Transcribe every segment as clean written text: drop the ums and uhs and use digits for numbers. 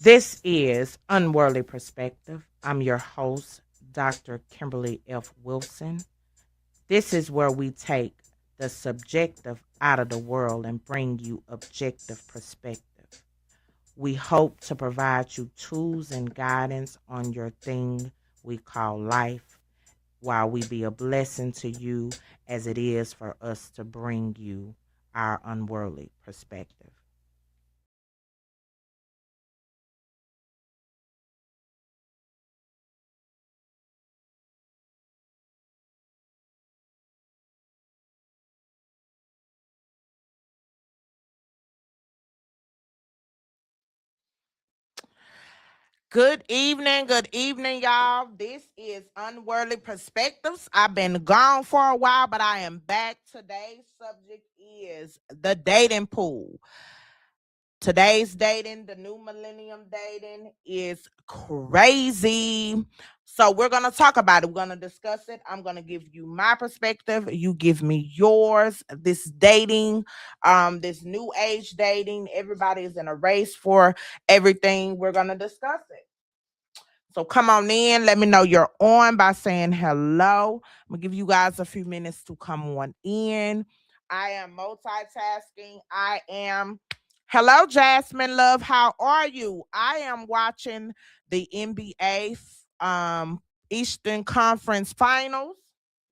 This is Unworldly Perspective. I'm your host, Dr. Kimberly F. Wilson. This is where we take the subjective out of the world and bring you objective perspective. We hope to provide you tools and guidance on your thing we call life, while we be a blessing to you as it is for us to bring you our unworldly perspective. Good evening, y'all. This is Unworldly Perspectives. I've been gone for a while, but I am back. Today's subject is the dating pool. Today's dating, the new millennium dating, is crazy. So we're gonna talk about it. We're gonna discuss it. I'm gonna give you my perspective. You give me yours. This dating, this new age dating. Everybody is in a race for everything. We're gonna discuss it. So come on in. Let me know you're on by saying hello. I'm gonna give you guys a few minutes to come on in. I am multitasking. I am. Hello, Jasmine Love. How are you? I am watching the NBA Eastern Conference Finals.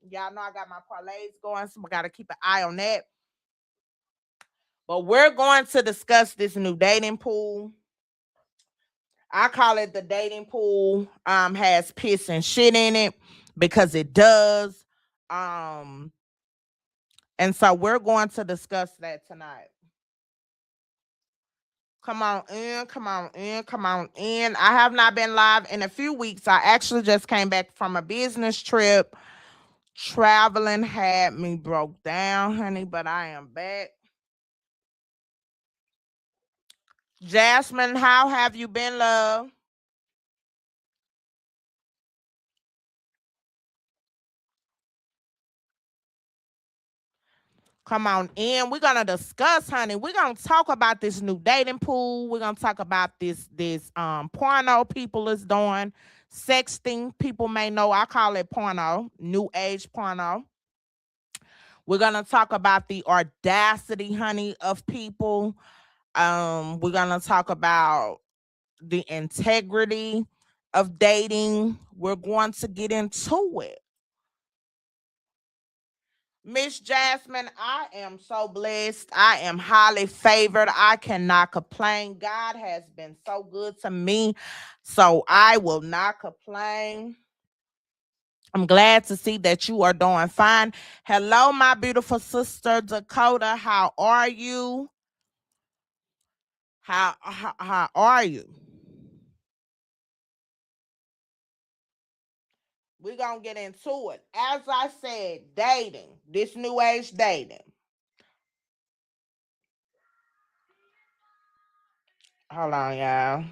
Y'all know I got my parlays going, so I gotta keep an eye on that. But we're going to discuss this new dating pool. I call it the dating pool. Has piss and shit in it because it does. Um, and so we're going to discuss that tonight. Come on in, come on in, come on in. I have not been live in a few weeks. I actually just came back from a business trip. Traveling had me broke down, honey, but I am back. Jasmine, how have you been, love? Come on in. We're gonna discuss, honey. We're gonna talk about this new dating pool. We're gonna talk about this porno people is doing. Sexting, people may know. I call it porno, new age porno. We're gonna talk about the audacity, honey, of people. We're gonna talk about the integrity of dating. We're going to get into it. Miss Jasmine, I am so blessed. I am highly favored. I cannot complain. God has been so good to me. So I will not complain. I'm glad to see that you are doing fine. Hello, my beautiful sister Dakota. How are you? How are you? We're gonna get into it. As I said, dating, this new age dating. Hold on, y'all.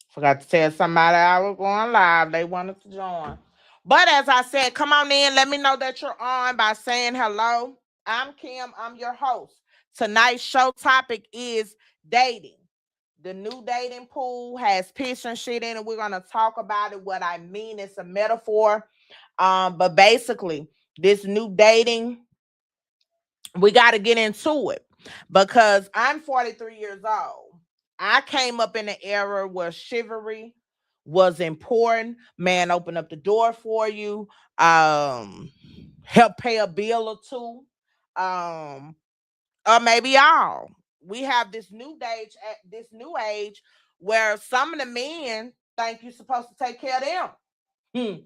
Forgot to tell somebody I was going live. They wanted to join. But as I said, come on in. Let me know that you're on by saying hello. I'm Kim. I'm your host. Tonight's show topic is dating. The new dating pool has piss and shit in it. We're gonna talk about it. What I mean, it's a metaphor. But basically, this new dating, we got to get into it because I'm 43 years old. I came up in an era where chivalry was important. Man, open up the door for you. Help pay a bill or two. Um, or maybe all. We have this new age where some of the men think you're supposed to take care of them. Hmm.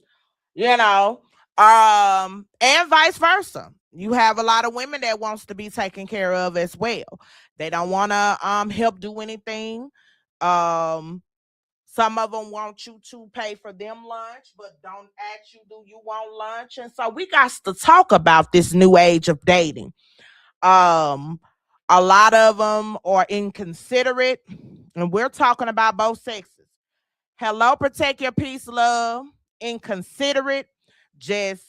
You know, and vice versa. You have a lot of women that wants to be taken care of as well. They don't want to help do anything. Um some of them want you to pay for them lunch, but don't ask you, do you want lunch? And so we got to talk about this new age of dating. Um a lot of them are inconsiderate, and we're talking about both sexes. Hello, protect your peace, love. Inconsiderate, just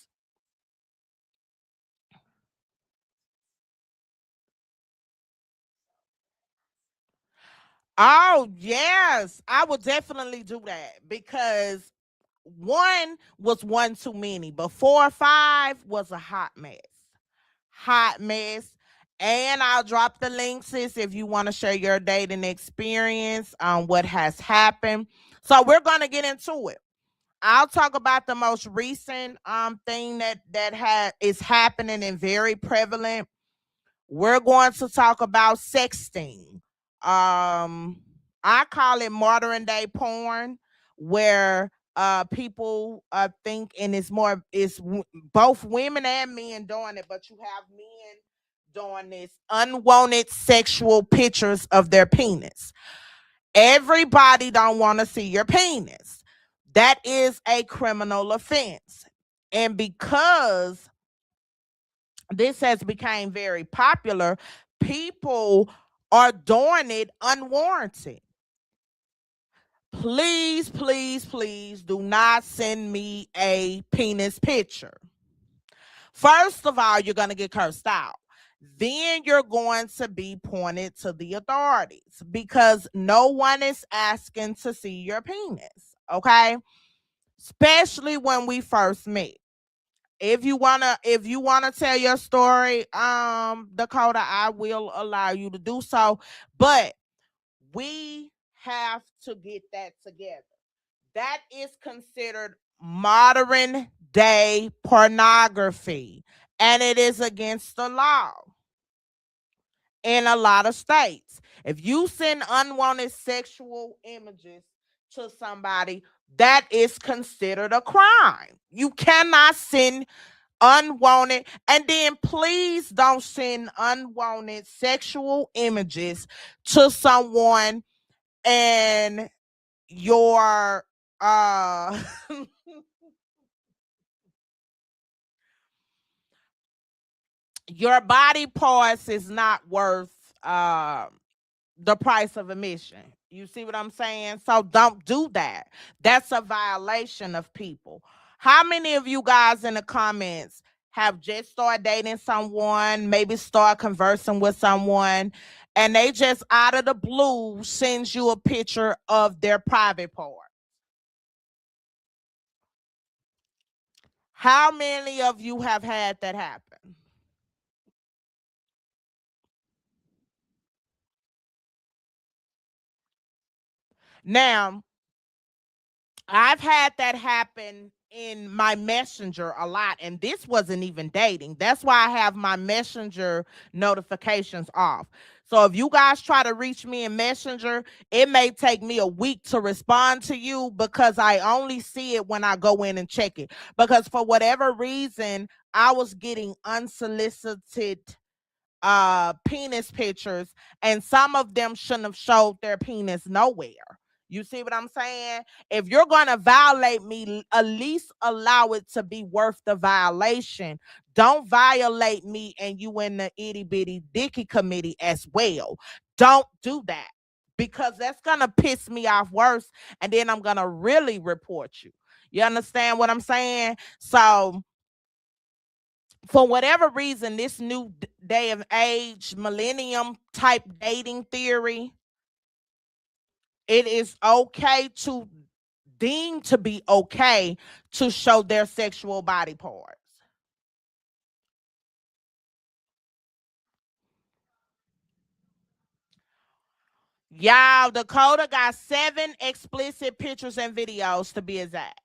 Oh, yes. I would definitely do that because one was one too many, but 4 or 5 was a hot mess. Hot mess. And I'll drop the links sis, if you want to share your dating experience on what has happened. So we're gonna get into it. I'll talk about the most recent thing that is happening and very prevalent. We're going to talk about sexting. I call it modern day porn, where people think, and both women and men doing it, but you have men doing this unwanted sexual pictures of their penis. Everybody don't want to see your penis. That is a criminal offense. And because this has become very popular, people are doing it unwarranted. Please, please, please do not send me a penis picture. First of all, you're going to get cursed out. Then you're going to be pointed to the authorities because no one is asking to see your penis. Okay. Especially when we first met. If you wanna tell your story, Dakota, I will allow you to do so. But we have to get that together. That is considered modern day pornography, and it is against the law in a lot of states. If you send unwanted sexual images to somebody, that is considered a crime. You cannot send unwanted, and then please don't send unwanted sexual images to someone and your your body parts is not worth the price of admission. You see what I'm saying? So don't do that. That's a violation of people. How many of you guys in the comments have just started dating someone, maybe start conversing with someone, and they just out of the blue sends you a picture of their private part? How many of you have had that happen? Now, I've had that happen in my messenger a lot, and this wasn't even dating. That's why I have my messenger notifications off. So if you guys try to reach me in messenger, it may take me a week to respond to you because I only see it when I go in and check it. Because for whatever reason, I was getting unsolicited penis pictures, and some of them shouldn't have showed their penis nowhere. You see what I'm saying? If you're going to violate me, at least allow it to be worth the violation. Don't violate me and you in the itty bitty dicky committee as well. Don't do that because that's going to piss me off worse. And then I'm going to really report you. You understand what I'm saying? So, for whatever reason, this new day of age, millennium type dating theory, it is okay to deem to be okay to show their sexual body parts. Y'all, Dakota got 7 explicit pictures and videos to be exact.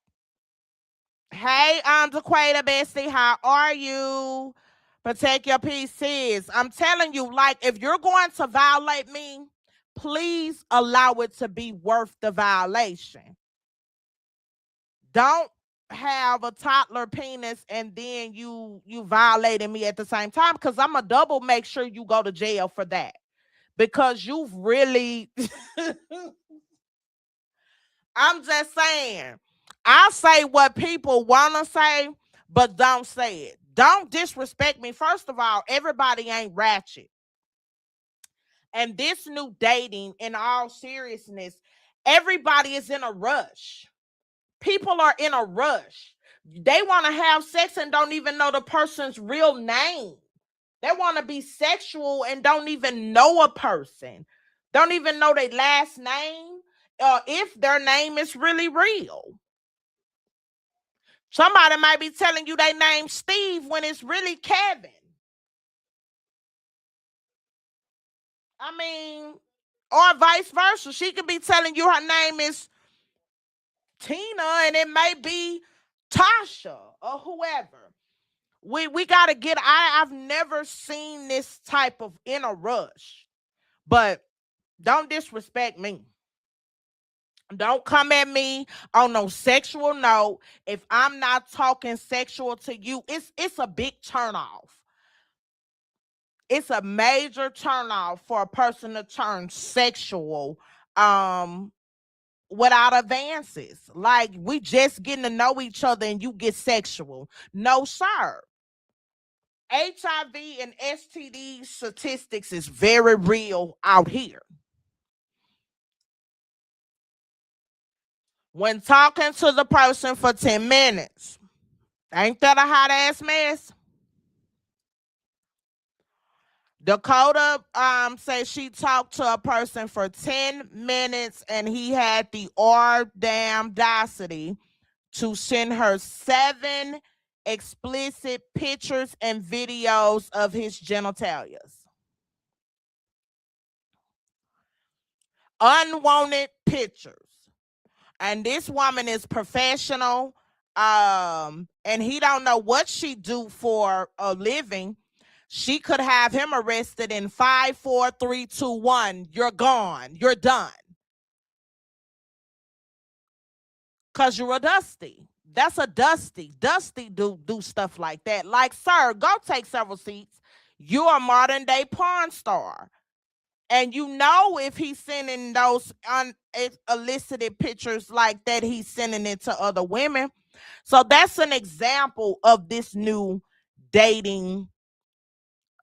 Hey, Dequata Bestie, how are you? Protect your PCs. I'm telling you, like, if you're going to violate me, please allow it to be worth the violation. Don't have a toddler penis and then you violating me at the same time, because I'm a double make sure you go to jail for that, because you've really I'm just saying, I say what people want to say, but don't say it. Don't disrespect me. First of all, everybody ain't ratchet. And this new dating, in all seriousness, everybody is in a rush. People are in a rush. They want to have sex and don't even know the person's real name. They want to be sexual and don't even know a person. Don't even know their last name, if their name is really real. Somebody might be telling you they name Steve when it's really Kevin. I mean, or vice versa. She could be telling you her name is Tina and it may be Tasha or whoever. We gotta get. I've never seen this type of in a rush, but don't disrespect me. Don't come at me on no sexual note. If I'm not talking sexual to you, it's a big turnoff. It's a major turnoff for a person to turn sexual um without advances. Like we just getting to know each other and you get sexual. No, sir. HIV and STD statistics is very real out here. When talking to the person for 10 minutes, ain't that a hot ass mess? Dakota says she talked to a person for 10 minutes and he had the audacity to send her 7 explicit pictures and videos of his genitalias. Unwanted pictures. And this woman is professional. And he don't know what she do for a living. She could have him arrested in 5, 4, 3, 2, 1. You're gone. You're done. Cause you're a dusty. That's a dusty. Dusty do stuff like that. Like, sir, go take several seats. You're a modern day porn star. And you know if he's sending those unsolicited pictures like that, he's sending it to other women. So that's an example of this new dating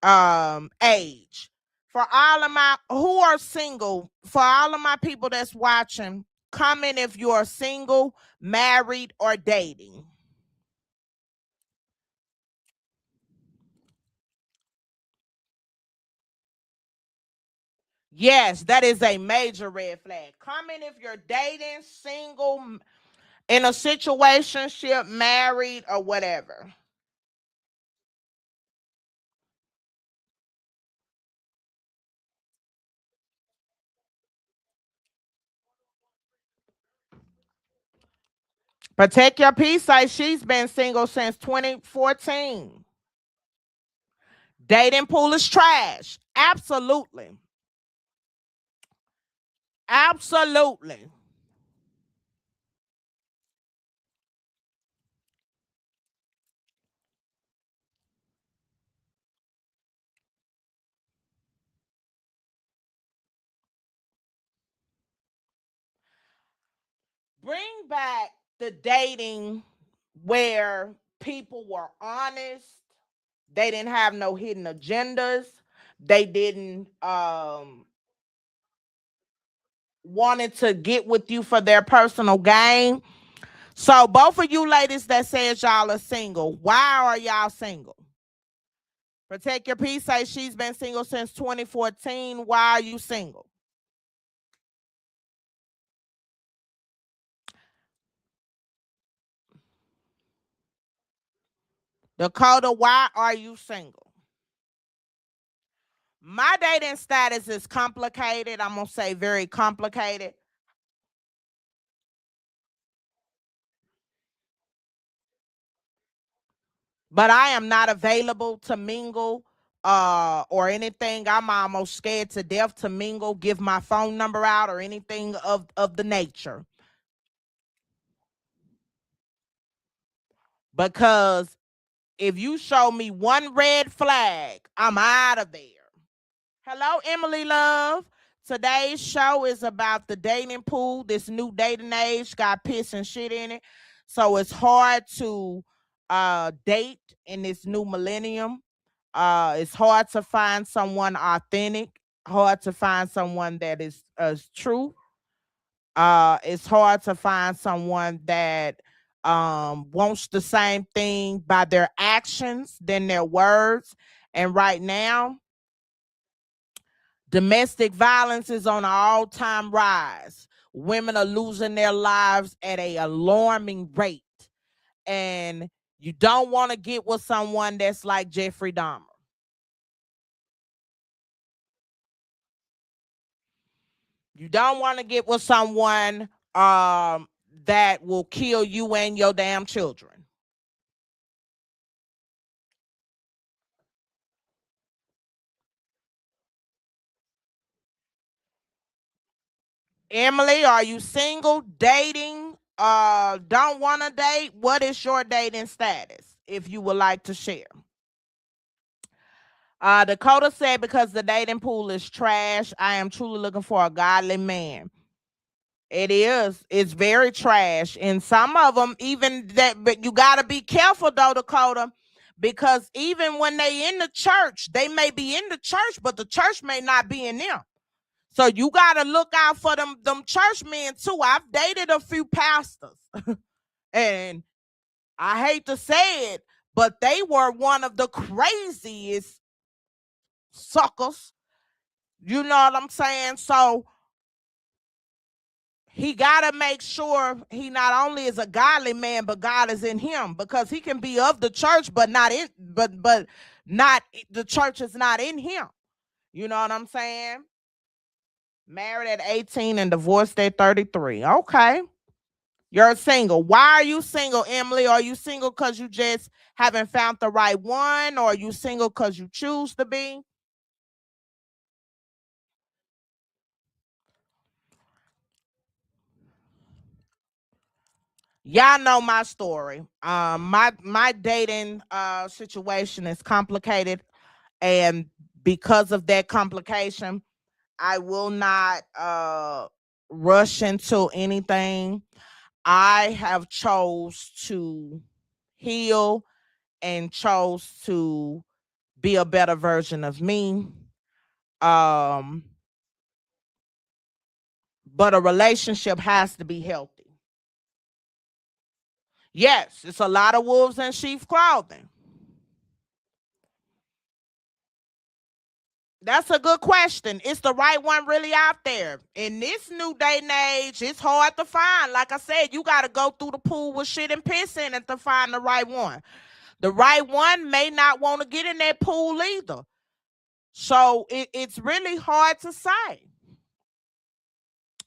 age. For all of my who are single, for all of my people that's watching, comment if you're single, married, or dating. Yes, that is a major red flag. Comment if you're dating, single, in a situationship, married, or whatever. Protect your peace. Say she's been single since 2014. Dating pool is trash. Absolutely. Absolutely. Bring back the dating where people were honest. They didn't have no hidden agendas. They didn't wanted to get with you for their personal gain. So both of you ladies that says y'all are single, why are y'all single? Protect your peace. Say she's been single since 2014. Why are you single? Dakota, why are you single? My dating status is complicated. I'm gonna say very complicated. But I am not available to mingle or anything. I'm almost scared to death to mingle, give my phone number out or anything of the nature. Because if you show me one red flag, I'm out of there. Hello, Emily Love. Today's show is about the dating pool. This new dating age got piss and shit in it. So it's hard to date in this new millennium. It's hard to find someone authentic, hard to find someone that is true. It's hard to find someone that wants the same thing by their actions than their words. And right now, Domestic violence is on an all-time rise. Women are losing their lives at an alarming rate. And you don't want to get with someone that's like Jeffrey Dahmer. You don't want to get with someone that will kill you and your damn children. Emily, are you single, dating, don't want to date? What is your dating status, if you would like to share? Dakota said, because the dating pool is trash, I am truly looking for a godly man. It is. It's very trash. And some of them, even that, but you got to be careful though, Dakota, because even when they in the church, they may be in the church, but the church may not be in them. So you got to look out for them church men too. I've dated a few pastors, and I hate to say it, but they were one of the craziest suckers. You know what I'm saying? So he got to make sure he not only is a godly man, but God is in him, because he can be of the church, but not in, but not, the church is not in him. You know what I'm saying? Married at 18 and divorced at 33. Okay. You're single. Why are you single, Emily? Are you single because you just haven't found the right one? Or are you single because you choose to be? Y'all know my story. My dating situation is complicated, and because of that complication, I will not rush into anything. I have chose to heal and chose to be a better version of me. Um, but a relationship has to be healthy. Yes, it's a lot of wolves in sheep's clothing. That's a good question. Is the right one really out there? In this new day and age, it's hard to find. Like I said, you got to go through the pool with shit and piss in it to find the right one. The right one may not want to get in that pool either. So it's really hard to say.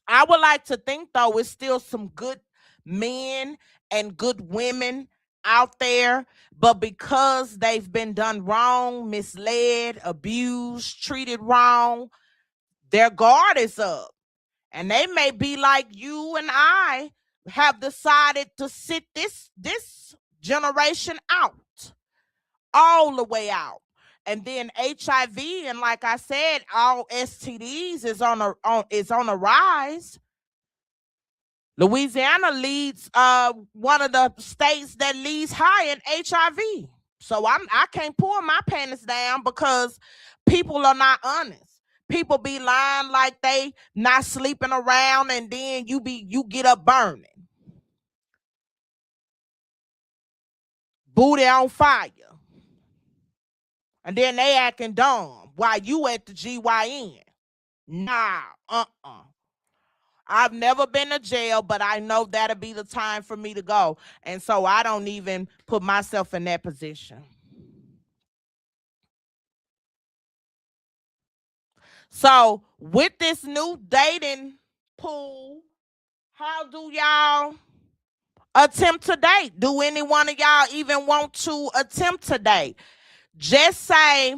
I would like to think, though, it's still some good men and good women out there, but because they've been done wrong, misled, abused, treated wrong, their guard is up. And they may be like you and I have decided to sit this generation out, all the way out. And then HIV, and like I said, all STDs is on a rise. Louisiana leads one of the states that leads high in HIV. So I can't pull my panties down because people are not honest. People be lying like they not sleeping around, and then you get up burning. Booty on fire. And then they acting dumb while you at the GYN. Nah, I've never been to jail, but I know that'll be the time for me to go. And so I don't even put myself in that position. So with this new dating pool, how do y'all attempt to date? Do any one of y'all even want to attempt to date? Just say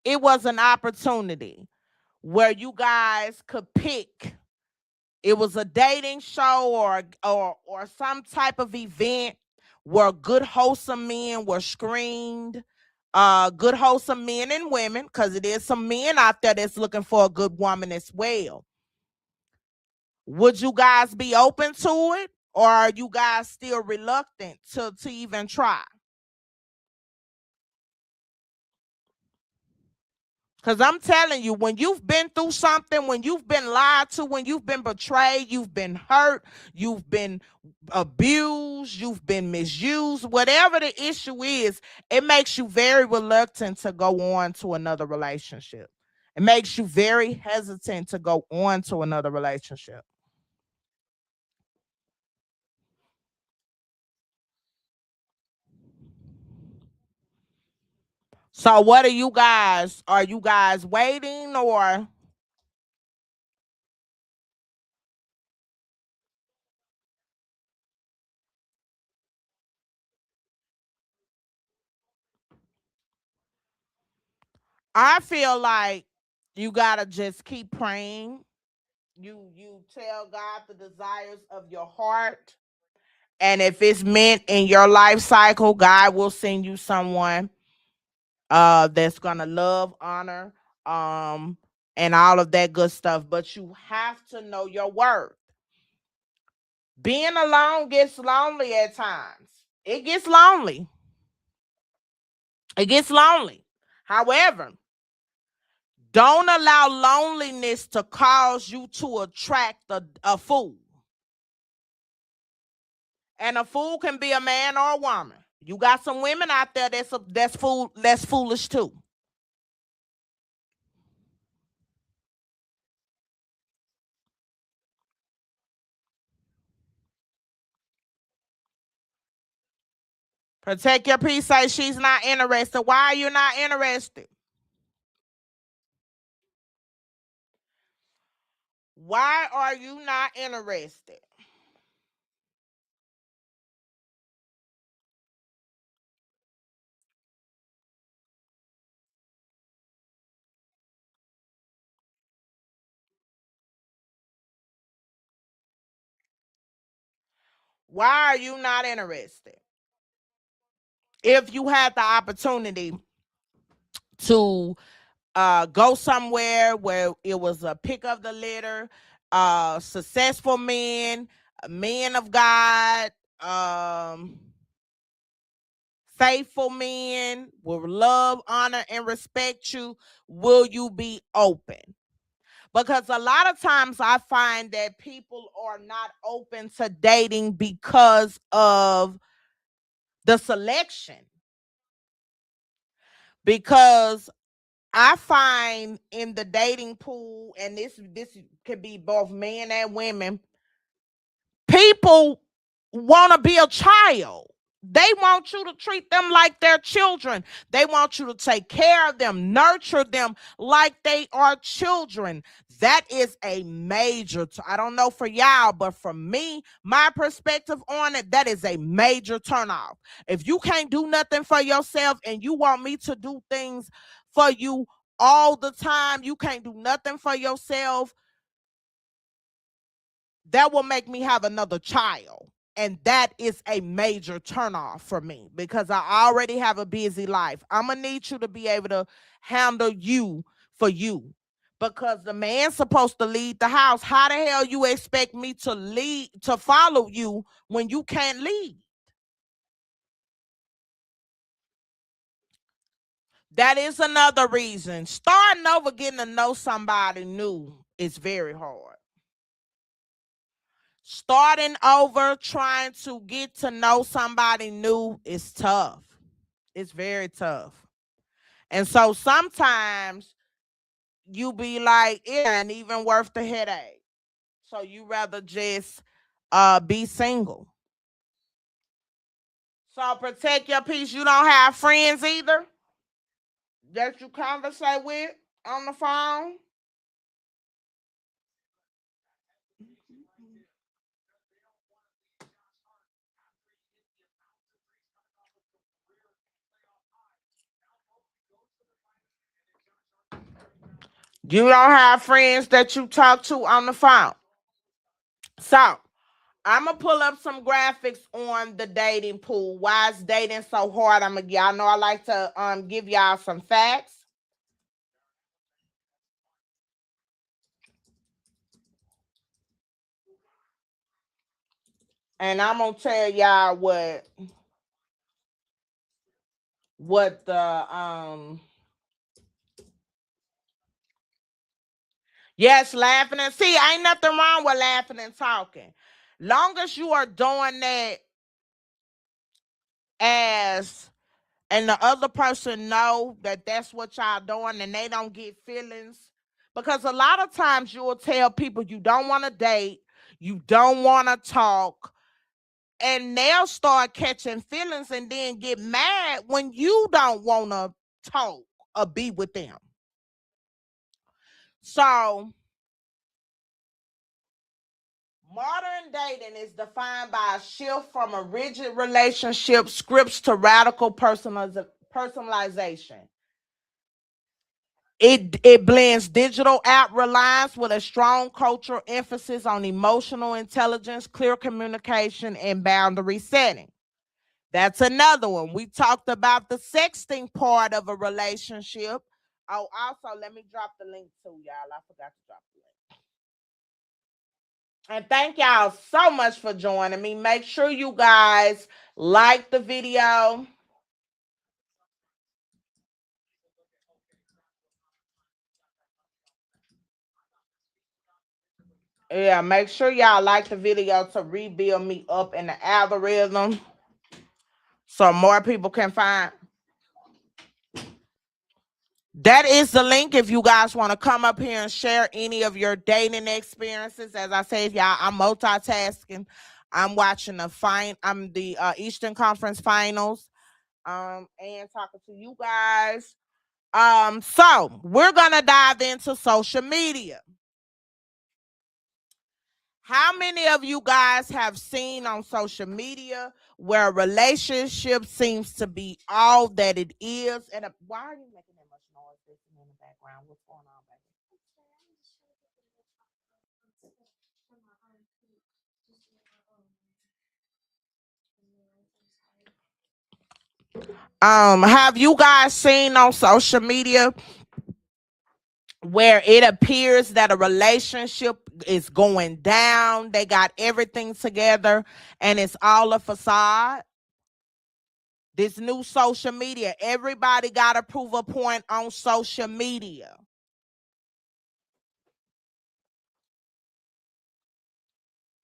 it was an opportunity where you guys could pick. It was a dating show or some type of event where good wholesome men were screened. Good wholesome men and women, because it is some men out there that's looking for a good woman as well. Would you guys be open to it, or are you guys still reluctant to even try? Because I'm telling you, when you've been through something, when you've been lied to, when you've been betrayed, you've been hurt, you've been abused, you've been misused, whatever the issue is, it makes you very reluctant to go on to another relationship. It makes you very hesitant to go on to another relationship. So what are you guys? Are you guys waiting or I feel like you gotta just keep praying. You tell God the desires of your heart. And if it's meant in your life cycle, God will send you someone that's gonna love, honor, um, and all of that good stuff. But you have to know your worth. Being alone gets lonely at times. It gets lonely. It gets lonely. However, don't allow loneliness to cause you to attract a fool. And a fool can be a man or a woman. You got some women out there that's foolish too. Protect your peace. Say she's not interested. Why are you not interested? Why are you not interested? Why are you not interested? If you had the opportunity to go somewhere where it was a pick of the litter, successful men of God, faithful men will love, honor, and respect you, will you be open? Because a lot of times I find that people are not open to dating because of the selection. Because I find in the dating pool, and this could be both men and women, people want to be a child. They want you to treat them like they're children. They want you to take care of them, nurture them like they are children. That is a major, I don't know for y'all, but for me, my perspective on it, that is a major turnoff. If you can't do nothing for yourself and you want me to do things for you all the time, you can't do nothing for yourself, that will make me have another child. And that is a major turnoff for me because I already have a busy life. I'm going to need you to be able to handle you for you because the man's supposed to lead the house. How the hell you expect me to lead, to follow you when you can't lead? That is another reason. Starting over getting to know somebody new is very hard. Starting over trying to get to know somebody new is tough. It's very tough. And so sometimes you be like, it ain't even worth the headache. So you rather just be single. So protect your peace. You don't have friends either that you conversate with on the phone. You don't have friends that you talk to on the phone. So I'm gonna pull up some graphics on the dating pool. Why is dating so hard? Y'all know I like to give y'all some facts. And I'm gonna tell y'all what the yes, laughing and see, ain't nothing wrong with laughing and talking. Long as you are doing that as and the other person know that that's what y'all doing and they don't get feelings Because a lot of times you'll tell people you don't want to date, you don't want to talk, and they'll start catching feelings and then get mad when you don't want to talk or be with them. So, modern dating is defined by a shift from a rigid relationship scripts to radical personalization. It blends digital app reliance with a strong cultural emphasis on emotional intelligence, clear communication, and boundary setting. That's another one. We talked about the sexting part of a relationship. Oh, also, let me drop the link too, y'all. I forgot to drop the link. And thank y'all so much for joining me. Make sure you guys like the video. Yeah, make sure y'all like the video to rebuild me up in the algorithm so more people can find. That is the link if you guys want to come up here and share any of your dating experiences. As I said, y'all, I'm multitasking. I'm watching I'm the Eastern Conference Finals. And talking to you guys. So we're gonna dive into social media. How many of you guys have seen on social media where a relationship seems to be all that it is? And why are you making that much noise in the background? What's going on, baby? Have you guys seen on social media where it appears that a relationship is going down? They got everything together and it's all a facade. This new social media, everybody got to prove a point on social media.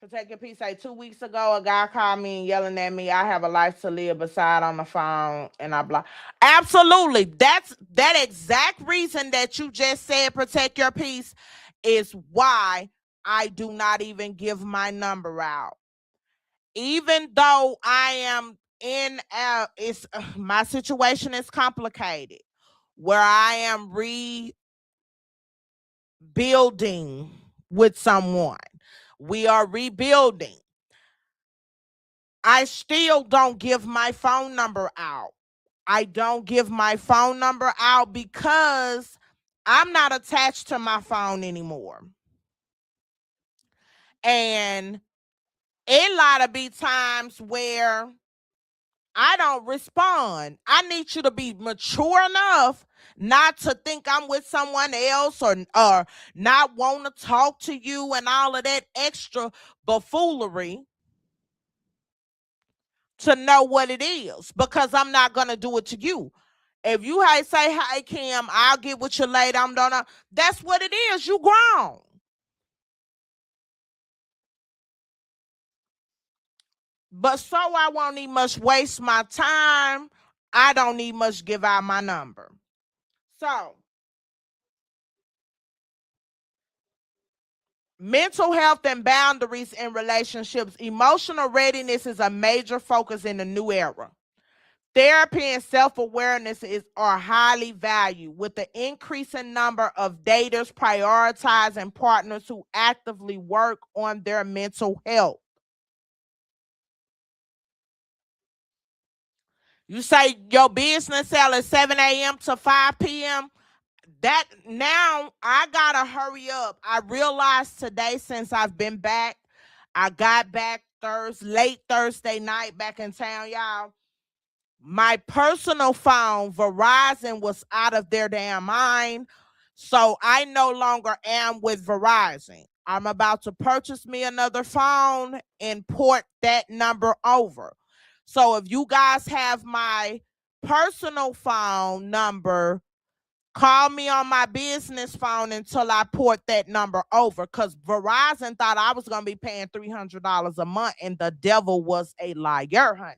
Protect your peace. Say 2 weeks ago, a guy called me and yelling at me. I have a life to live beside on the phone, and I block. Absolutely, that's that exact reason that you just said. Protect your peace is why I do not even give my number out, even though I am in. It's my situation is complicated, where I am rebuilding with someone. We are rebuilding. I still don't give my phone number out. I don't give my phone number out because I'm not attached to my phone anymore. And it lot to be times where I don't respond. I need you to be mature enough not to think I'm with someone else or not want to talk to you and all of that extra buffoonery to know what it is, because I'm not going to do it to you. If you say, "Hi, Kim, I'll get with you later," I'm gonna. That's what it is. You grown. But so I won't need much waste my time. I don't need much give out my number. So mental health and boundaries in relationships. Emotional readiness is a major focus in the new era. Therapy and self-awareness are highly valued, with the increasing number of daters prioritizing partners who actively work on their mental health. You say your business sell at 7 a.m. to 5 p.m. That now I gotta hurry up. I realized today, since I've been back, I got back late Thursday night back in town, y'all. My personal phone, Verizon, was out of their damn mind. So I no longer am with Verizon. I'm about to purchase me another phone and port that number over. So if you guys have my personal phone number, call me on my business phone until I port that number over. Because Verizon thought I was going to be paying $300 a month, and the devil was a liar, honey.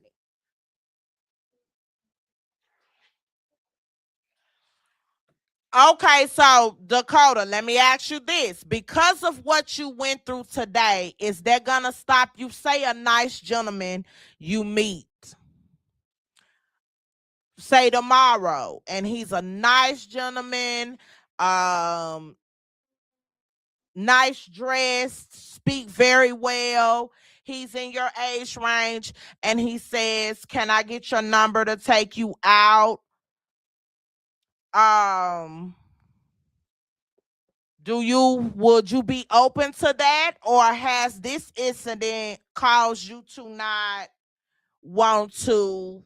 Okay, so Dakota, let me ask you this. Because of what you went through today, is that gonna stop you? Say a nice gentleman you meet, say tomorrow, and he's a nice gentleman, um, nice dressed, speak very well. He's in your age range, and he says, "Can I get your number to take you out?" Um, would you be open to that, or has this incident caused you to not want to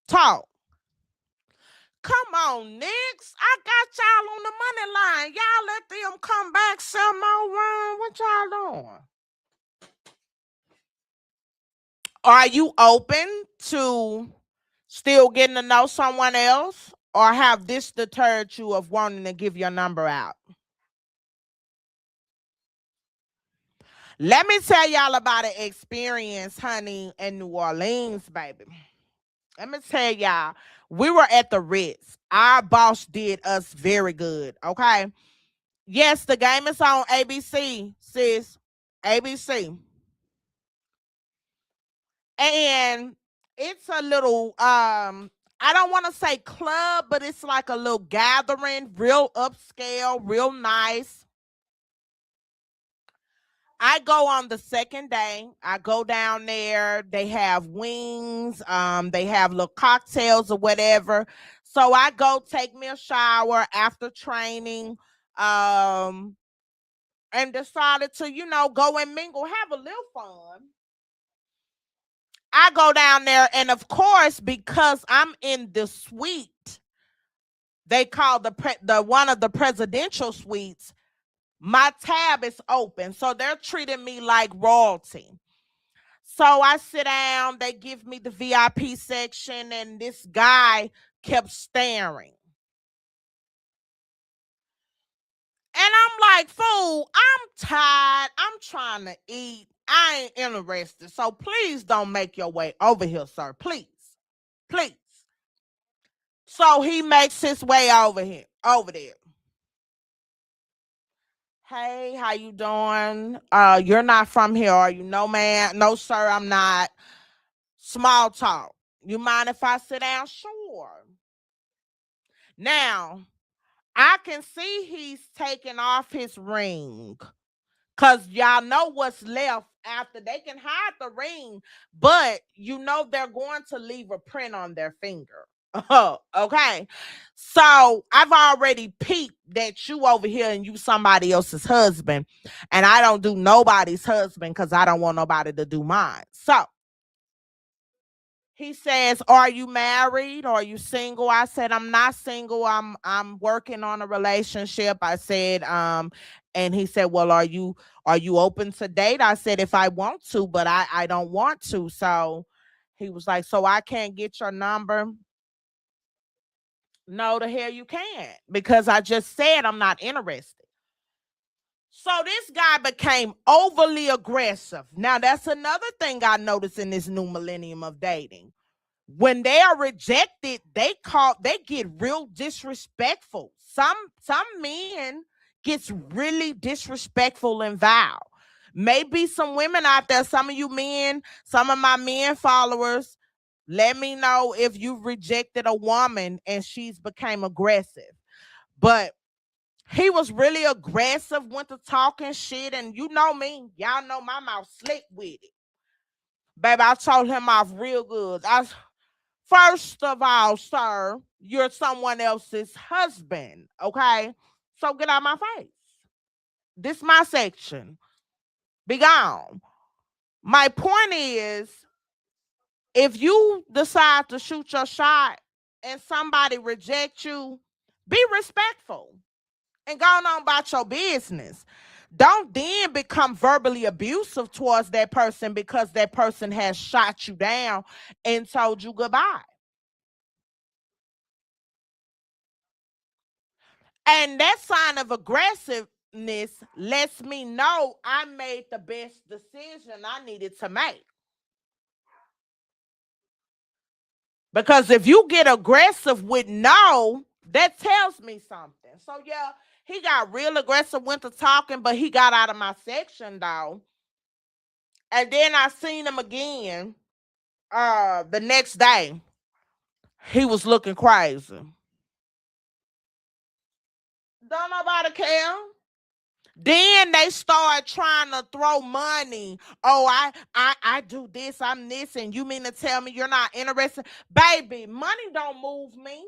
talk? Come on, Nix. I got y'all on the money line. Y'all let them come back some more round. What y'all doing? Are you open to still getting to know someone else, or have this deterred you of wanting to give your number out? Let me tell y'all about an experience, honey, in New Orleans, baby. Let me tell y'all, we were at the Ritz. Our boss did us very good, okay? Yes, the game is on ABC, sis. ABC. And it's a little I don't want to say club, but it's like a little gathering, real upscale, real nice. I go on the second day. I go down there. They have wings. They have little cocktails or whatever. So I go take me a shower after training. Um, and decided to, go and mingle, have a little fun. I go down there, and of course, because I'm in the suite, they call the one of the presidential suites. My tab is open, so they're treating me like royalty. So I sit down, they give me the VIP section, and this guy kept staring. And I'm like, fool, I'm tired. I'm trying to eat. I ain't interested. So please don't make your way over here, sir. Please. Please. So he makes his way over there. Hey, how you doing? You're not from here, are you? No, man. No, sir, I'm not. Small talk. You mind if I sit down? Sure. Now, I can see he's taking off his ring. Cause y'all know what's left after. They can hide the ring, but they're going to leave a print on their finger. Oh, okay. So I've already peeped that you over here and you somebody else's husband. And I don't do nobody's husband because I don't want nobody to do mine. So he says, "Are you married? Are you single?" I said, "I'm not single. I'm working on a relationship." I said, and he said, "Well, are you open to date?" I said, "If I want to, but I don't want to." So he was like, "So I can't get your number?" No, the hell you can't, because I just said I'm not interested. So this guy became overly aggressive. Now that's another thing I noticed in this new millennium of dating. When they are rejected, they get real disrespectful. Some men gets really disrespectful and vile. Maybe some women out there, some of you men, some of my men followers, let me know if you've rejected a woman and she's became aggressive. But he was really aggressive, went to talking shit, and you know me, y'all know my mouth slick with it. Baby, I told him off real good. First of all, sir, you're someone else's husband, okay? So get out my face. This my section. Be gone. My point is, if you decide to shoot your shot and somebody reject you, be respectful and go on about your business. Don't then become verbally abusive towards that person because that person has shot you down and told you goodbye. And that sign of aggressiveness lets me know I made the best decision I needed to make. Because if you get aggressive with no, that tells me something. So yeah, he got real aggressive, went to talking, but he got out of my section though. And then I seen him again the next day. He was looking crazy. Don't nobody care. Then they start trying to throw money. Oh, I do this, I'm this, and you mean to tell me you're not interested? Baby, money don't move me.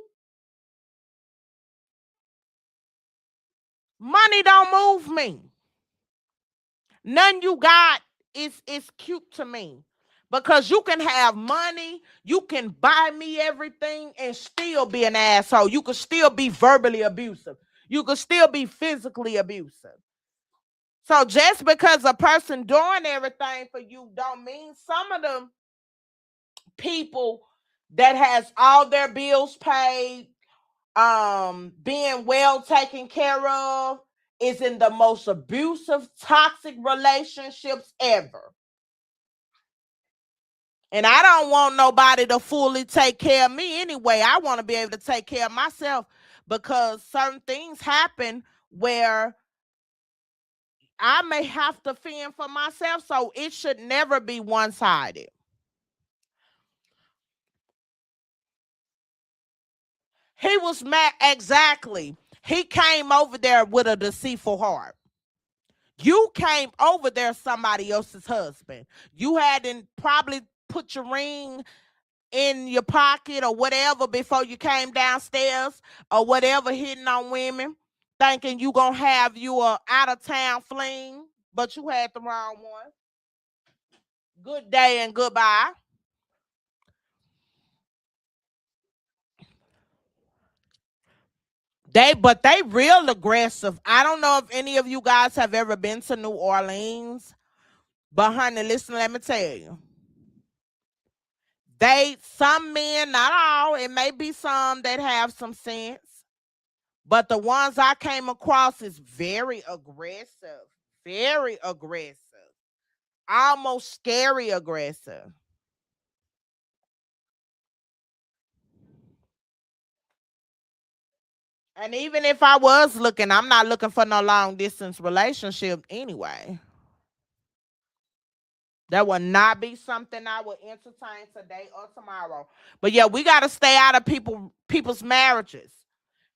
Money don't move me. None you got is cute to me. Because you can have money, you can buy me everything and still be an asshole. You can still be verbally abusive. You can still be physically abusive. So just because a person doing everything for you don't mean some of them people that has all their bills paid, being well taken care of, is in the most abusive, toxic relationships ever. And I don't want nobody to fully take care of me anyway. I want to be able to take care of myself because certain things happen where I may have to fend for myself. So it should never be one sided. He was mad. Exactly. He came over there with a deceitful heart. You came over there somebody else's husband. You hadn't probably put your ring in your pocket or whatever before you came downstairs or whatever, hitting on women, thinking you gonna have you a out of town fling, but you had the wrong one. Good day and goodbye. But they real aggressive. I don't know if any of you guys have ever been to New Orleans, but honey, listen, let me tell you. Some men, not all, it may be some that have some sense, but the ones I came across is very aggressive. Very aggressive. Almost scary aggressive. And even if I was looking, I'm not looking for no long distance relationship anyway. That would not be something I would entertain today or tomorrow. But yeah, we gotta stay out of people's marriages.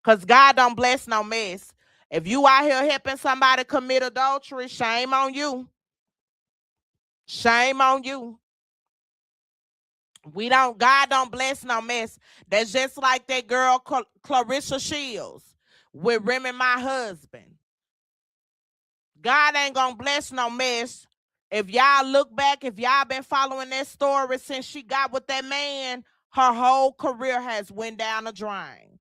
Cause God don't bless no mess. If you out here helping somebody commit adultery, shame on you. Shame on you. God don't bless no mess. That's just like that girl Clarissa Shields with Remy, my husband. God ain't gonna bless no mess. If y'all look back, if y'all been following that story since she got with that man, her whole career has went down the drain.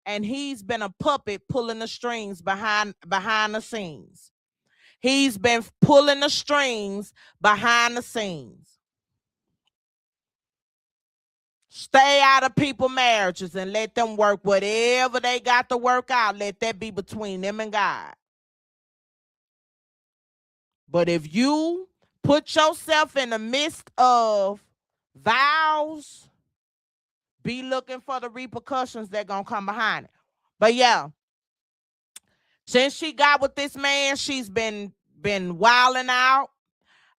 And he's been a puppet pulling the strings behind the scenes. He's been pulling the strings behind the scenes. Stay out of people's marriages and let them work whatever they got to work out. Let that be between them and God. But if you put yourself in the midst of vows, be looking for the repercussions that gonna come behind it. But yeah, since she got with this man, she's been wilding out.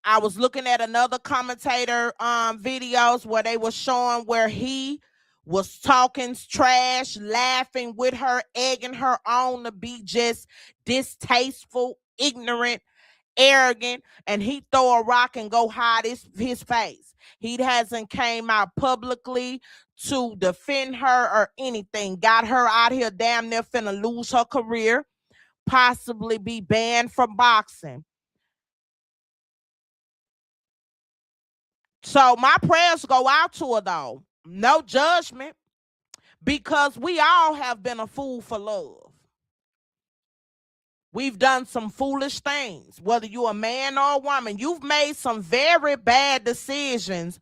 I was looking at another commentator videos where they were showing where he was talking trash, laughing with her, egging her on to be just distasteful, ignorant, arrogant, and he throw a rock and go hide his face. He hasn't came out publicly to defend her or anything. Got her out here damn near finna lose her career, possibly be banned from boxing. So my prayers go out to her though. No judgment, because we all have been a fool for love. We've done some foolish things. Whether you're a man or a woman, you've made some very bad decisions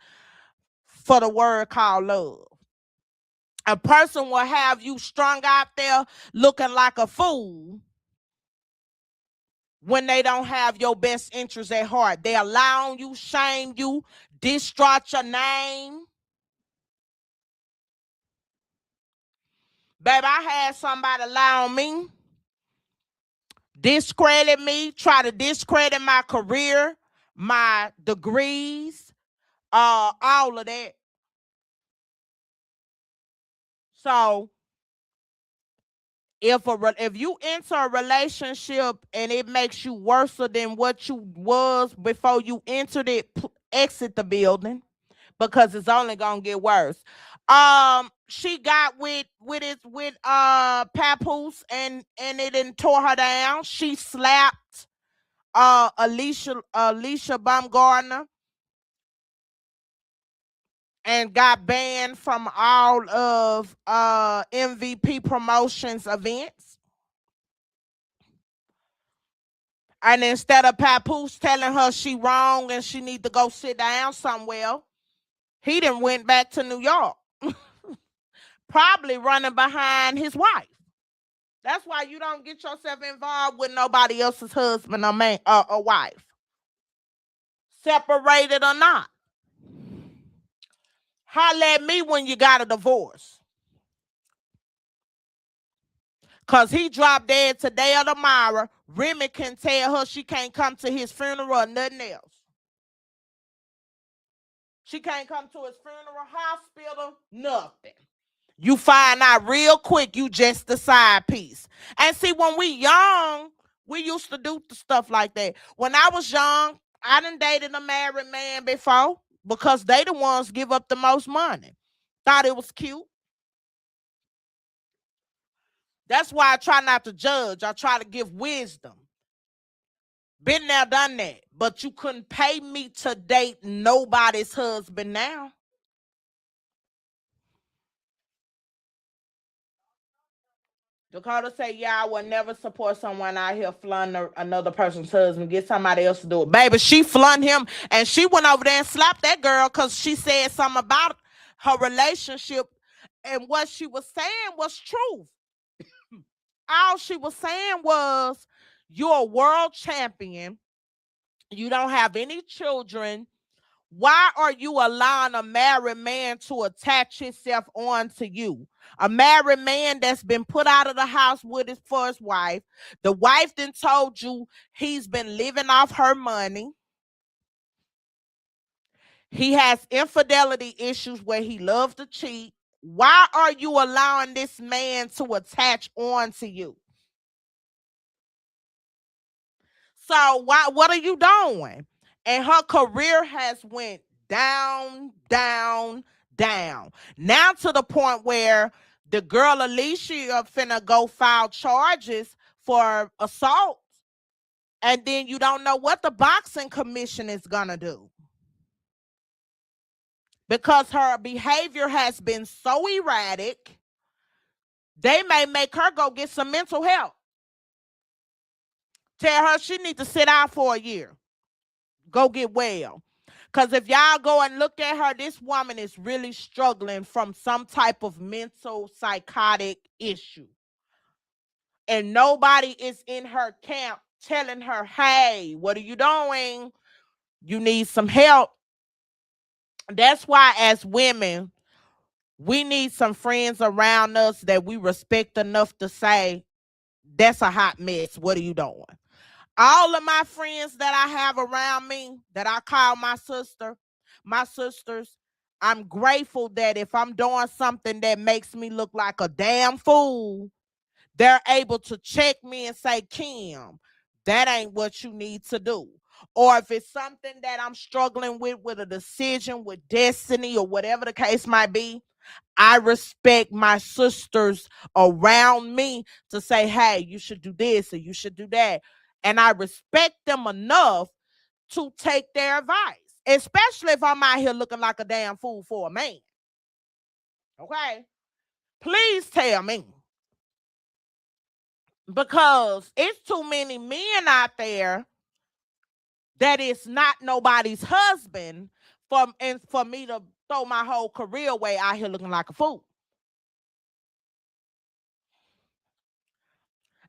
for the word called love. A person will have you strung out there looking like a fool when they don't have your best interests at heart. They allow you, shame you, distraught your name. Baby, I had somebody lie on me, discredit me, try to discredit my career, my degrees, all of that. So if you enter a relationship and it makes you worse than what you was before you entered it, exit the building because it's only gonna get worse. She got with Papoose and it didn't tore her down. She slapped Alicia Baumgartner and got banned from all of MVP Promotions events. And instead of Papoose telling her she wrong and she need to go sit down somewhere, he done went back to New York, probably running behind his wife. That's why you don't get yourself involved with nobody else's husband or man or wife, separated or not. Holler at me when you got a divorce. Cause he dropped dead today or tomorrow. Remy can tell her she can't come to his funeral or nothing else. She can't come to his funeral, hospital, nothing. You find out real quick you just the side piece. And see, when we young, we used to do stuff like that. When I was young, I done dated a married man before because they the ones give up the most money. Thought it was cute. That's why I try not to judge. I try to give wisdom. Been there, done that. But you couldn't pay me to date nobody's husband now. Dakota say, yeah, I would never support someone out here flaunting another person's husband. Get somebody else to do it. Baby, she flung him and she went over there and slapped that girl because she said something about her relationship. And what she was saying was truth. All she was saying was, you're a world champion. You don't have any children. Why are you allowing a married man to attach himself onto you? A married man that's been put out of the house with his first wife. The wife then told you he's been living off her money. He has infidelity issues where he loves to cheat. Why are you allowing this man to attach onto you? So what are you doing? And her career has went down, down, down. Now to the point where the girl Alicia finna go file charges for assault. And then you don't know what the boxing commission is gonna do. Because her behavior has been so erratic, they may make her go get some mental help. Tell her she need to sit out for a year. Go get well. Because if y'all go and look at her, this woman is really struggling from some type of mental psychotic issue. And nobody is in her camp telling her, hey, what are you doing? You need some help. That's why, as women, we need some friends around us that we respect enough to say, that's a hot mess. What are you doing? All of my friends that I have around me that I call my sisters, I'm grateful that if I'm doing something that makes me look like a damn fool, they're able to check me and say, Kim, that ain't what you need to do. Or if it's something that I'm struggling with a decision, with destiny, or whatever the case might be, I respect my sisters around me to say, hey, you should do this or you should do that. And I respect them enough to take their advice, especially if I'm out here looking like a damn fool for a man. Okay? Please tell me. Because it's too many men out there that is not nobody's husband for me to throw my whole career away out here looking like a fool.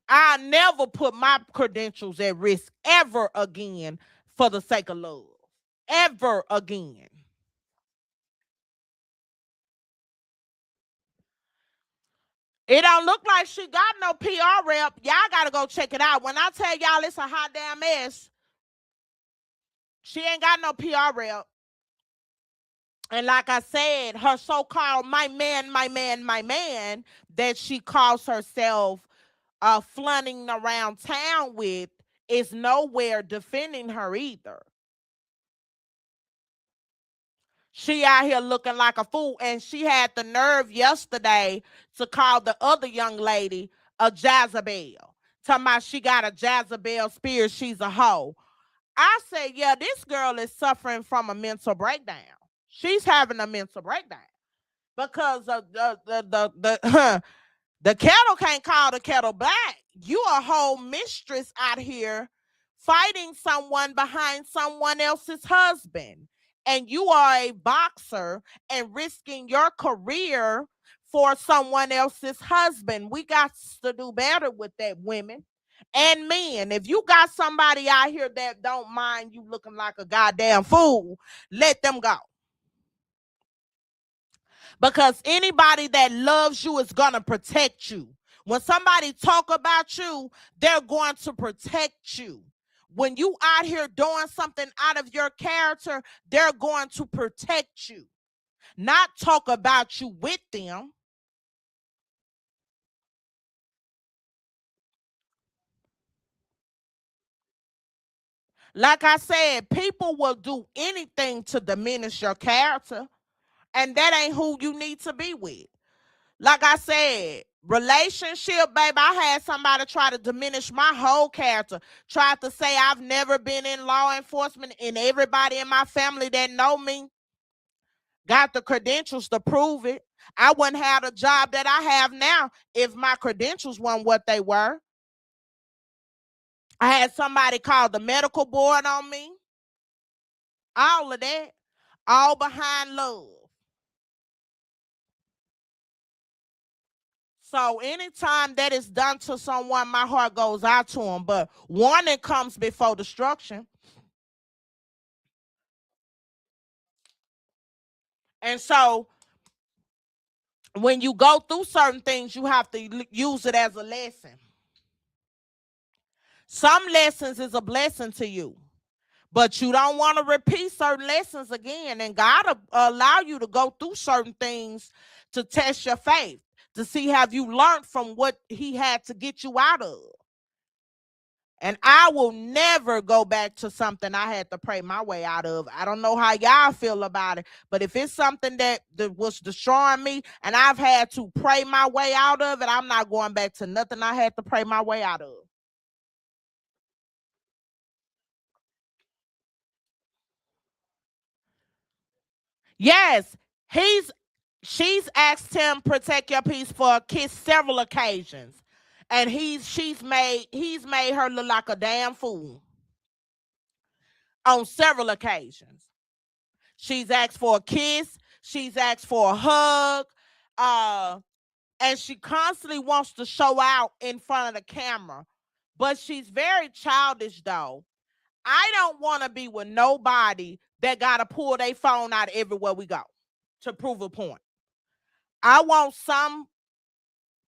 I never put my credentials at risk ever again for the sake of love. Ever again. It don't look like she got no PR rep. Y'all gotta go check it out. When I tell y'all it's a hot damn mess, she ain't got no PR rep. And like I said, her so-called my man that she calls herself flaunting around town with is nowhere defending her either. She out here looking like a fool, and she had the nerve yesterday to call the other young lady a Jezebel. Talking about she got a Jezebel spirit, she's a hoe. I say, yeah, this girl is suffering from a mental breakdown. She's having a mental breakdown because of the kettle can't call the kettle black. You a whole mistress out here fighting someone behind someone else's husband. And you are a boxer and risking your career for someone else's husband. We got to do better with that, women and men. If you got somebody out here that don't mind you looking like a goddamn fool, let them go. Because anybody that loves you is going to protect you. When somebody talk about you, they're going to protect you. When you out here doing something out of your character, they're going to protect you, not talk about you with them. Like I said, people will do anything to diminish your character, and that ain't who you need to be with. Like I said, relationship, baby, I had somebody try to diminish my whole character, tried to say I've never been in law enforcement, and everybody in my family that know me got the credentials to prove it. I wouldn't have the job that I have now if my credentials weren't what they were. I had somebody call the medical board on me. All of that, all behind love. So anytime that is done to someone, my heart goes out to them. But warning comes before destruction. And so when you go through certain things, you have to use it as a lesson. Some lessons is a blessing to you, but you don't want to repeat certain lessons again. And God will allow you to go through certain things to test your faith, to see have you learned from what he had to get you out of. And I will never go back to something I had to pray my way out of. I don't know how y'all feel about it, but if it's something that was destroying me and I've had to pray my way out of it, I'm not going back to nothing I had to pray my way out of. Yes, he's she's asked him protect your peace for a kiss several occasions. And he's made her look like a damn fool on several occasions. She's asked for a kiss. She's asked for a hug. Uh, and she constantly wants to show out in front of the camera. But she's very childish, though. I don't want to be with nobody that got to pull their phone out everywhere we go to prove a point. I want some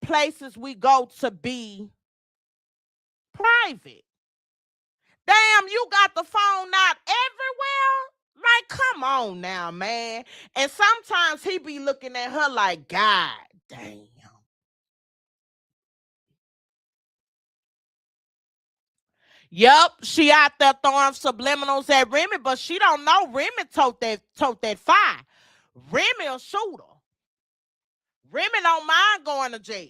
places we go to be private. Damn, you got the phone out everywhere? Like, come on now, man. And sometimes he be looking at her like, God damn. Yep, she out there throwing subliminals at Remy, but she don't know Remy tote that fire. Remy a shooter. Remy don't mind going to jail.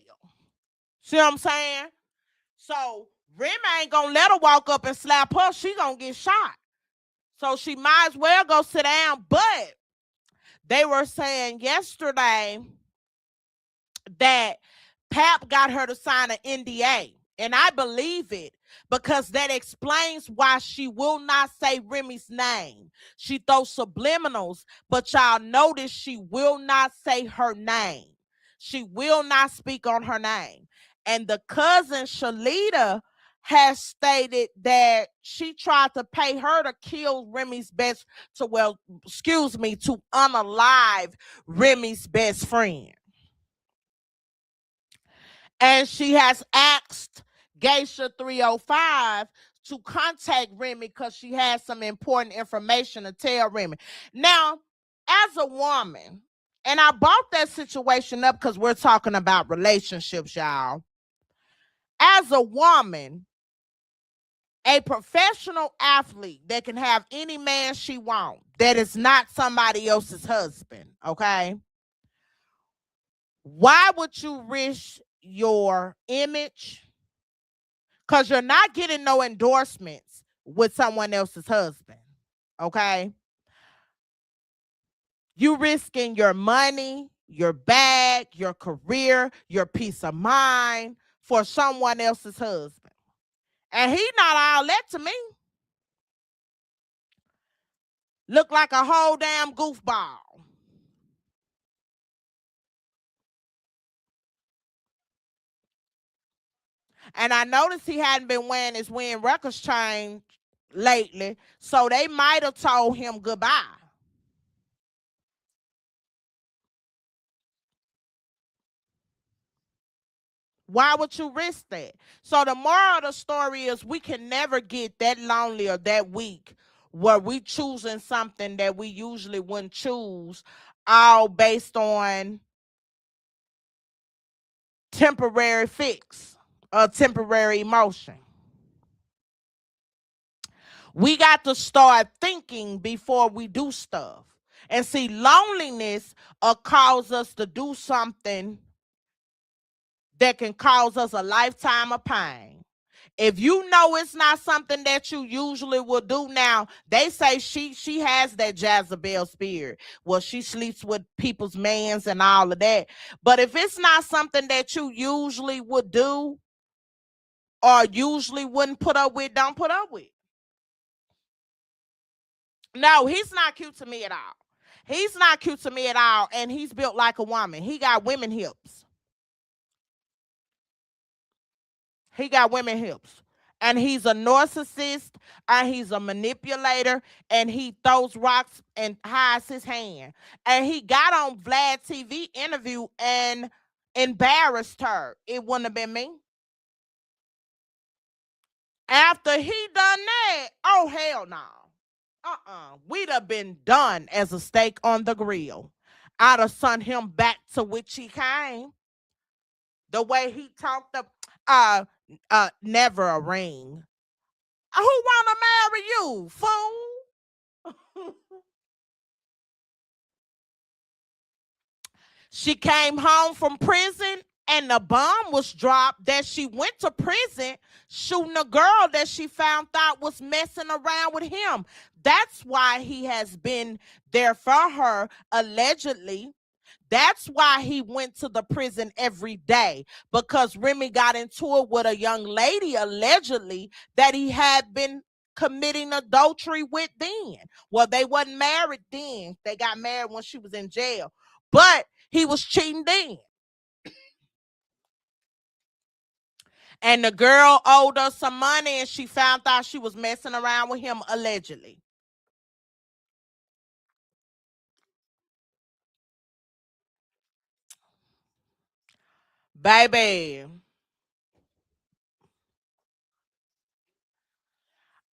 See what I'm saying? So Remy ain't gonna let her walk up and slap her. She gonna get shot. So she might as well go sit down. But they were saying yesterday that Pap got her to sign an NDA. And I believe it because that explains why she will not say Remy's name. She throws subliminals, but y'all notice she will not say her name. She will not speak on her name. And the cousin Shalita has stated that she tried to pay her to kill Remy's best to to unalive Remy's best friend. And she has asked Geisha 305 to contact Remy because she has some important information to tell Remy. Now, as a woman, and I brought that situation up because we're talking about relationships, y'all. As a woman, a professional athlete that can have any man she wants, that is not somebody else's husband, okay? Why would you risk your image? Because you're not getting no endorsements with someone else's husband, okay? You risking your money, your bag, your career, your peace of mind for someone else's husband. And he not all that to me. Look like a whole damn goofball. And I noticed he hadn't been wearing his Win Records chain lately, so they might have told him goodbye. Why would you risk that? So the moral of the story is we can never get that lonely or that weak where we choosing something that we usually wouldn't choose, all based on temporary fix or temporary emotion. We got to start thinking before we do stuff. And see, loneliness cause us to do something that can cause us a lifetime of pain. If you know it's not something that you usually will do now, they say she has that Jezebel spirit. Well, she sleeps with people's mans and all of that. But if it's not something that you usually would do or usually wouldn't put up with, don't put up with. No, he's not cute to me at all. He's not cute to me at all, and he's built like a woman. He got women hips. He got women hips. And he's a narcissist, and he's a manipulator, and he throws rocks and hides his hand. And he got on Vlad TV interview and embarrassed her. It wouldn't have been me. After he done that, oh hell no. We'd have been done as a steak on the grill. I'd have sent him back to which he came. The way he talked up, uh, never a ring. Who wanna marry you, fool? She came home from prison and the bomb was dropped that she went to prison shooting a girl that she found out was messing around with him. That's why he has been there for her, allegedly. That's why he went to the prison every day, because Remy got into it with a young lady, allegedly, that he had been committing adultery with then. Well, they wasn't married then. They got married when she was in jail. But he was cheating then. And the girl owed her some money and she found out she was messing around with him, allegedly. Baby,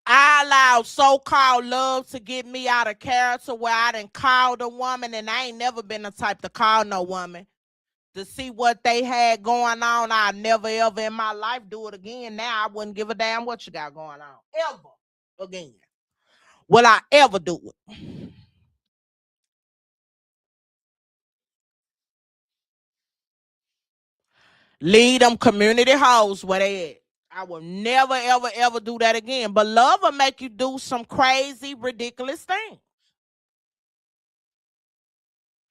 I allowed so-called love to get me out of character where I done called a woman, and I ain't never been the type to call no woman to see what they had going on. I never ever in my life do it again. Now I wouldn't give a damn what you got going on. Ever again. Will I ever do it? Lead them community hoes where they at. I will never, ever, ever do that again. But love will make you do some crazy, ridiculous things.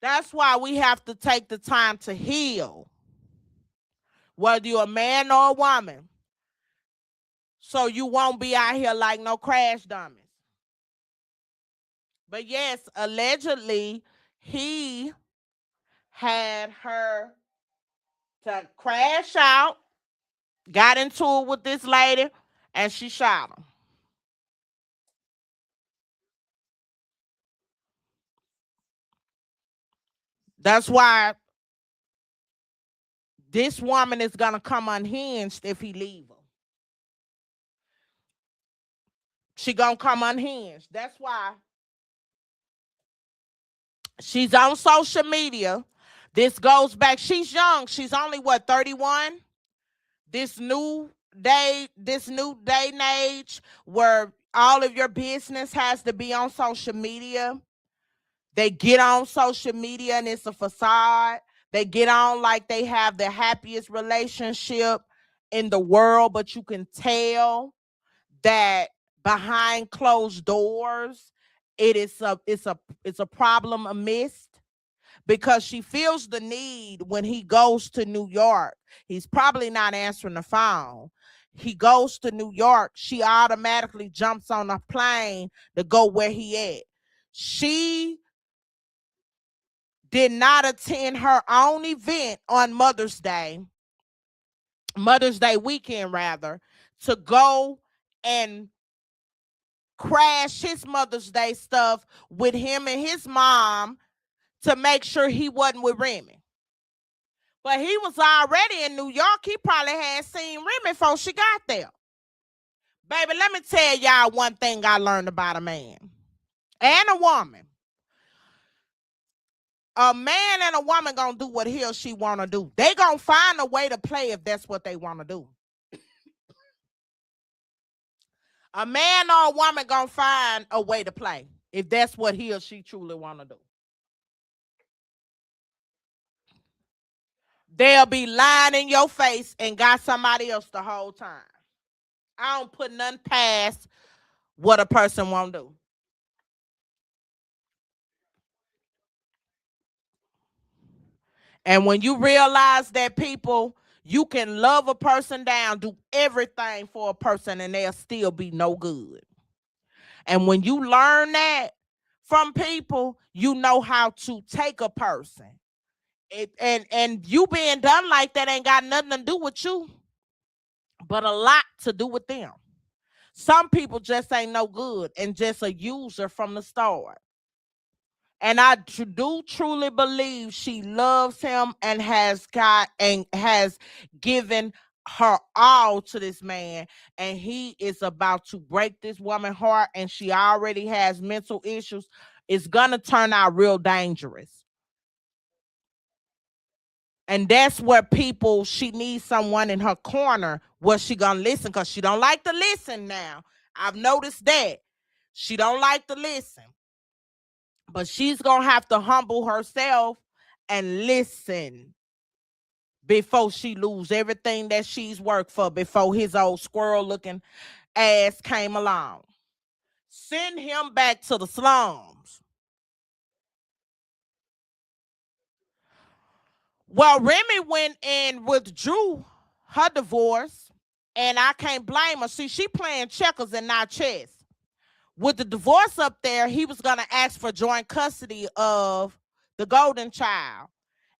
That's why we have to take the time to heal, whether you're a man or a woman, so you won't be out here like no crash dummies. But yes, allegedly, he had her to crash out, got into it with this lady, and she shot him. That's why This woman is gonna come unhinged if he leave her. She gonna come unhinged. That's why she's on social media. This goes back. She's young. She's only what, 31? This new day and age where all of your business has to be on social media. They get on social media and it's a facade. They get on like they have the happiest relationship in the world, but you can tell that behind closed doors, it's a problem amidst, because she feels the need when he goes to New York. He's probably not answering the phone. He goes to New York. She automatically jumps on a plane to go where he at. She did not attend her own event on Mother's Day weekend rather, to go and crash his Mother's Day stuff with him and his mom to make sure he wasn't with Remy. But he was already in New York. He probably had seen Remy before she got there. Baby, let me tell y'all one thing I learned about a man and a woman. A man and a woman gonna do what he or she wanna do. They gonna find a way to play if that's what they wanna do. A man or a woman gonna find a way to play if that's what he or she truly wanna do. They'll be lying in your face and got somebody else the whole time. I don't put nothing past what a person won't do. And when you realize that people, you can love a person down, do everything for a person, and they'll still be no good. And when you learn that from people, you know how to take a person. And you being done like that ain't got nothing to do with you, but a lot to do with them. Some people just ain't no good and just a user from the start. And I do truly believe she loves him and has given her all to this man, and he is about to break this woman's heart, and she already has mental issues. It's gonna turn out real dangerous. And that's where people, she needs someone in her corner where she gonna listen, because she don't like to listen now. I've noticed that. She don't like to listen. But she's gonna have to humble herself and listen before she lose everything that she's worked for, before his old squirrel looking ass came along. Send him back to the slums. Well, Remy went and withdrew her divorce, and I can't blame her. See, she playing checkers and not chess. With the divorce up there, he was gonna ask for joint custody of the golden child.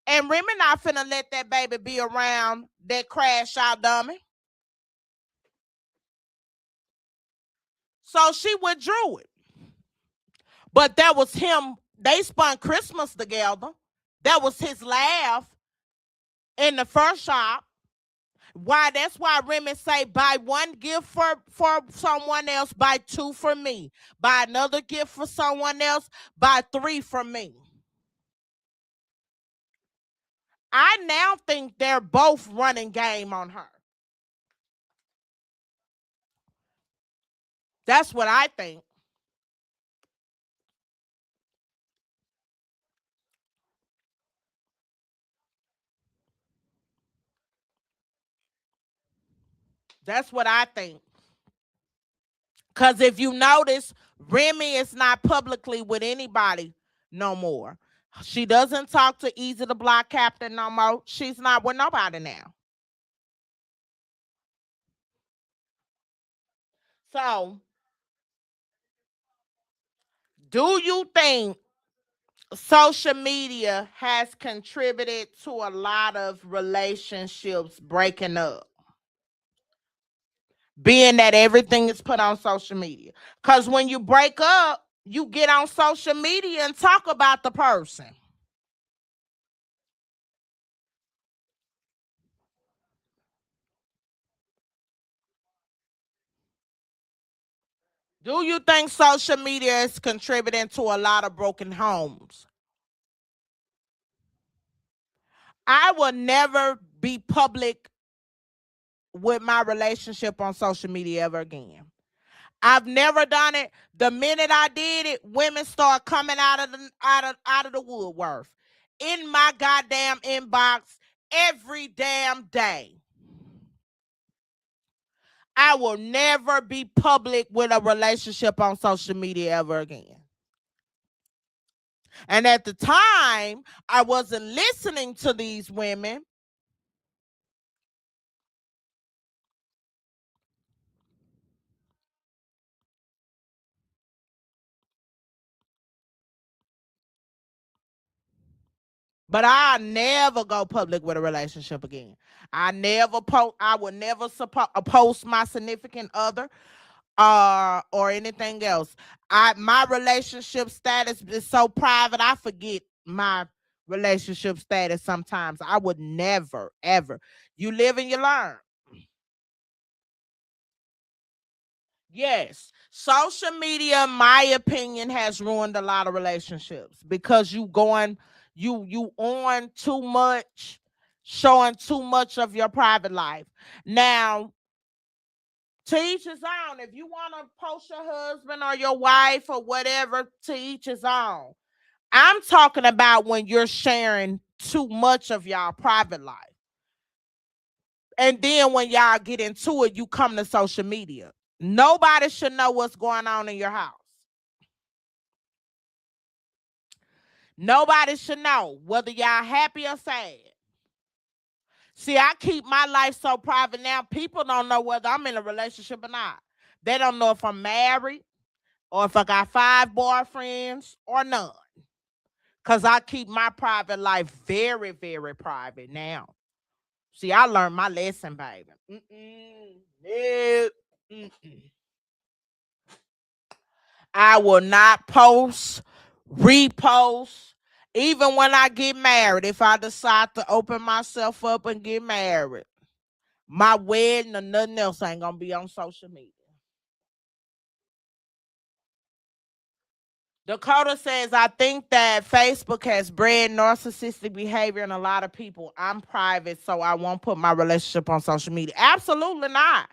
And Remy not finna let that baby be around that crash out dummy. So she withdrew it. But that was him. They spent Christmas together. That was his laugh in the first shop. Why? That's why Remy say, buy one gift for someone else, buy two for me. Buy another gift for someone else, buy three for me. I now think they're both running game on her. That's what I think. That's what I think. Because if you notice, Remy is not publicly with anybody no more. She doesn't talk to Easy the Block Captain no more. She's not with nobody now. So, do you think social media has contributed to a lot of relationships breaking up? Being that everything is put on social media. Because when you break up, you get on social media and talk about the person. Do you think social media is contributing to a lot of broken homes? I will never be public with my relationship on social media ever again. I've never done it. The minute I did it, women start coming out of the woodwork in my goddamn inbox every damn day. I will never be public with a relationship on social media ever again. And at the time, I wasn't listening to these women. But I never go public with a relationship again. I would never post my significant other or anything else. My relationship status is so private. I forget my relationship status sometimes. I would never ever. You live and you learn. Yes, social media, in my opinion, has ruined a lot of relationships because you on too much, showing too much of your private life. Now, to each his own. If you want to post your husband or your wife or whatever, to each his own. I'm talking about when you're sharing too much of y'all private life. And then when y'all get into it, you come to social media. Nobody should know what's going on in your house. Nobody should know whether y'all happy or sad. See, I keep my life so private now, people don't know whether I'm in a relationship or not. They don't know if I'm married or if I got 5 boyfriends or none. Because I keep my private life very, very private now. See, I learned my lesson, baby. No. Mm-mm. I will not post, repost. Even when I get married, if I decide to open myself up and get married, my wedding or nothing else ain't gonna be on social media. Dakota says, I think that Facebook has bred narcissistic behavior in a lot of people. I'm private, so I won't put my relationship on social media. Absolutely not.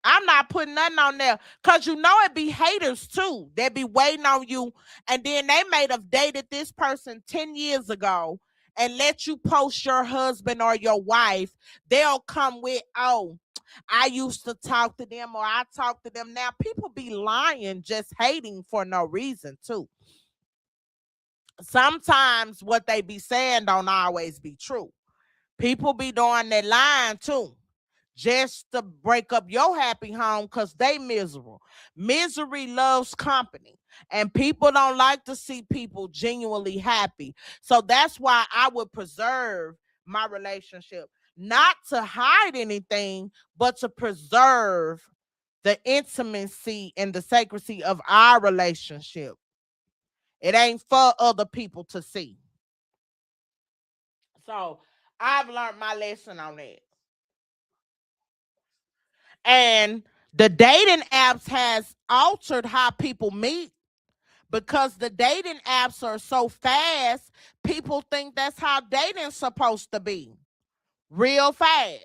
I'm not putting nothing on there. Cause you know it be haters too. They be waiting on you. And then they may have dated this person 10 years ago and let you post your husband or your wife. They'll come with, oh, I used to talk to them or I talk to them now. People be lying, just hating for no reason too. Sometimes what they be saying don't always be true. People be doing that lying too, just to break up your happy home because they miserable. Misery loves company, and people don't like to see people genuinely happy. So that's why I would preserve my relationship, not to hide anything, but to preserve the intimacy and the sacredcy of our relationship. It ain't for other people to see. So I've learned my lesson on that. And the dating apps has altered how people meet because the dating apps are so fast, people think that's how dating's supposed to be. Real fast.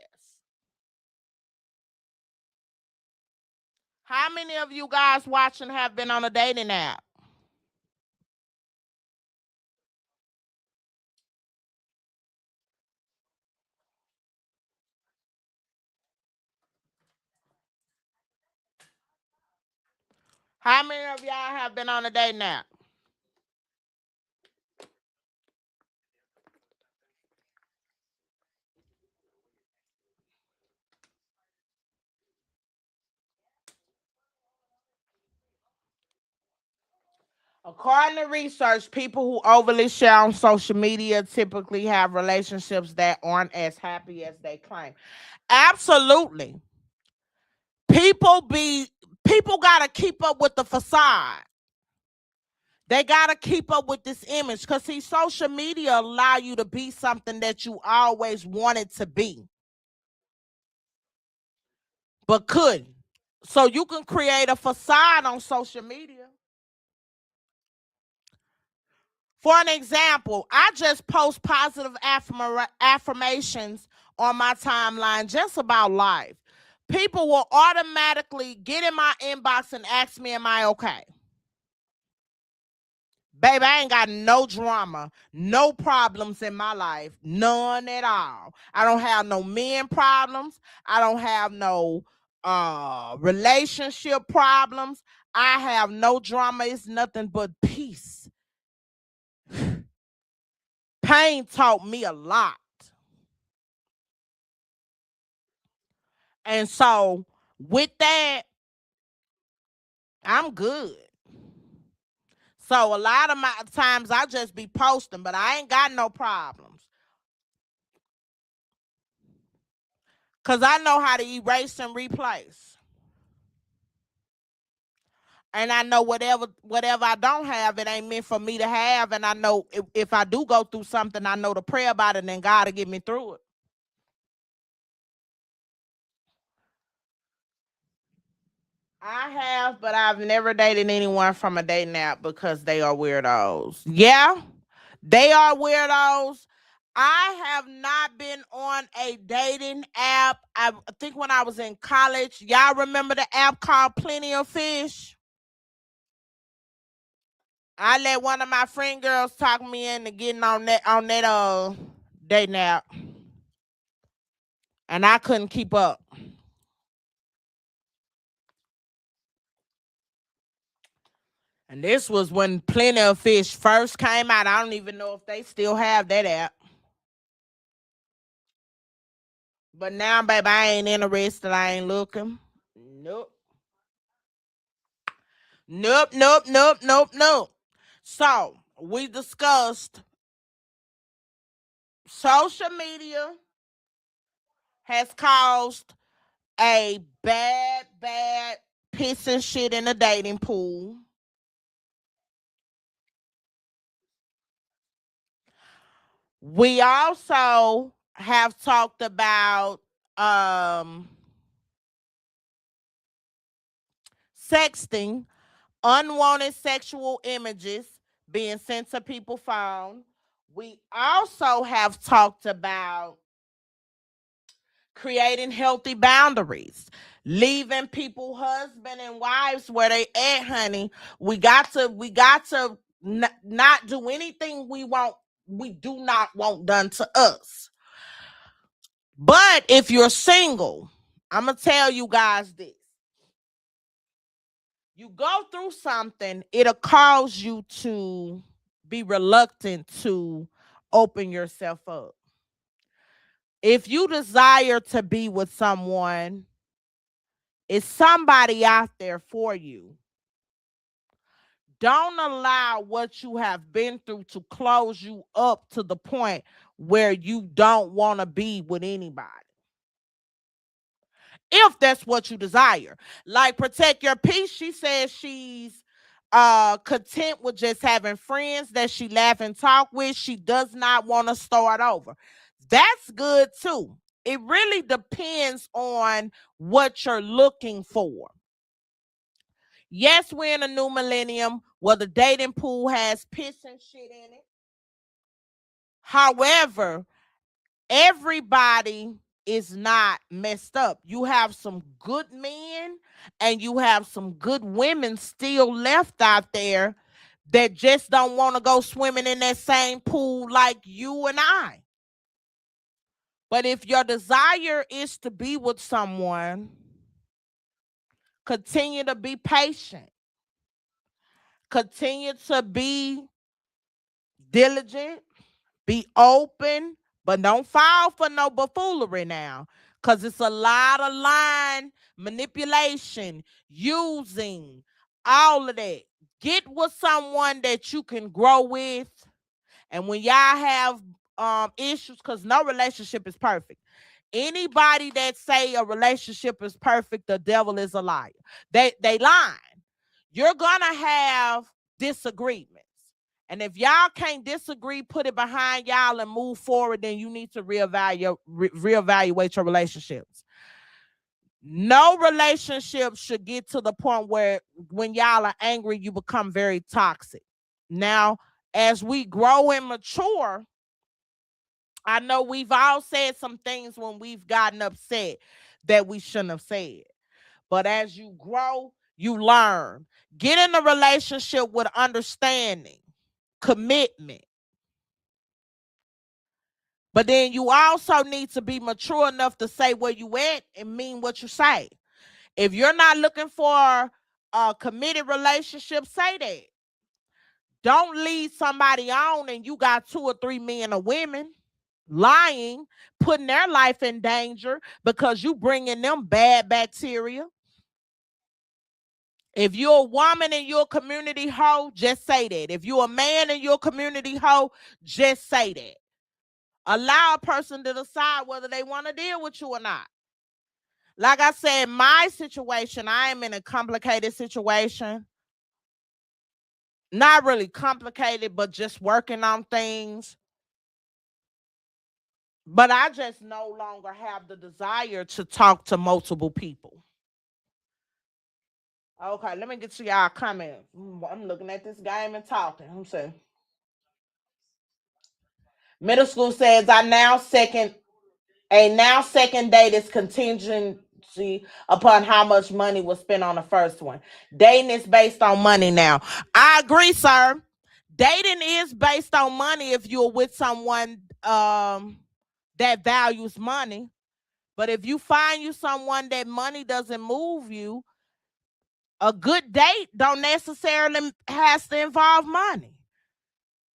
How many of you guys watching have been on a dating app? How many of y'all have been on a dating app? According to research, people who overly share on social media typically have relationships that aren't as happy as they claim. Absolutely. People be people gotta keep up with the facade. They gotta keep up with this image. Cause see, social media allow you to be something that you always wanted to be, but couldn't. So you can create a facade on social media. For an example, I just post positive affirmations on my timeline just about life. People will automatically get in my inbox and ask me, am I okay? Baby, I ain't got no drama, no problems in my life, none at all. I don't have no men problems. I don't have no relationship problems. I have no drama. It's nothing but peace. Pain taught me a lot. And so with that, I'm good. So a lot of my times I just be posting, but I ain't got no problems. Cause I know how to erase and replace. And I know whatever I don't have, it ain't meant for me to have. And I know if I do go through something, I know to pray about it, and then God will get me through it. I have, but I've never dated anyone from a dating app because they are weirdos. Yeah, they are weirdos. I have not been on a dating app. I think when I was in college, y'all remember the app called Plenty of Fish? I let one of my friend girls talk me into getting on that dating app, and I couldn't keep up. And this was when Plenty of Fish first came out. I don't even know if they still have that app. But now, baby, I ain't interested. I ain't looking. Nope. Nope, nope, nope, nope, nope. So, we discussed social media has caused a bad piss and shit in the dating pool. We also have talked about sexting, unwanted sexual images being sent to people's phone. We also have talked about creating healthy boundaries, leaving people husband and wives where they at, honey. We got to not do anything we do not want done to us. But if you're single, I'm gonna tell you guys this. You go through something, it'll cause you to be reluctant to open yourself up. If you desire to be with someone, it's somebody out there for you. Don't allow what you have been through to close you up to the point where you don't want to be with anybody. If that's what you desire. Like protect your peace. She says she's content with just having friends that she laugh and talk with. She does not want to start over. That's good too. It really depends on what you're looking for. Yes, we're in a new millennium where the dating pool has piss and shit in it. However, everybody is not messed up. You have some good men and you have some good women still left out there that just don't want to go swimming in that same pool like you and I. But if your desire is to be with someone, continue to be patient. Continue to be diligent. Be open, but don't fall for no buffoonery now. Cause it's a lot of line manipulation, using, all of that. Get with someone that you can grow with. And when y'all have issues, because no relationship is perfect. Anybody that say a relationship is perfect, the devil is a liar. They lying. You're gonna have disagreements. And if y'all can't disagree, put it behind y'all and move forward, then you need to reevaluate your relationships. No relationship should get to the point where when y'all are angry, you become very toxic. Now, as we grow and mature, I know we've all said some things when we've gotten upset that we shouldn't have said. But as you grow, you learn. Get in a relationship with understanding, commitment. But then you also need to be mature enough to say where you at and mean what you say. If you're not looking for a committed relationship, say that. Don't lead somebody on and you got 2 or 3 men or women lying, putting their life in danger because you bringing them bad bacteria. If you're a woman and you're a community hoe, just say that. If you're a man and you're a community hoe, just say that. Allow a person to decide whether they want to deal with you or not. Like I said, my situation, I am in a complicated situation. Not really complicated, but just working on things. But I just no longer have the desire to talk to multiple people. Okay, let me get to y'all comments. I'm looking at this game and talking. I'm saying middle school says a now second date is contingency upon how much money was spent on the first one. Dating is based on money now. I agree, sir. Dating is based on money if you're with someone that values money. But if you find you someone that money doesn't move you, a good date don't necessarily has to involve money.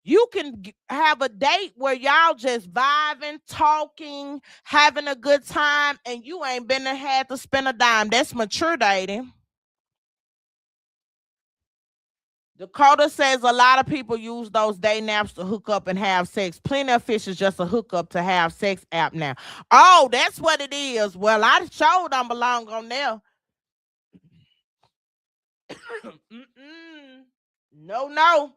You can have a date where y'all just vibing, talking, having a good time, and you ain't been and had to spend a dime. That's mature dating. Dakota says a lot of people use those day naps to hook up and have sex. Plenty of Fish is just a hookup to have sex app now. Oh, that's what it is. Well, I sure don't belong on there. Mm-mm. No, no.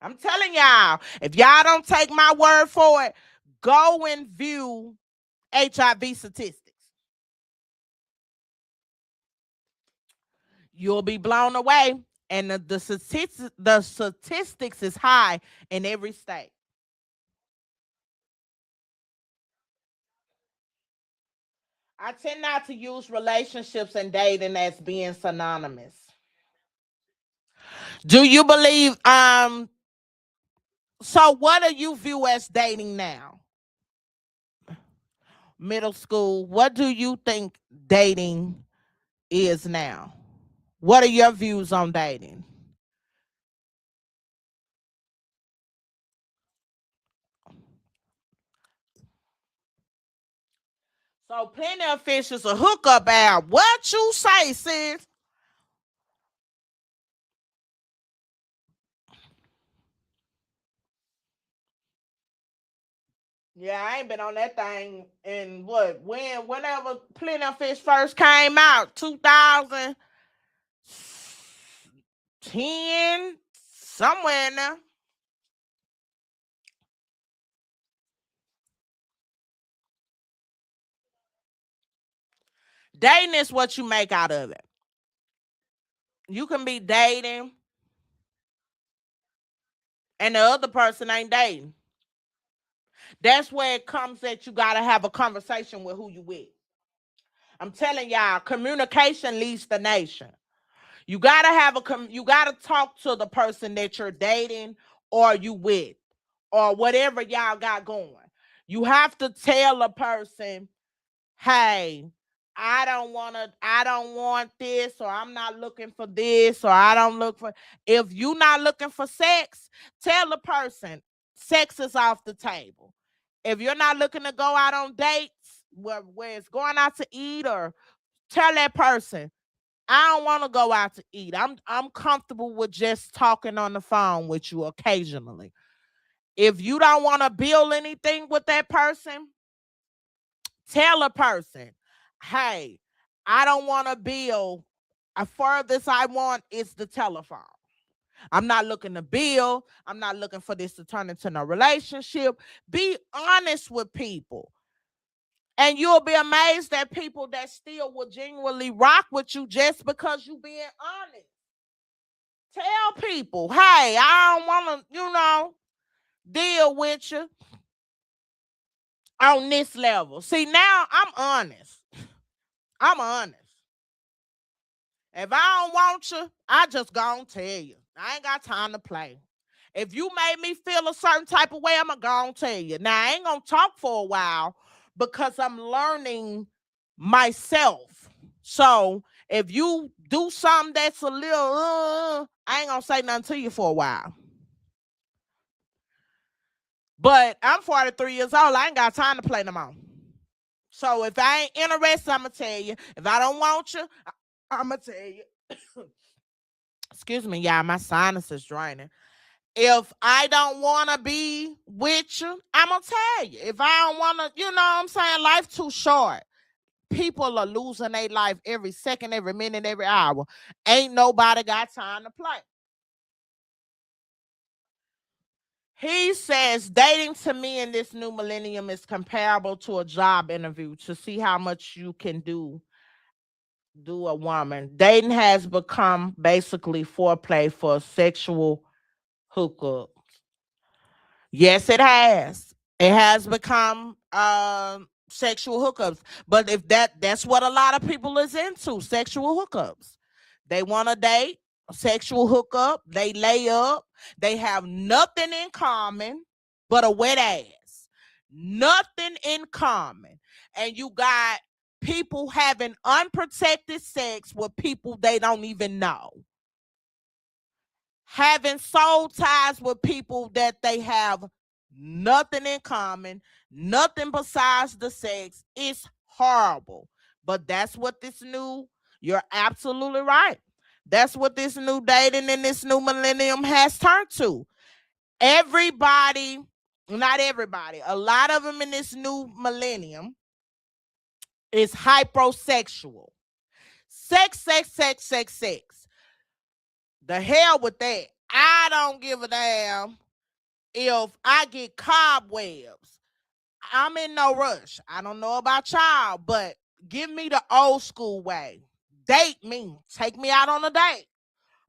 I'm telling y'all, if y'all don't take my word for it, go and view HIV statistics. You'll be blown away. And the statistics is high in every state. I tend not to use relationships and dating as being synonymous. Do you believe so what do you view as dating now? Middle school, what do you think dating is now? What are your views on dating? So Plenty of Fish is a hookup app. What you say, sis? Yeah, I ain't been on that thing in whenever Plenty of Fish first came out, 2010, somewhere in there. Dating is what you make out of it. You can be dating and the other person ain't dating. That's where it comes that you gotta have a conversation with who you with. I'm telling y'all, communication leads the nation. You gotta talk to the person that you're dating or you with or whatever y'all got going. You have to tell a person, hey, I don't want this, or I'm not looking for this, or I don't look for if you not looking for sex, tell the person sex is off the table. If you're not looking to go out on dates where it's going out to eat, or tell that person, I don't want to go out to eat. I'm comfortable with just talking on the phone with you occasionally. If you don't want to build anything with that person, tell a person, hey, I don't want to build. A furthest I want is the telephone. I'm not looking to build. I'm not looking for this to turn into a relationship. Be honest with people. And you'll be amazed at people that still will genuinely rock with you just because you being honest. Tell people, hey, I don't want to, deal with you on this level. See, now I'm honest. I'm honest. If I don't want you, I just gonna tell you. I ain't got time to play. If you made me feel a certain type of way, I'm gonna tell you. Now I ain't gonna talk for a while because I'm learning myself. So if you do something that's a little, I ain't gonna say nothing to you for a while. But I'm 43 years old. I ain't got time to play no more. So if I ain't interested, I'm gonna tell you. If I don't want you, I'm gonna tell you. Excuse me, y'all. My sinus is draining. If I don't want to be with you, I'm going to tell you. If I don't want to, you know what I'm saying? Life too short. People are losing their life every second, every minute, every hour. Ain't nobody got time to play. He says dating to me in this new millennium is comparable to a job interview to see how much you can do a woman. Dating has become basically foreplay for sexual hookup. Yes, it has. It has become sexual hookups. But if that's what a lot of people is into, sexual hookups. They want to date, sexual hookup, they lay up, they have nothing in common but a wet ass. Nothing in common. And you got people having unprotected sex with people they don't even know, having soul ties with people that they have nothing in common, nothing besides the sex. It's horrible. But that's what this new, you're absolutely right. That's what this new dating in this new millennium has turned to. Everybody, not everybody, a lot of them in this new millennium is hypersexual. Sex, sex, sex, sex, sex. The hell with that. I don't give a damn if I get cobwebs. I'm in no rush. I don't know about y'all, but give me the old school way. Date me. Take me out on a date.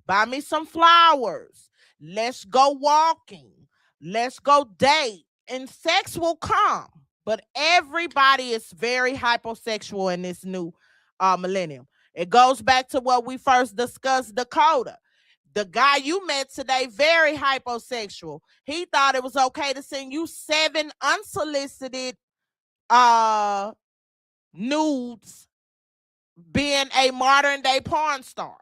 Buy me some flowers. Let's go walking. Let's go date. And sex will come. But everybody is very hyposexual in this new millennium. It goes back to what we first discussed, Dakota. The guy you met today, very hyposexual. He thought it was okay to send you 7 unsolicited uh nudes, being a modern day porn star.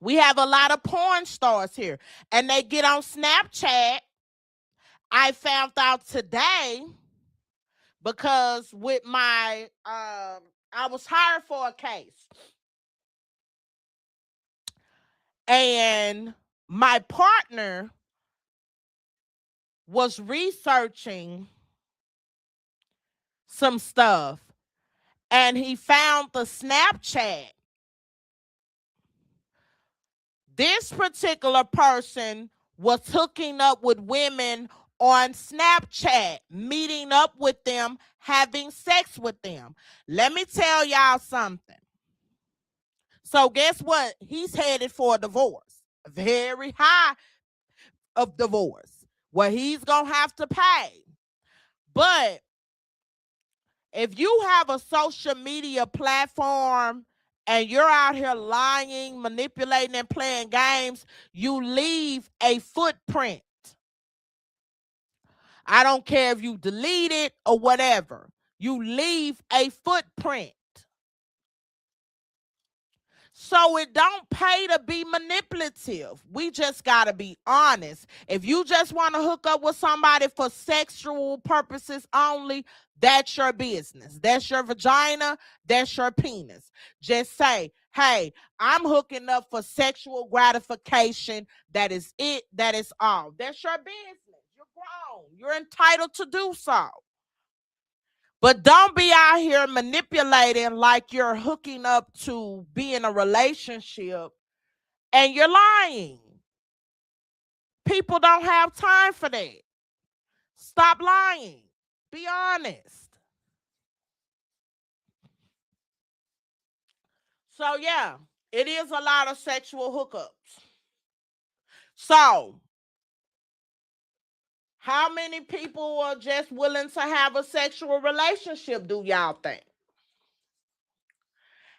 We have a lot of porn stars here, and they get on Snapchat. I found out today because with my I was hired for a case, and my partner was researching some stuff, and he found the Snapchat. This particular person was hooking up with women on Snapchat, meeting up with them, having sex with them. Let me tell y'all something. So guess what? He's headed for a divorce. Very high of divorce. Where he's going to have to pay. But if you have a social media platform and you're out here lying, manipulating, and playing games, you leave a footprint. I don't care if you delete it or whatever. You leave a footprint. So it don't pay to be manipulative. We just got to be honest. If you just want to hook up with somebody for sexual purposes only, that's your business. That's your vagina. That's your penis. Just say, hey, I'm hooking up for sexual gratification. That is it. That is all. That's your business. You're grown. You're entitled to do so. But don't be out here manipulating like you're hooking up to be in a relationship and you're lying. People don't have time for that. Stop lying. Be honest. So yeah, it is a lot of sexual hookups. So how many people are just willing to have a sexual relationship, do y'all think?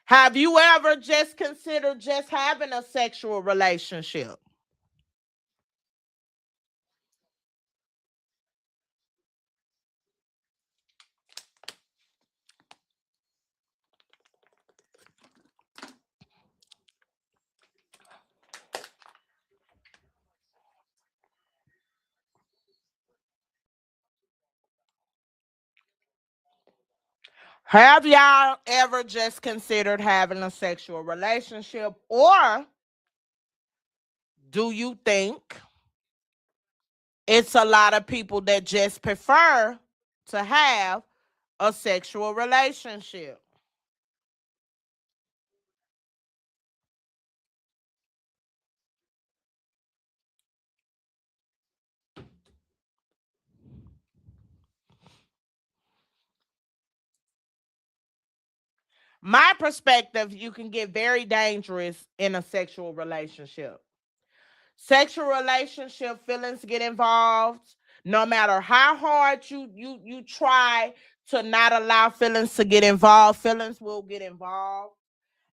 Have you ever just considered just having a sexual relationship? Have y'all ever just considered having a sexual relationship? Or do you think it's a lot of people that just prefer to have a sexual relationship? My perspective, you can get very dangerous in a sexual relationship. Sexual relationship feelings get involved. No matter how hard you try to not allow feelings to get involved, feelings will get involved,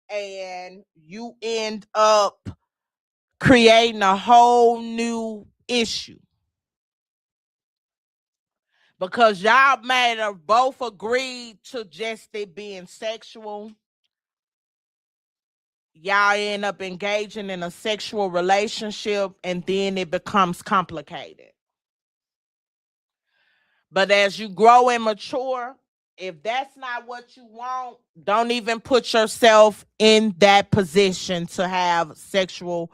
and you end up creating a whole new issue because y'all may have both agreed to just it being sexual. Y'all end up engaging in a sexual relationship, and then it becomes complicated. But as you grow and mature, if that's not what you want, don't even put yourself in that position to have sexual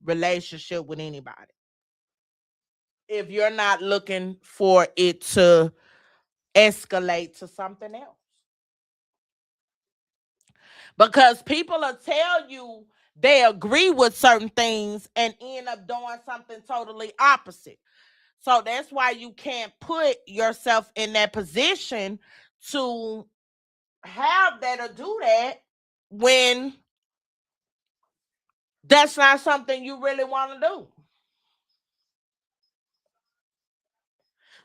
relationship with anybody. If you're not looking for it to escalate to something else. Because people will tell you they agree with certain things and end up doing something totally opposite. So that's why you can't put yourself in that position to have that or do that when that's not something you really want to do.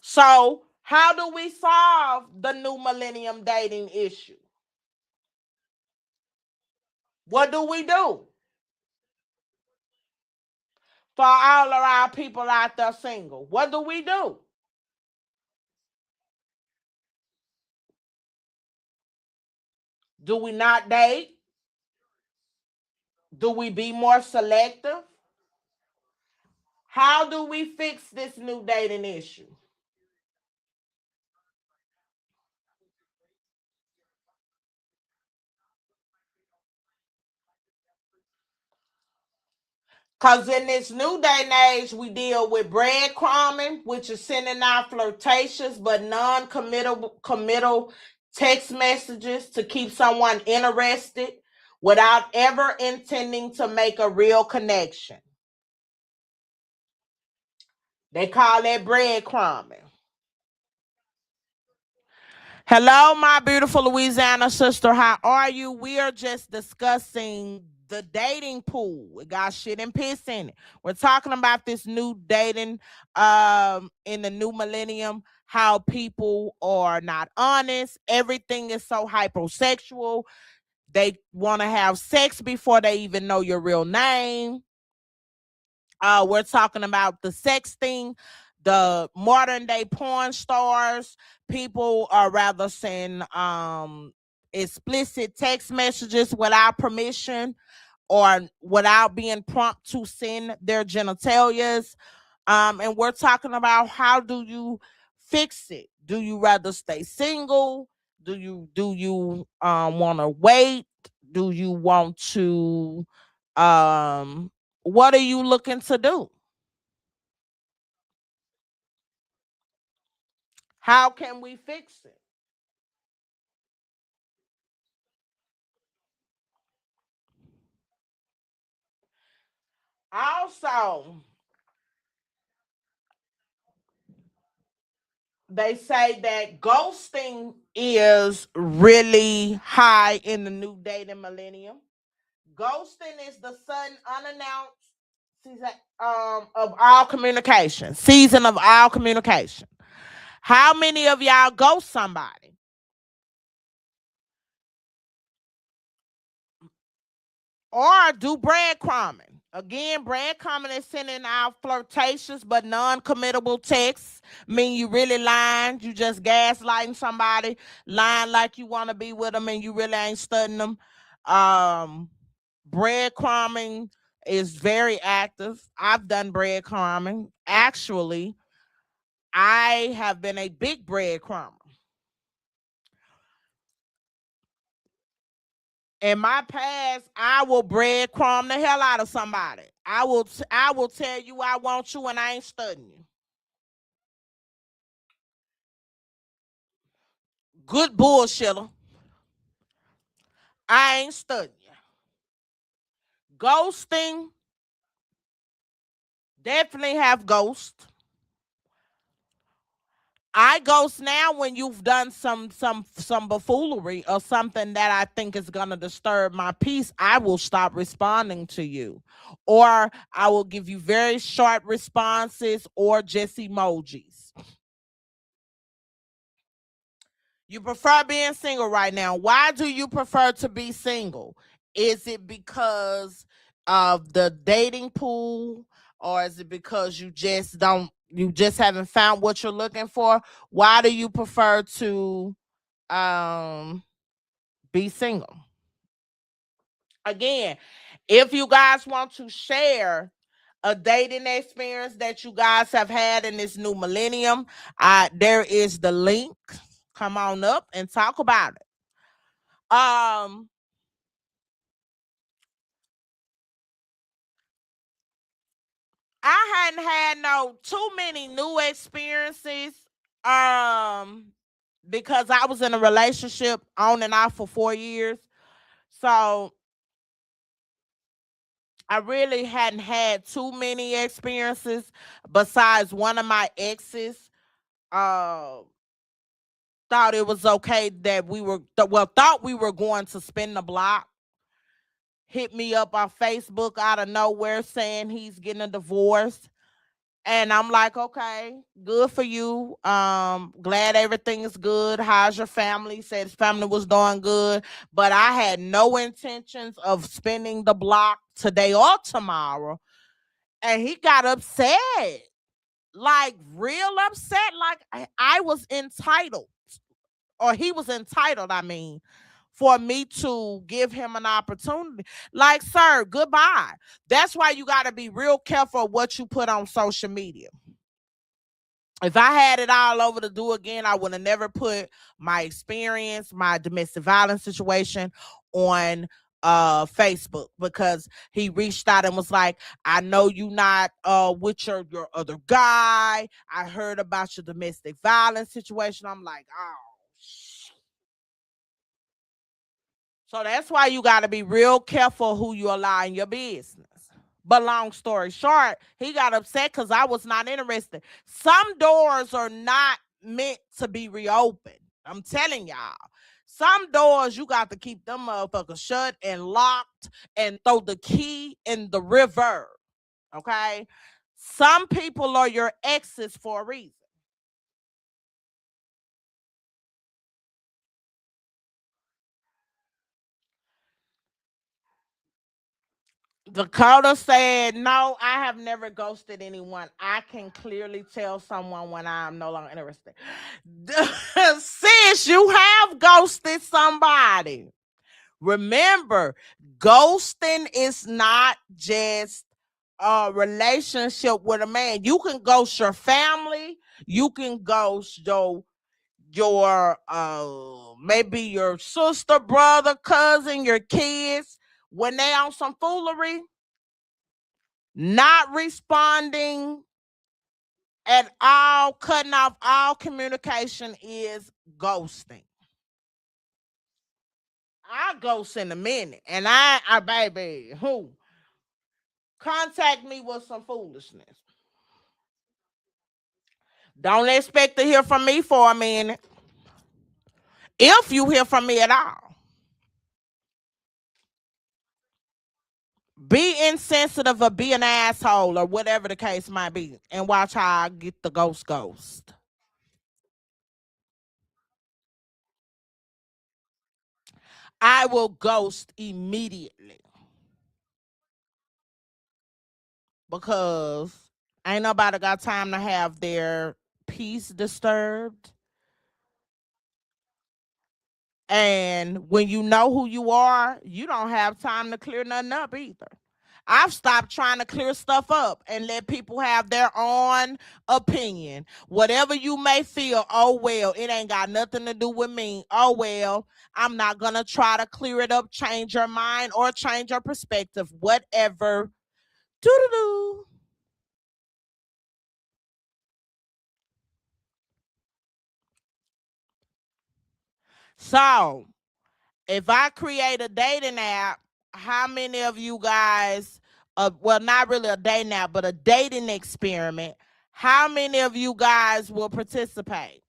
So, how do we solve the new millennium dating issue? What do we do for all of our people out there single? What do we do? Do we not date? Do we be more selective? How do we fix this new dating issue? Because in this new day and age, we deal with breadcrumbing, which is sending out flirtatious but non-committal text messages to keep someone interested without ever intending to make a real connection. They call that breadcrumbing. Hello, my beautiful Louisiana sister. How are you? We are just discussing the dating pool. It got shit and piss in it. We're talking about this new dating in the new millennium, how people are not honest. Everything is so hypersexual. They want to have sex before they even know your real name. We're talking about the sexting, the modern day porn stars. People are rather send explicit text messages without permission or without being prompt to send their genitalias. And we're talking about how do you fix it? Do you rather stay single? Do you want to wait? Do you want to um what are you looking to do? How can we fix it? Also, they say that ghosting is really high in the new dating millennium. Ghosting is the sudden, unannounced season of all communication. Season of all communication. How many of y'all ghost somebody? Or do breadcrumbing. Again, breadcrumbing is sending out flirtatious but non-committable texts. Mean you really lying. You just gaslighting somebody, lying like you want to be with them, and you really ain't studying them. Um, breadcrumbing is very active. I've done breadcrumbing. Actually, I have been a big breadcrumber. In my past, I will breadcrumb the hell out of somebody. I will tell you I want you and I ain't studying you. Good bullshitter. I ain't studying you. Ghosting, definitely have ghost. I ghost now when you've done some buffoonery or something that I think is gonna disturb my peace. I will stop responding to you, or I will give you very short responses or just emojis. You prefer being single right now. Why do you prefer to be single? Is it because of the dating pool, or is it because you just haven't found what you're looking for? Why do you prefer to um be single? Again, if you guys want to share a dating experience that you guys have had in this new millennium, there is the link. Come on up and talk about it. Um, I hadn't had no too many new experiences. Um, because I was in a relationship on and off for 4 years. So I really hadn't had too many experiences besides one of my exes. Uh thought it was okay that thought we were going to spin the block. Hit me up on Facebook out of nowhere saying he's getting a divorce. And I'm like, okay, good for you. Glad everything is good. How's your family? Said his family was doing good. But I had no intentions of spinning the block today or tomorrow. And he got upset. Like real upset. Like I was entitled. Or he was entitled, I mean, for me to give him an opportunity. Like, sir, goodbye. That's why you got to be real careful what you put on social media. If I had it all over to do again, I would have never put my experience, my domestic violence situation on Facebook, because he reached out and was like, I know you not with your other guy. I heard about your domestic violence situation. I'm like, oh. So that's why you got to be real careful who you allow in your business. But long story short, he got upset because I was not interested. Some doors are not meant to be reopened. I'm telling y'all. Some doors you got to keep them motherfuckers shut and locked and throw the key in the river. Okay? Some people are your exes for a reason. Dakota said, no, I have never ghosted anyone. I can clearly tell someone when I'm no longer interested. Sis, you have ghosted somebody. Remember, ghosting is not just a relationship with a man. You can ghost your family, you can ghost your maybe your sister, brother, cousin, your kids when they on some foolery. Not responding at all, cutting off all communication is ghosting. I'll ghost in a minute. And I baby, who? Contact me with some foolishness. Don't expect to hear from me for a minute. If you hear from me at all, be insensitive or be an asshole or whatever the case might be, and watch how I get the ghost. I will ghost immediately because ain't nobody got time to have their peace disturbed. And when you know who you are, you don't have time to clear nothing up either. I've stopped trying to clear stuff up and let people have their own opinion. Whatever you may feel, oh well, it ain't got nothing to do with me. Oh well, I'm not gonna try to clear it up, change your mind, or change your perspective. Whatever. Doo doo doo. So if I create a dating app, how many of you guys, well, not really a dating app, but a dating experiment, how many of you guys will participate?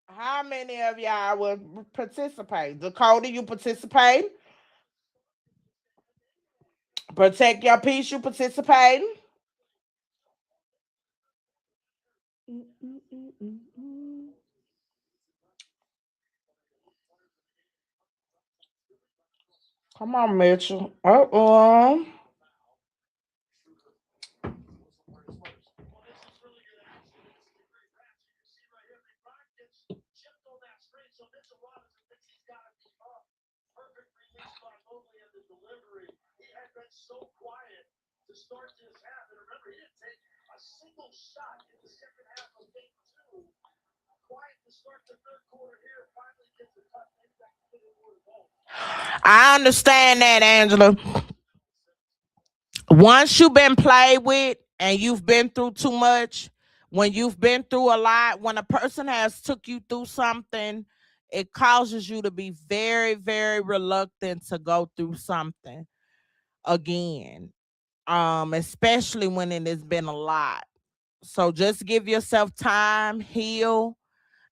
How many of y'all will participate? Dakota, you participate? Protect your peace, you participate? Come on, Mitchell. I understand that, Angela. Once you've been played with and you've been through too much, when you've been through a lot, when a person has took you through something, it causes you to be very, very reluctant to go through something again. Especially when it has been a lot. So just give yourself time, heal,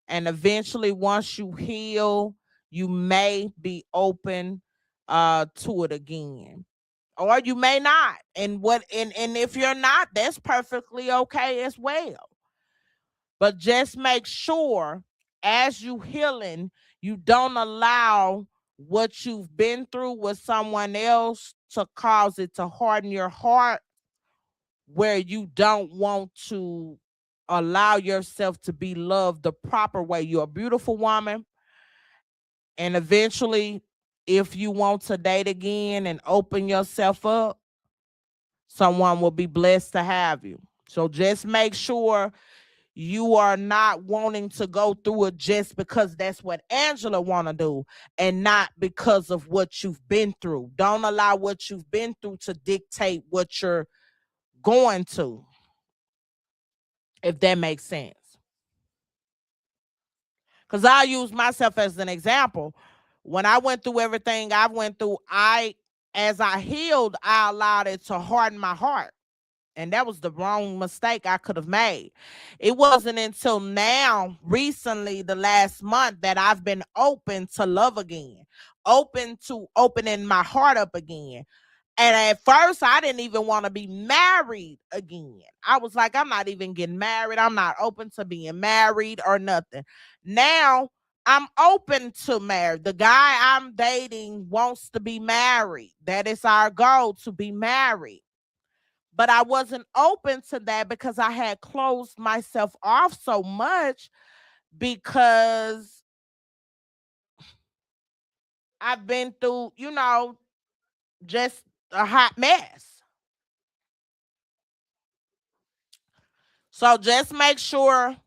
and eventually once you heal, you may be open to it again, or you may not. And if you're not, that's perfectly okay as well. But just make sure as you healing, you don't allow what you've been through with someone else to cause it to harden your heart, where you don't want to allow yourself to be loved the proper way. You're a beautiful woman, and eventually, if you want to date again and open yourself up, someone will be blessed to have you. So just make sure you are not wanting to go through it just because that's what Angela want to do and not because of what you've been through. Don't allow what you've been through to dictate what you're going to, if that makes sense. Because I use myself as an example. When I went through everything I went through, as I healed, I allowed it to harden my heart. And that was the wrong mistake I could have made. It wasn't until now, recently, the last month, that I've been open to love again, open to opening my heart up again. And at first, I didn't even want to be married again. I was like, I'm not even getting married. I'm not open to being married or nothing. Now, I'm open to marry. The guy I'm dating wants to be married. That is our goal, to be married. But I wasn't open to that because I had closed myself off so much because I've been through, just a hot mess. So just make sure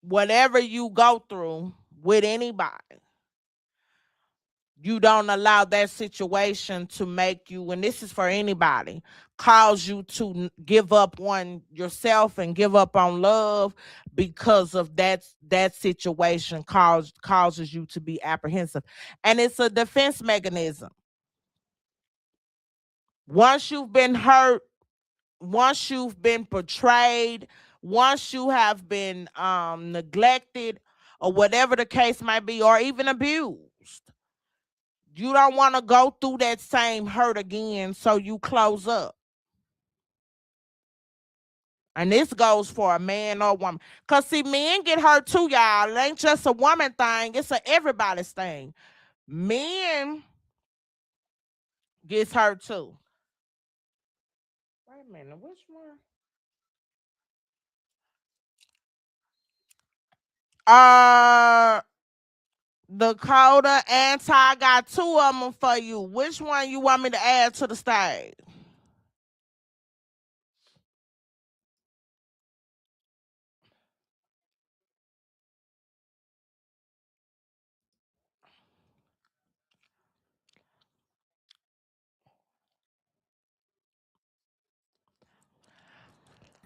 whatever you go through with anybody, You don't allow that situation to make you, and this is for anybody, cause you to give up on yourself and give up on love because of that situation causes you to be apprehensive. And it's a defense mechanism. Once you've been hurt, once you've been betrayed, once you have been neglected, or whatever the case might be, or even abused, you don't want to go through that same hurt again, so you close up. And this goes for a man or woman. Because, see, men get hurt too, y'all. It ain't just a woman thing, it's a everybody's thing. Men gets hurt too. Wait a minute, which one? Uh, Dakota, Anti, I got two of them for you. Which one you want me to add to the stage?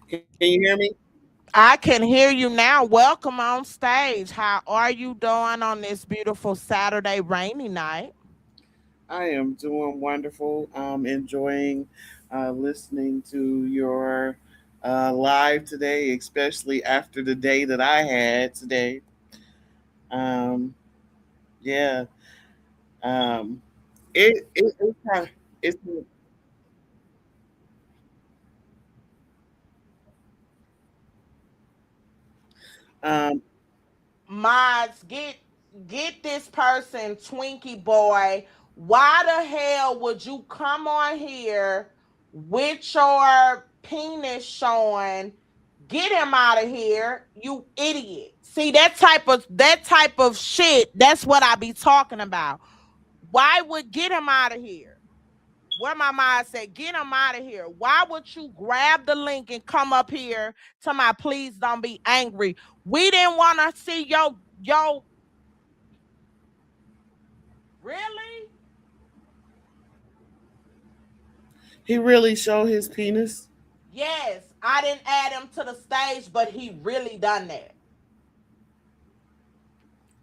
Can you hear me? I can hear you now. Welcome on stage. How are you doing on this beautiful Saturday rainy night? I am doing wonderful. Enjoying listening to your live today, especially after the day that I had today. Um, yeah. Um, it's kind of, it's um, Mods, get this person, Twinkie boy. Why the hell would you come on here with your penis showing? Get him out of here, you idiot. See, that type of shit, that's what I be talking about. Why would get him out of here? Where my mind said, get him out of here. Why would you grab the link and come up here to my please don't be angry? We didn't want to see yo really? he really showed his penis. Yes, I didn't add him to the stage, but he really done that.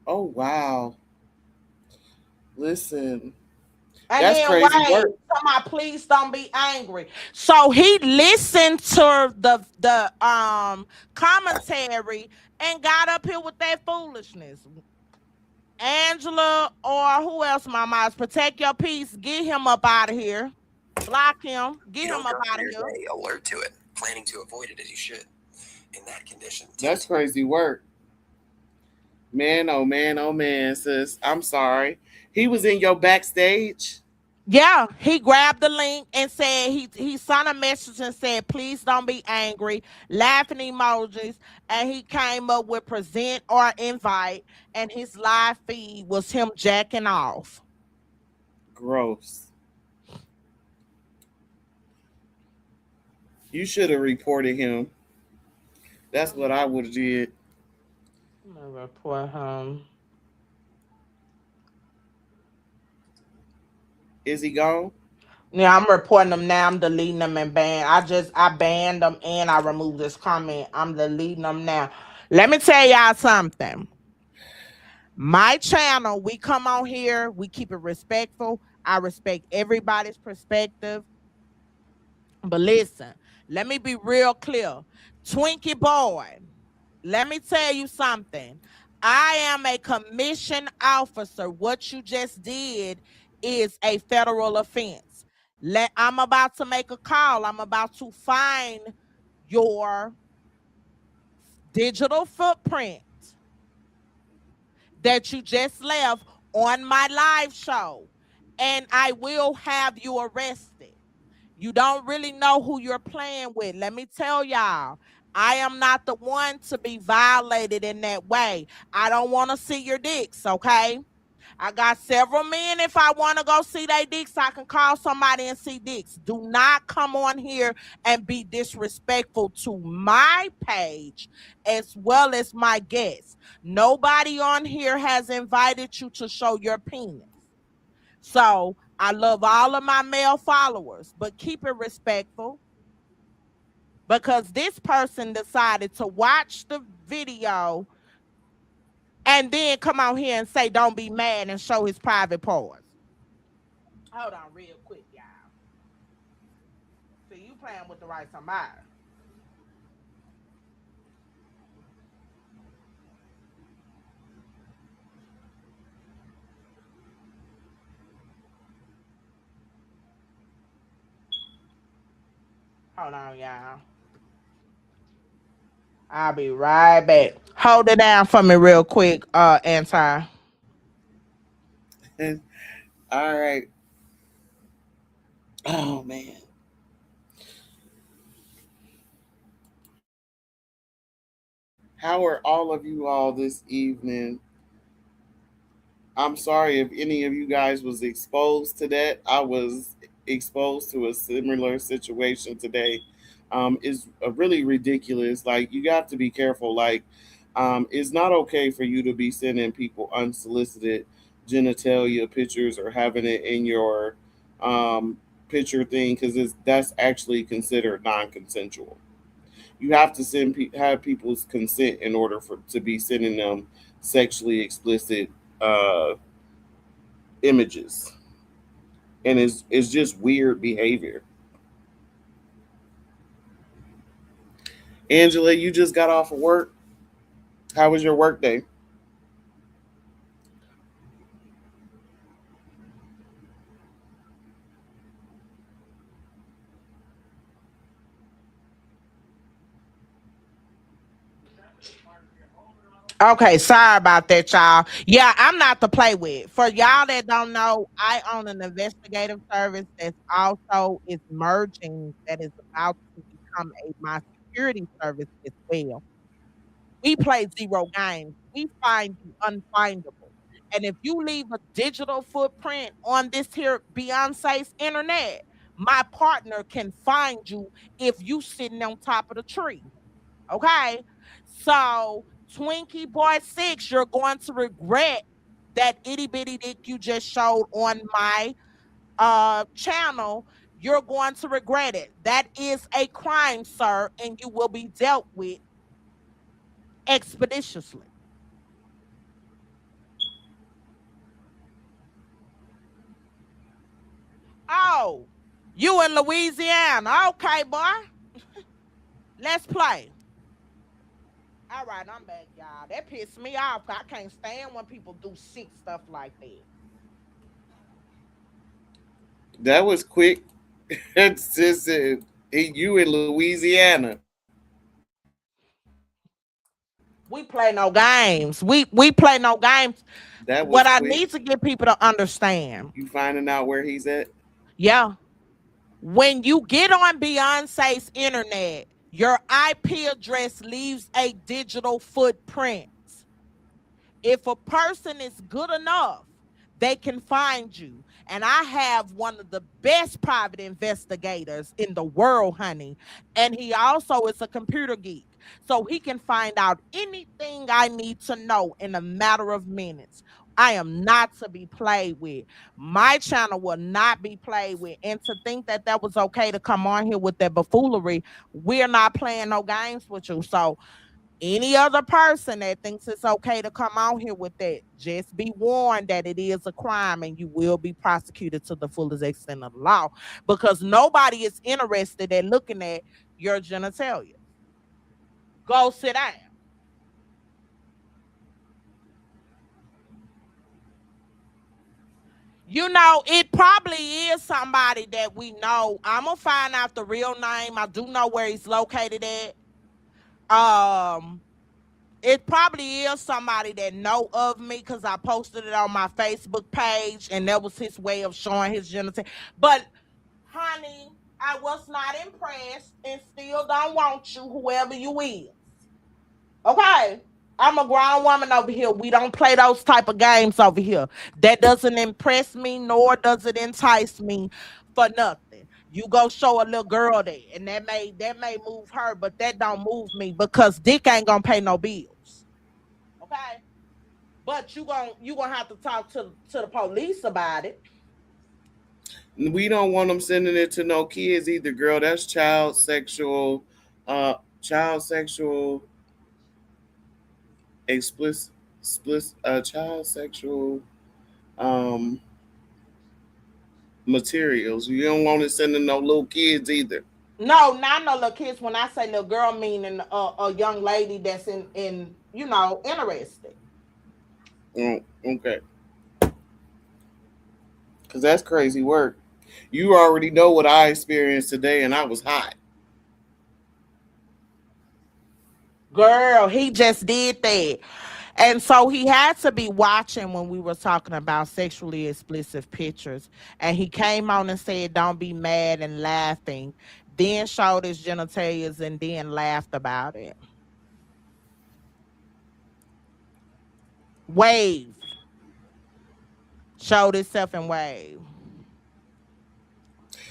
Oh wow! Listen, And that's then crazy wait, work. somebody please don't be angry. So he listened to the commentary and got up here with that foolishness. Angela or who else, my miles, protect your peace. Get him up out of here. Block him. You Get him don't up go out through of your here. day alert to it, planning to avoid it as you should. In that condition, That's crazy work. Man, oh man, oh man, sis. I'm sorry. He was in your backstage. Yeah, he grabbed the link and said he sent a message and said, please don't be angry, laughing emojis, and he came up with present or invite, and his live feed was him jacking off. Gross. You should have reported him. That's what I would have did. I'm gonna report him. Is he gone? Yeah, I'm reporting them now. I'm deleting them and I banned them and I removed this comment. I'm deleting them now. Let me tell y'all something. My channel, we come on here, we keep it respectful. I respect everybody's perspective. But listen, let me be real clear. Twinkie boy, let me tell you something. I am a commissioned officer. What you just did is a federal offense. I'm about to make a call. I'm about to find your digital footprint that you just left on my live show, and I will have you arrested. You don't really know who you're playing with. Let me tell y'all, I am not the one to be violated in that way. I don't want to see your dicks, okay? I got several men. If I want to go see their dicks, I can call somebody and see dicks. Do not come on here and be disrespectful to my page as well as my guests. Nobody on here has invited you to show your penis. So I love all of my male followers, but keep it respectful because this person decided to watch the video and then come out here and say, don't be mad and show his private parts. Hold on, real quick, y'all. So you playing with the right somebody. Hold on, y'all. I'll be right back. Hold it down for me real quick, Anti. All right. Oh man. How are all of you all this evening? I'm sorry if any of you guys was exposed to that. I was exposed to a similar situation today. It's really ridiculous. Like you got to be careful. Like it's not okay for you to be sending people unsolicited genitalia pictures or having it in your um, picture thing because that's actually considered non-consensual. You have to have people's consent in order for to be sending them sexually explicit uh, images, and it's just weird behavior. Angela, you just got off of work. How was your work day? Okay, sorry about that, y'all. Yeah, I'm not to play with. For y'all that don't know, I own an investigative service that's also is merging, that is about to become my security service as well. We play zero games. We find you unfindable. And if you leave a digital footprint on this here Beyonce's internet, my partner can find you if you sitting on top of the tree. Okay. So Twinkie Boy 6, you're going to regret that itty bitty dick you just showed on my channel. You're going to regret it. That is a crime, sir, and you will be dealt with expeditiously. Oh, you in Louisiana. Okay, boy. Let's play. All right, I'm back, y'all. That pissed me off. I can't stand when people do sick stuff like that. That was quick. It's just you in Louisiana. We play no games. We play no games. That was What I quick. need to get people to understand. You finding out where he's at? Yeah. When you get on Beyonce's internet, your IP address leaves a digital footprint. If a person is good enough, they can find you. And I have one of the best private investigators in the world, honey. And he also is a computer geek. So he can find out anything I need to know in a matter of minutes. I am not to be played with. My channel will not be played with. And to think that that was okay to come on here with that buffoonery, we're not playing no games with you. So any other person that thinks it's okay to come out here with that, just be warned that it is a crime and you will be prosecuted to the fullest extent of the law because nobody is interested in looking at your genitalia. Go sit down. You know, it probably is somebody that we know. I'm gonna find out the real name. I do know where he's located at. Um, it probably is somebody that know of me because I posted it on my Facebook page, and that was his way of showing his genitalia. But honey, I was not impressed, and still don't want you, whoever you is. Okay. I'm a grown woman over here. We don't play those type of games over here. That doesn't impress me, nor does it entice me for nothing. You go show a little girl there, and that may move her, but that don't move me because Dick ain't gonna pay no bills. Okay, but you gonna have to talk to the police about it. We don't want them sending it to no kids either, girl. That's uh, child sexual, explicit, child sexual um materials. You don't want it sending no little kids either. No, not no little kids. When I say little girl, meaning a young lady that's in interested. Okay, because that's crazy work. You already know what I experienced today, and I was hot. Girl, he just did that. And so he had to be watching when we were talking about sexually explicit pictures. And he came on and said, "Don't be mad," and laughing. Then showed his genitalias and then laughed about it. Waved. Showed himself and waved.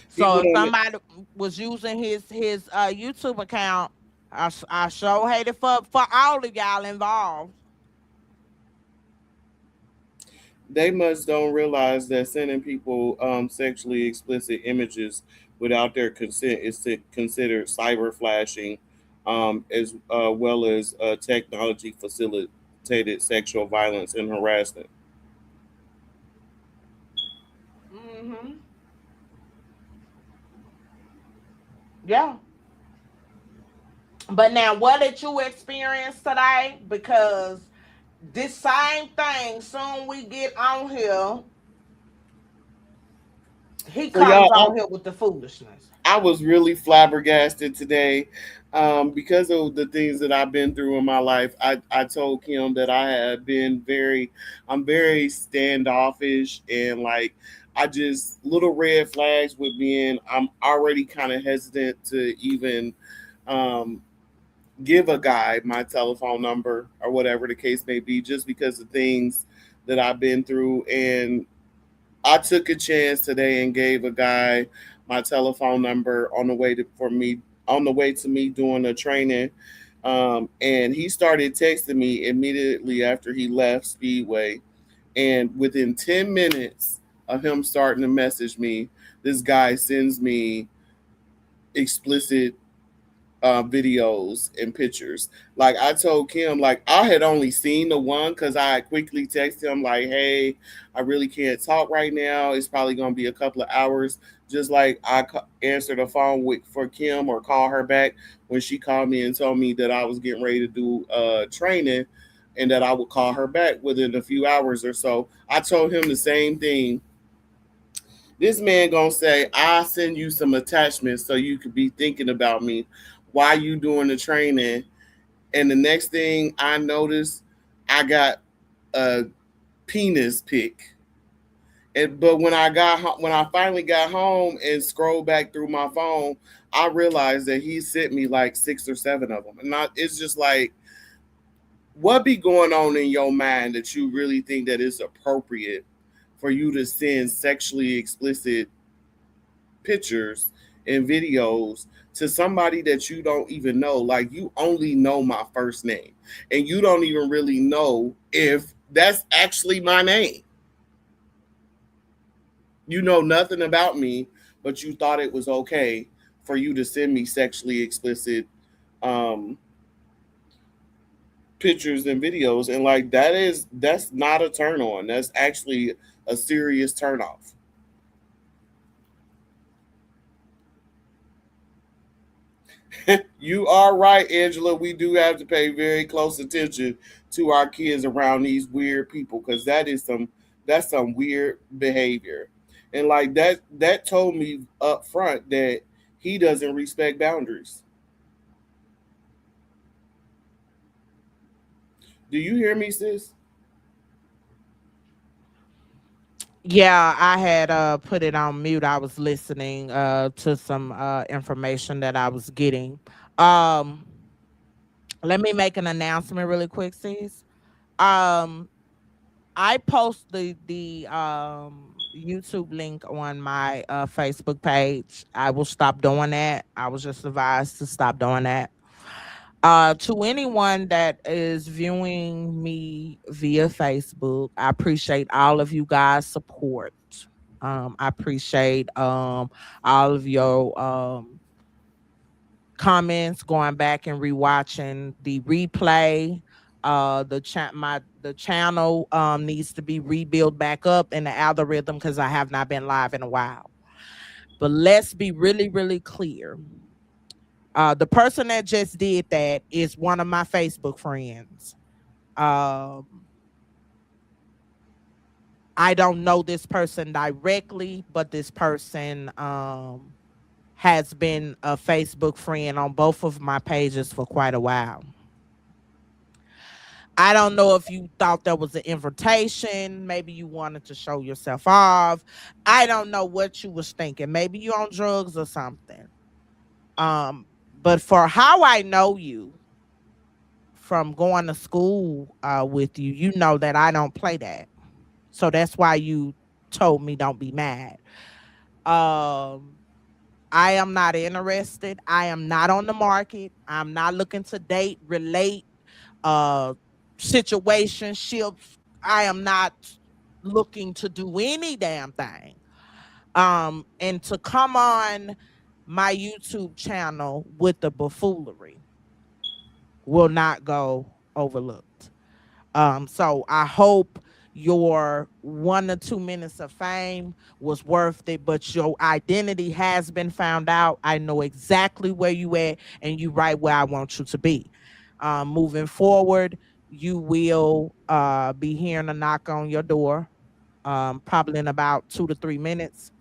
So People if don't. somebody was using his YouTube account, I sure hate it for all of y'all involved. They must don't realize that sending people sexually explicit images without their consent is considered cyber flashing, as well as technology facilitated sexual violence and harassment. Hmm. Yeah. But now, what did you experience today? Because this same thing, soon we get on here, he So y'all, comes on here with the foolishness. I was really flabbergasted today because of the things that I've been through in my life. I told Kim that I'm very standoffish and like I just little red flags with being, I'm already kind of hesitant to even um, give a guy my telephone number or whatever the case may be, just because of things that I've been through. And I took a chance today and gave a guy my telephone number on the way to me doing a training. And he started texting me immediately after he left Speedway. And within 10 minutes of him starting to message me, this guy sends me explicit videos and pictures. Like I told Kim, like I had only seen the one because I quickly texted him like, "Hey, I really can't talk right now. It's probably gonna be a couple of hours." Just like answered the phone for Kim or call her back when she called me and told me that I was getting ready to do training and that I would call her back within a few hours or so. I told him the same thing. This man gonna say, "I'll send you some attachments so you could be thinking about me while you doing the training." And the next thing I noticed, I got a penis pic. But when I finally got home and scrolled back through my phone, I realized that he sent me like 6 or 7 of them, and it's just like, what be going on in your mind that you really think that it's appropriate for you to send sexually explicit pictures and videos to somebody that you don't even know? Like, you only know my first name, and you don't even really know if that's actually my name. You know nothing about me, but you thought it was okay for you to send me sexually explicit um, pictures and videos. And like, that's not a turn on. That's actually a serious turn off. You are right, Angela. We do have to pay very close attention to our kids around these weird people, because that's some weird behavior. And like that told me up front that he doesn't respect boundaries. Do you hear me, sis? Yeah, I had put it on mute. I was listening to some information that I was getting. Um Let me make an announcement really quick, sis. Um I post the YouTube link on my Facebook page. I will stop doing that. I was just advised to stop doing that. To anyone that is viewing me via Facebook, I appreciate all of you guys' support. I appreciate all of your comments, going back and rewatching the replay. The channel needs to be rebuilt back up in the algorithm because I have not been live in a while. But let's be really, really clear. The person that just did that is one of my Facebook friends. Um, I don't know this person directly, but this person has been a Facebook friend on both of my pages for quite a while. I don't know if you thought that was an invitation. Maybe you wanted to show yourself off. I don't know what you was thinking. Maybe you on drugs or something. But for how I know you from going to school with you, you know that I don't play that. So that's why you told me don't be mad. Um, I am not interested. I am not on the market. I'm not looking to date, relate, uh, situationships. I am not looking to do any damn thing. And to come on my YouTube channel with the buffoonery will not go overlooked. So I hope your 1 or 2 minutes of fame was worth it, but your identity has been found out. I know exactly where you at, and you right where I want you to be. Moving forward, you will be hearing a knock on your door, probably in about 2 to 3 minutes,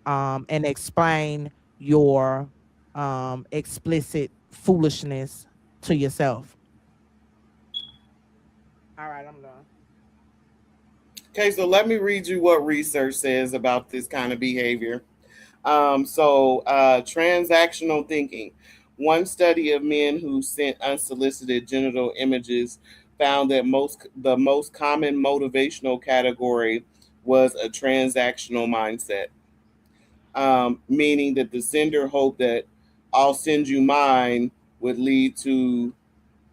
and explain your explicit foolishness to yourself. All right, I'm done. Okay, so let me read you what research says about this kind of behavior. Transactional thinking. One study of men who sent unsolicited genital images found that the most common motivational category was a transactional mindset, meaning that the sender hoped that "I'll send you mine" would lead to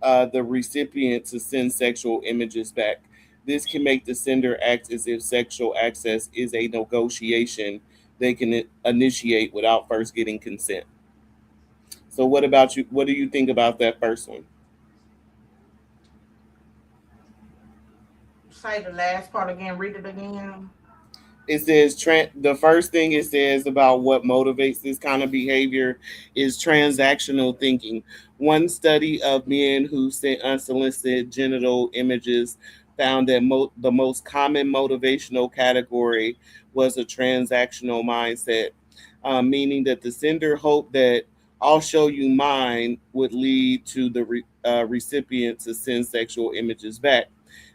the recipient to send sexual images back. This can make the sender act as if sexual access is a negotiation they can initiate without first getting consent. So, what about you? What do you think about that first one? Say the last part again. Read it again. It says the first thing it says about what motivates this kind of behavior is transactional thinking. One study of men who sent unsolicited genital images found that the most common motivational category was a transactional mindset, meaning that the sender hoped that "I'll show you mine" would lead to the recipient to send sexual images back.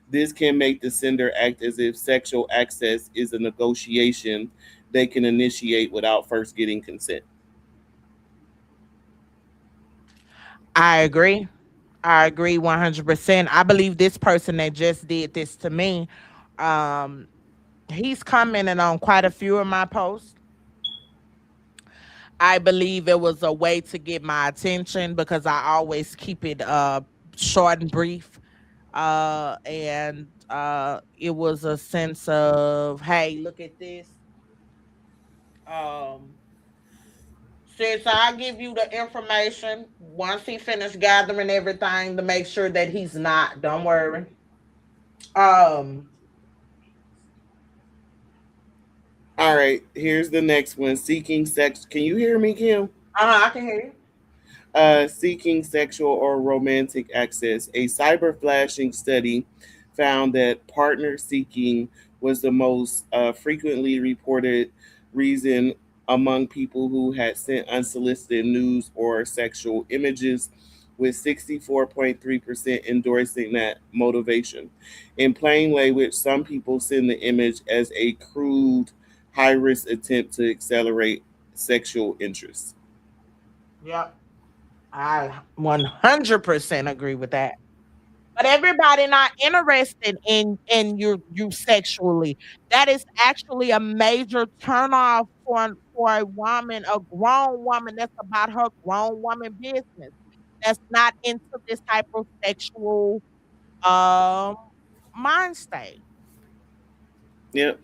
This can make the sender act as if sexual access is a negotiation they can initiate without first getting consent. I agree. I agree 100%. I believe this person that just did this to me, um, he's commented on quite a few of my posts. I believe it was a way to get my attention because I always keep it short and brief. And it was a sense of, hey, look at this. Um, Since I give you the information once he finished gathering everything to make sure that he's not. Don't worry. Um, All right, here's the next one: seeking sex. Can you hear me, Kim? I can hear you. Seeking sexual or romantic access. A cyber flashing study found that partner seeking was the most frequently reported reason among people who had sent unsolicited news or sexual images, with 64.3% endorsing that motivation. In plain language, some people send the image as a crude, high risk attempt to accelerate sexual interest. Yep. I 100% agree with that. But everybody not interested in you sexually. That is actually a major turnoff for a woman, a grown woman that's about her grown woman business. That's not into this type of sexual um mind state. Yep.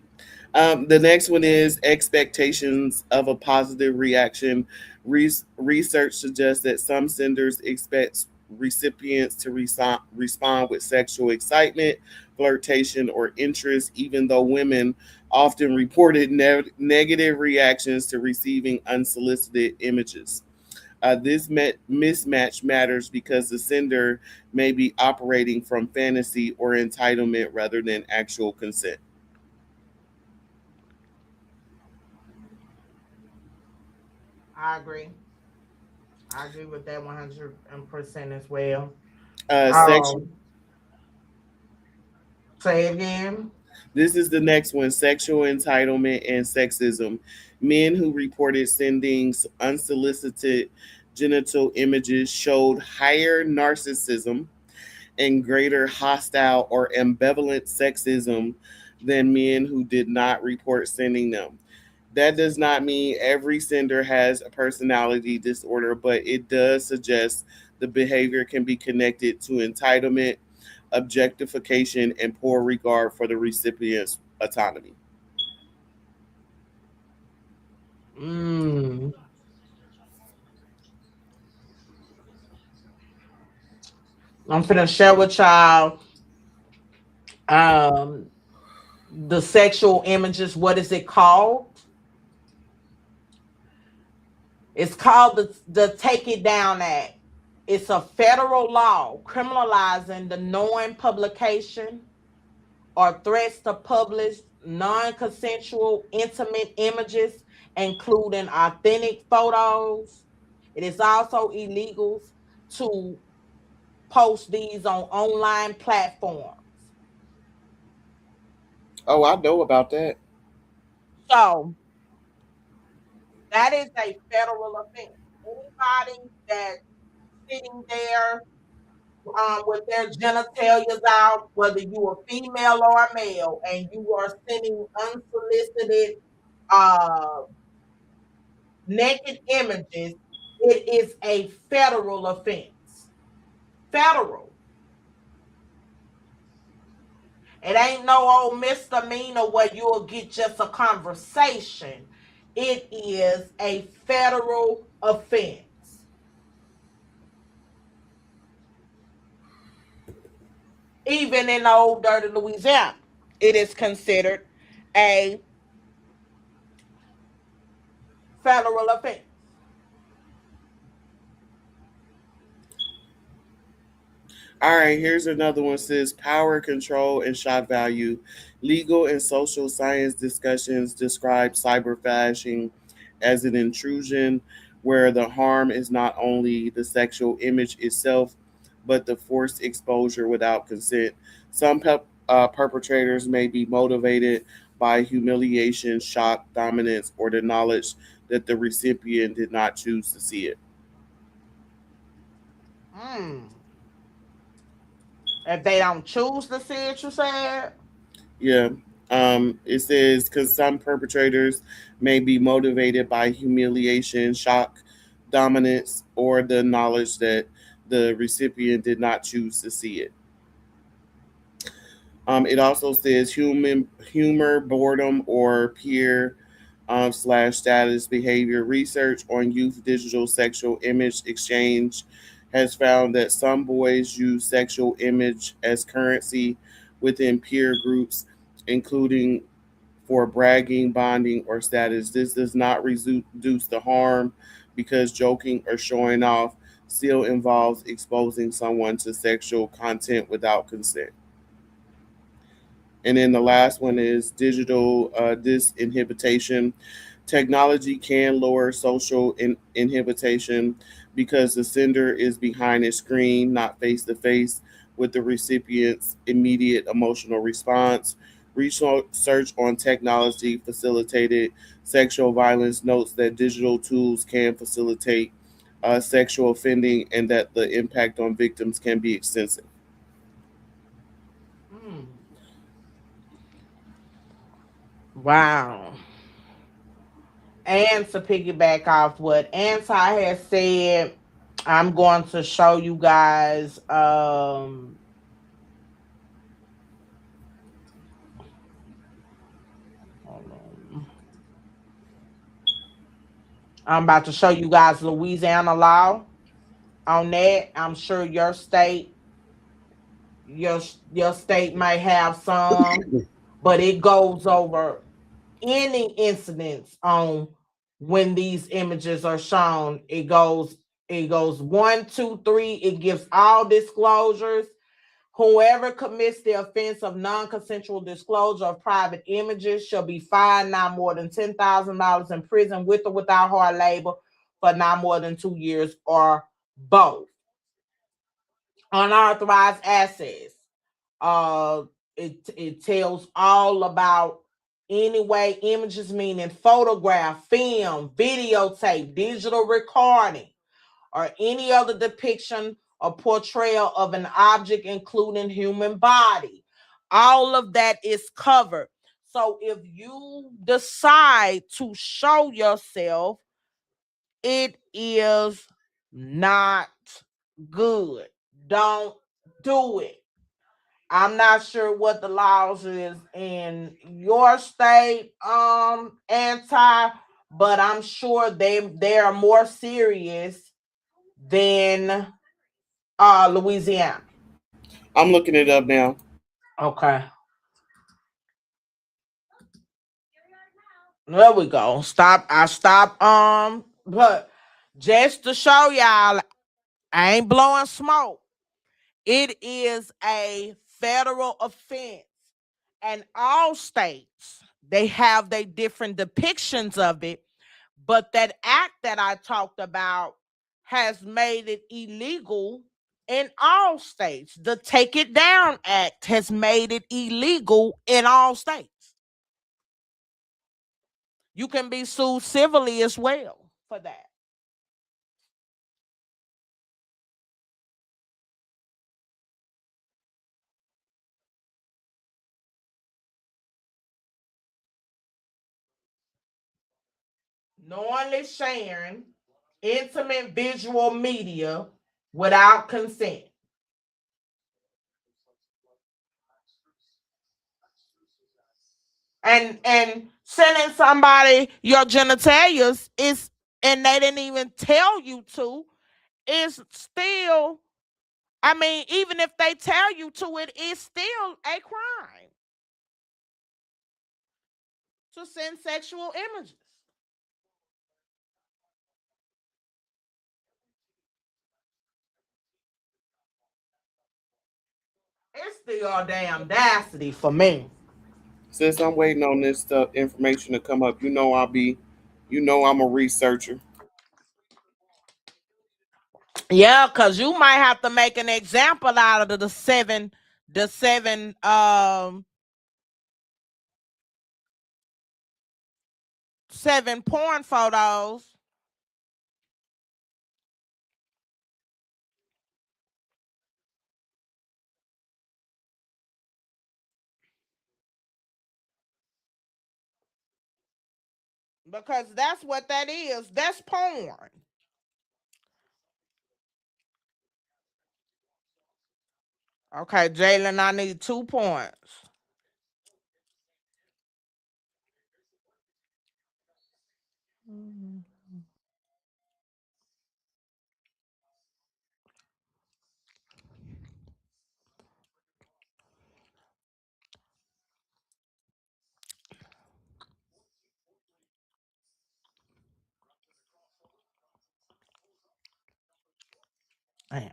The next one is expectations of a positive reaction. Research suggests that some senders expect recipients to respond with sexual excitement, flirtation, or interest, even though women often reported negative reactions to receiving unsolicited images. This mismatch matters because the sender may be operating from fantasy or entitlement rather than actual consent. I agree. I agree with that 100% as well. Sex Um, Say it again. This is the next one: sexual entitlement and sexism. Men who reported sending unsolicited genital images showed higher narcissism and greater hostile or ambivalent sexism than men who did not report sending them. That does not mean every sender has a personality disorder, but it does suggest the behavior can be connected to entitlement, objectification, and poor regard for the recipient's autonomy. Mm, I'm finna share with y'all um the sexual images. What is it called? It's called the Take It Down Act. It's a federal law criminalizing the knowing publication or threats to publish non-consensual intimate images, including authentic photos. It is also illegal to post these on online platforms. Oh, I know about that. So that is a federal offense. Anybody that's sitting there with their genitalia out, whether you are female or a male, and you are sending unsolicited uh, naked images, it is a federal offense. Federal. It ain't no old misdemeanor where you'll get just a conversation. It is a federal offense. Even in old dirty Louisiana, it is considered a federal offense. All right, here's another one. It says power, control, and shock value. Legal and social science discussions describe cyberfashing as an intrusion where the harm is not only the sexual image itself, but the forced exposure without consent. Some perpetrators may be motivated by humiliation, shock, dominance, or the knowledge that the recipient did not choose to see it. Mm. If they don't choose to see it, you said? Yeah. It says because some perpetrators may be motivated by humiliation, shock, dominance, or the knowledge that the recipient did not choose to see it. It also says humor, boredom, or peer slash status behavior. Research on youth digital sexual image exchange has found that some boys use sexual image as currency within peer groups, including for bragging, bonding, or status. This does not reduce the harm because joking or showing off still involves exposing someone to sexual content without consent. And then the last one is digital disinhibition. Technology can lower social inhibition because the sender is behind a screen, not face to face with the recipient's immediate emotional response. Research on technology facilitated sexual violence notes that digital tools can facilitate sexual offending and that the impact on victims can be extensive. Mm. Wow. And to piggyback off what Anti has said, I'm going to show you guys I'm about to show you guys Louisiana law on that. I'm sure your your state might have some, but it goes over any incidents on when these images are shown. It goes one, two, three. It gives all disclosures. Whoever commits the offense of non-consensual disclosure of private images shall be fined not more than $10,000 in prison with or without hard labor for not more than 2 years or both. Unauthorized access. Uh, it tells all about anyway images meaning photograph, film, videotape, digital recording, or any other depiction or portrayal of an object, including human body. All of that is covered. So if you decide to show yourself, it is not good. Don't do it. I'm not sure what the laws is in your state, anti, but I'm sure they are more serious than Louisiana. I'm looking it up now. Okay. There we go. Stop. I stop. But just to show y'all, I ain't blowing smoke. It is a federal offense, and all states they have their different depictions of it. But that act that I talked about has made it illegal in all states. The Take It Down Act has made it illegal in all states. You can be sued civilly as well for that. Knowingly sharing intimate visual media without consent. And sending somebody your genitalias is and they didn't even tell you to is still, I mean, even if they tell you to, it is still a crime to send sexual images. It's still a damn audacity for me. Since I'm waiting on this stuff information to come up, I'm a researcher. Yeah, because you might have to make an example out of the seven porn photos. Because that's what that is. That's porn. Okay, Jalen, I need 2 points. Damn.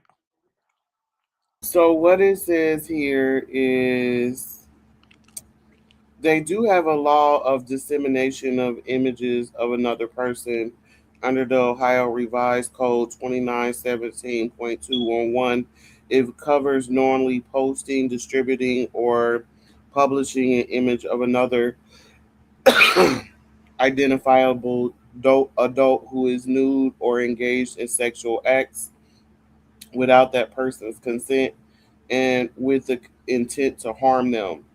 So what it says here is they do have a law of dissemination of images of another person under the Ohio Revised Code 2917.211. It covers knowingly posting, distributing, or publishing an image of another identifiable adult who is nude or engaged in sexual acts without that person's consent and with the intent to harm them.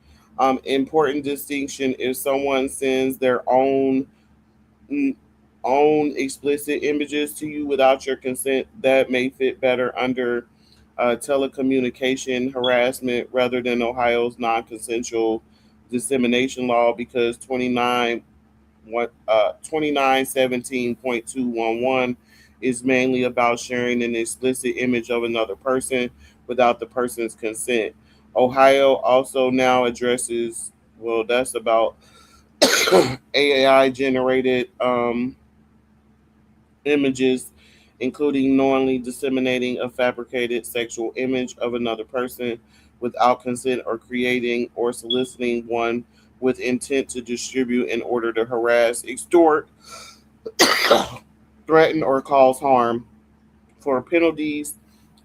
Important distinction: if someone sends their mm, own explicit images to you without your consent, that may fit better under telecommunication harassment rather than Ohio's non-consensual dissemination law because 29 2917.211 is mainly about sharing an explicit image of another person without the person's consent. Ohio also now addresses, well, that's about AI generated images, including knowingly disseminating a fabricated sexual image of another person without consent or creating or soliciting one with intent to distribute in order to harass, extort, threaten, or cause harm. For penalties,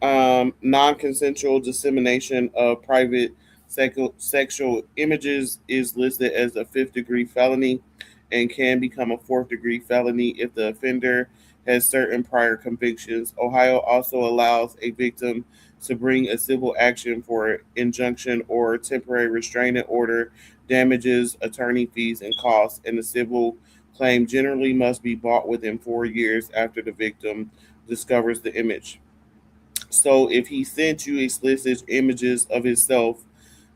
non-consensual dissemination of private sexual images is listed as a fifth-degree felony and can become a fourth-degree felony if the offender has certain prior convictions. Ohio also allows a victim to bring a civil action for injunction or temporary restraining order, damages, attorney fees, and costs, and the civil claim generally must be brought within 4 years after the victim discovers the image. So if he sent you explicit images of himself,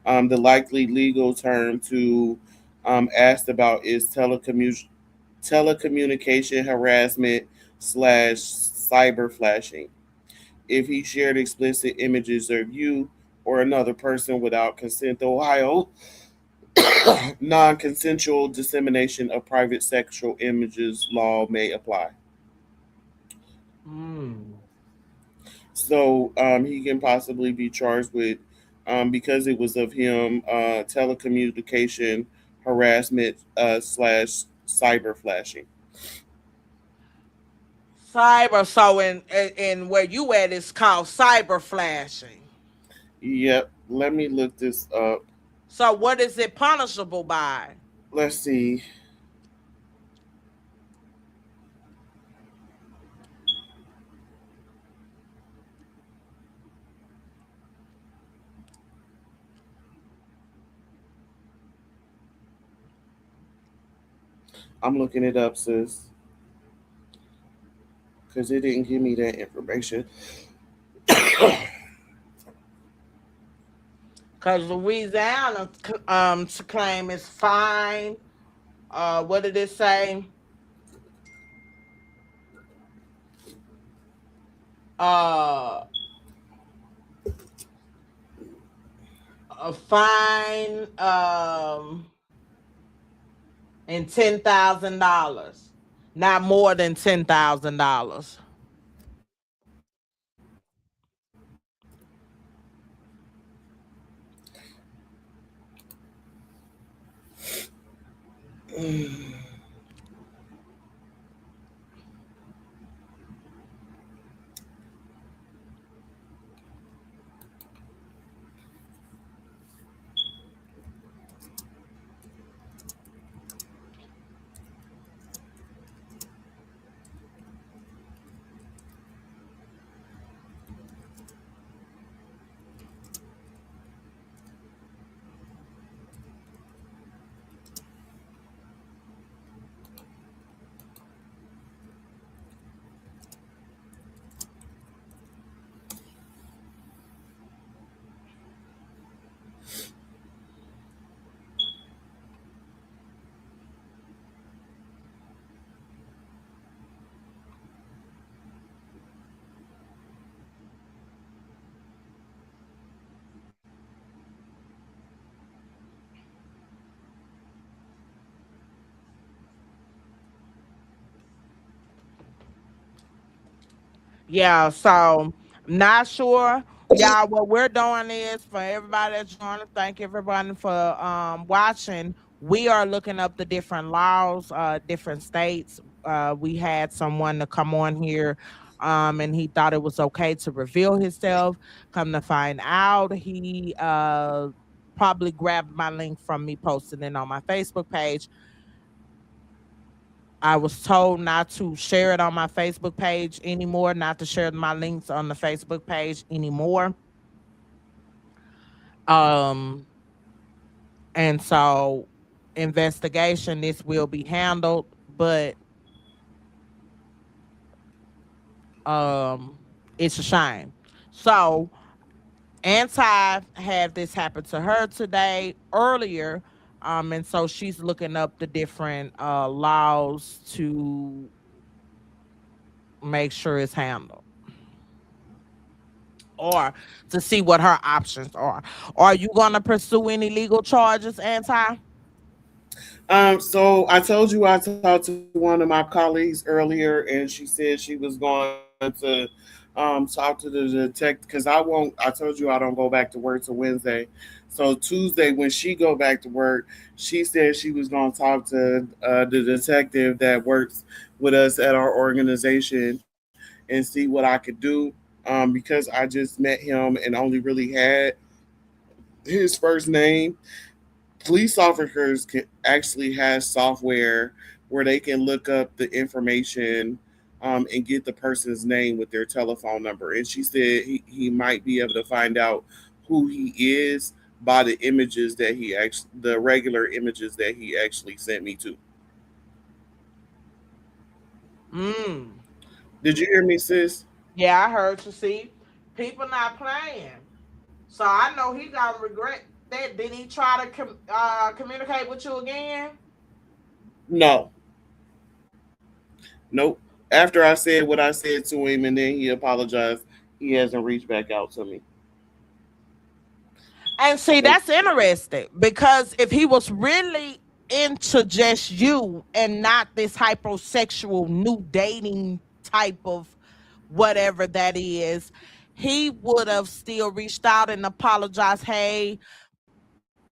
the likely legal term to asked about is telecommunication harassment slash cyber flashing. If he shared explicit images of you or another person without consent, Ohio non-consensual dissemination of private sexual images law may apply. Mm. So he can possibly be charged with, because it was of him, telecommunication harassment slash cyber flashing. Cyber. So in where you at, it's called cyber flashing. Yep. Let me look this up. So what is it punishable by? Let's see. I'm looking it up, sis, because it didn't give me that information. Because Louisiana to claim is fine. What did it say? Uh, a fine and $10,000, not more than $10,000. Yeah, so not sure. Y'all, what we're doing is for everybody that's joining, thank everybody for watching. We are looking up the different laws, different states. We had someone to come on here, and he thought it was okay to reveal himself. Come to find out, he probably grabbed my link from me posting it on my Facebook page. I was told not to share it on my Facebook page anymore, not to share my links on the Facebook page anymore. Um, and so investigation, this will be handled, but um it's a shame. So Anti had this happen to her today earlier. And so she's looking up the different laws to make sure it's handled, or to see what her options are. Are you going to pursue any legal charges, Anti? So I told you I talked to one of my colleagues earlier, and she said she was going to talk to the detective because I told you I don't go back to work till Wednesday. So Tuesday when she go back to work, she said she was going to talk to the detective that works with us at our organization and see what I could do. Because I just met him and only really had his first name. Police officers can actually have software where they can look up the information and get the person's name with their telephone number. And she said he might be able to find out who he is by the images that the regular images that he actually sent me to. Mm. Did you hear me, sis? Yeah, I heard you. See, people not playing. So I know he gonna regret that. Did he try to communicate with you again? No, nope. After I said what I said to him and then he apologized, he hasn't reached back out to me. And see, Nope. that's interesting because if he was really into just you and not this hypersexual new dating type of whatever that is, he would have still reached out and apologized. Hey,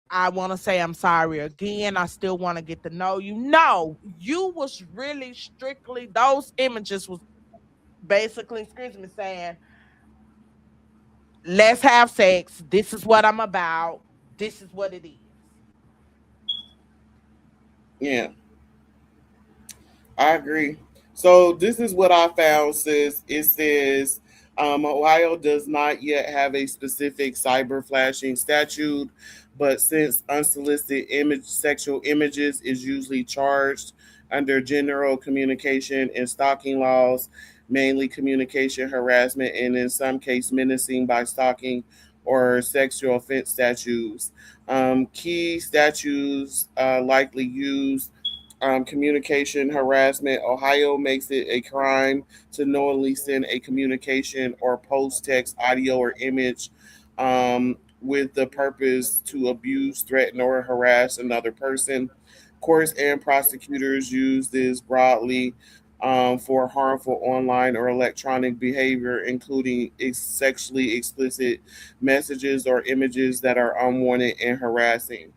I want to say I'm sorry again. I still want to get to know you. No, you was really strictly, those images was basically, excuse me, saying, let's have sex. This is what I'm about. This is what it is. Yeah. I agree. So this is what I found, sis. It says Ohio does not yet have a specific cyber flashing statute, but since unsolicited sexual images is usually charged under general communication and stalking laws, mainly communication harassment and in some case menacing by stalking or sexual offense statutes. Key statutes likely used communication harassment. Ohio makes it a crime to knowingly send a communication or post text, audio, or image with the purpose to abuse, threaten, or harass another person. Courts and prosecutors use this broadly for harmful online or electronic behavior, including sexually explicit messages or images that are unwanted and harassing.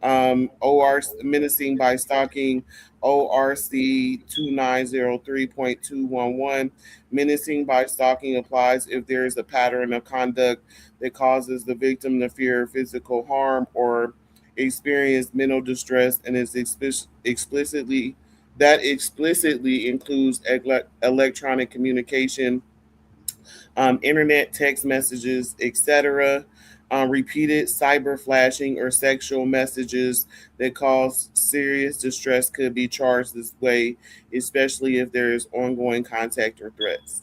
OR menacing by stalking, ORC 2903.211. Menacing by stalking applies if there is a pattern of conduct that causes the victim to fear physical harm or experience mental distress and is explicitly includes electronic communication, internet text messages, etc. Repeated cyber flashing or sexual messages that cause serious distress could be charged this way, especially if there is ongoing contact or threats.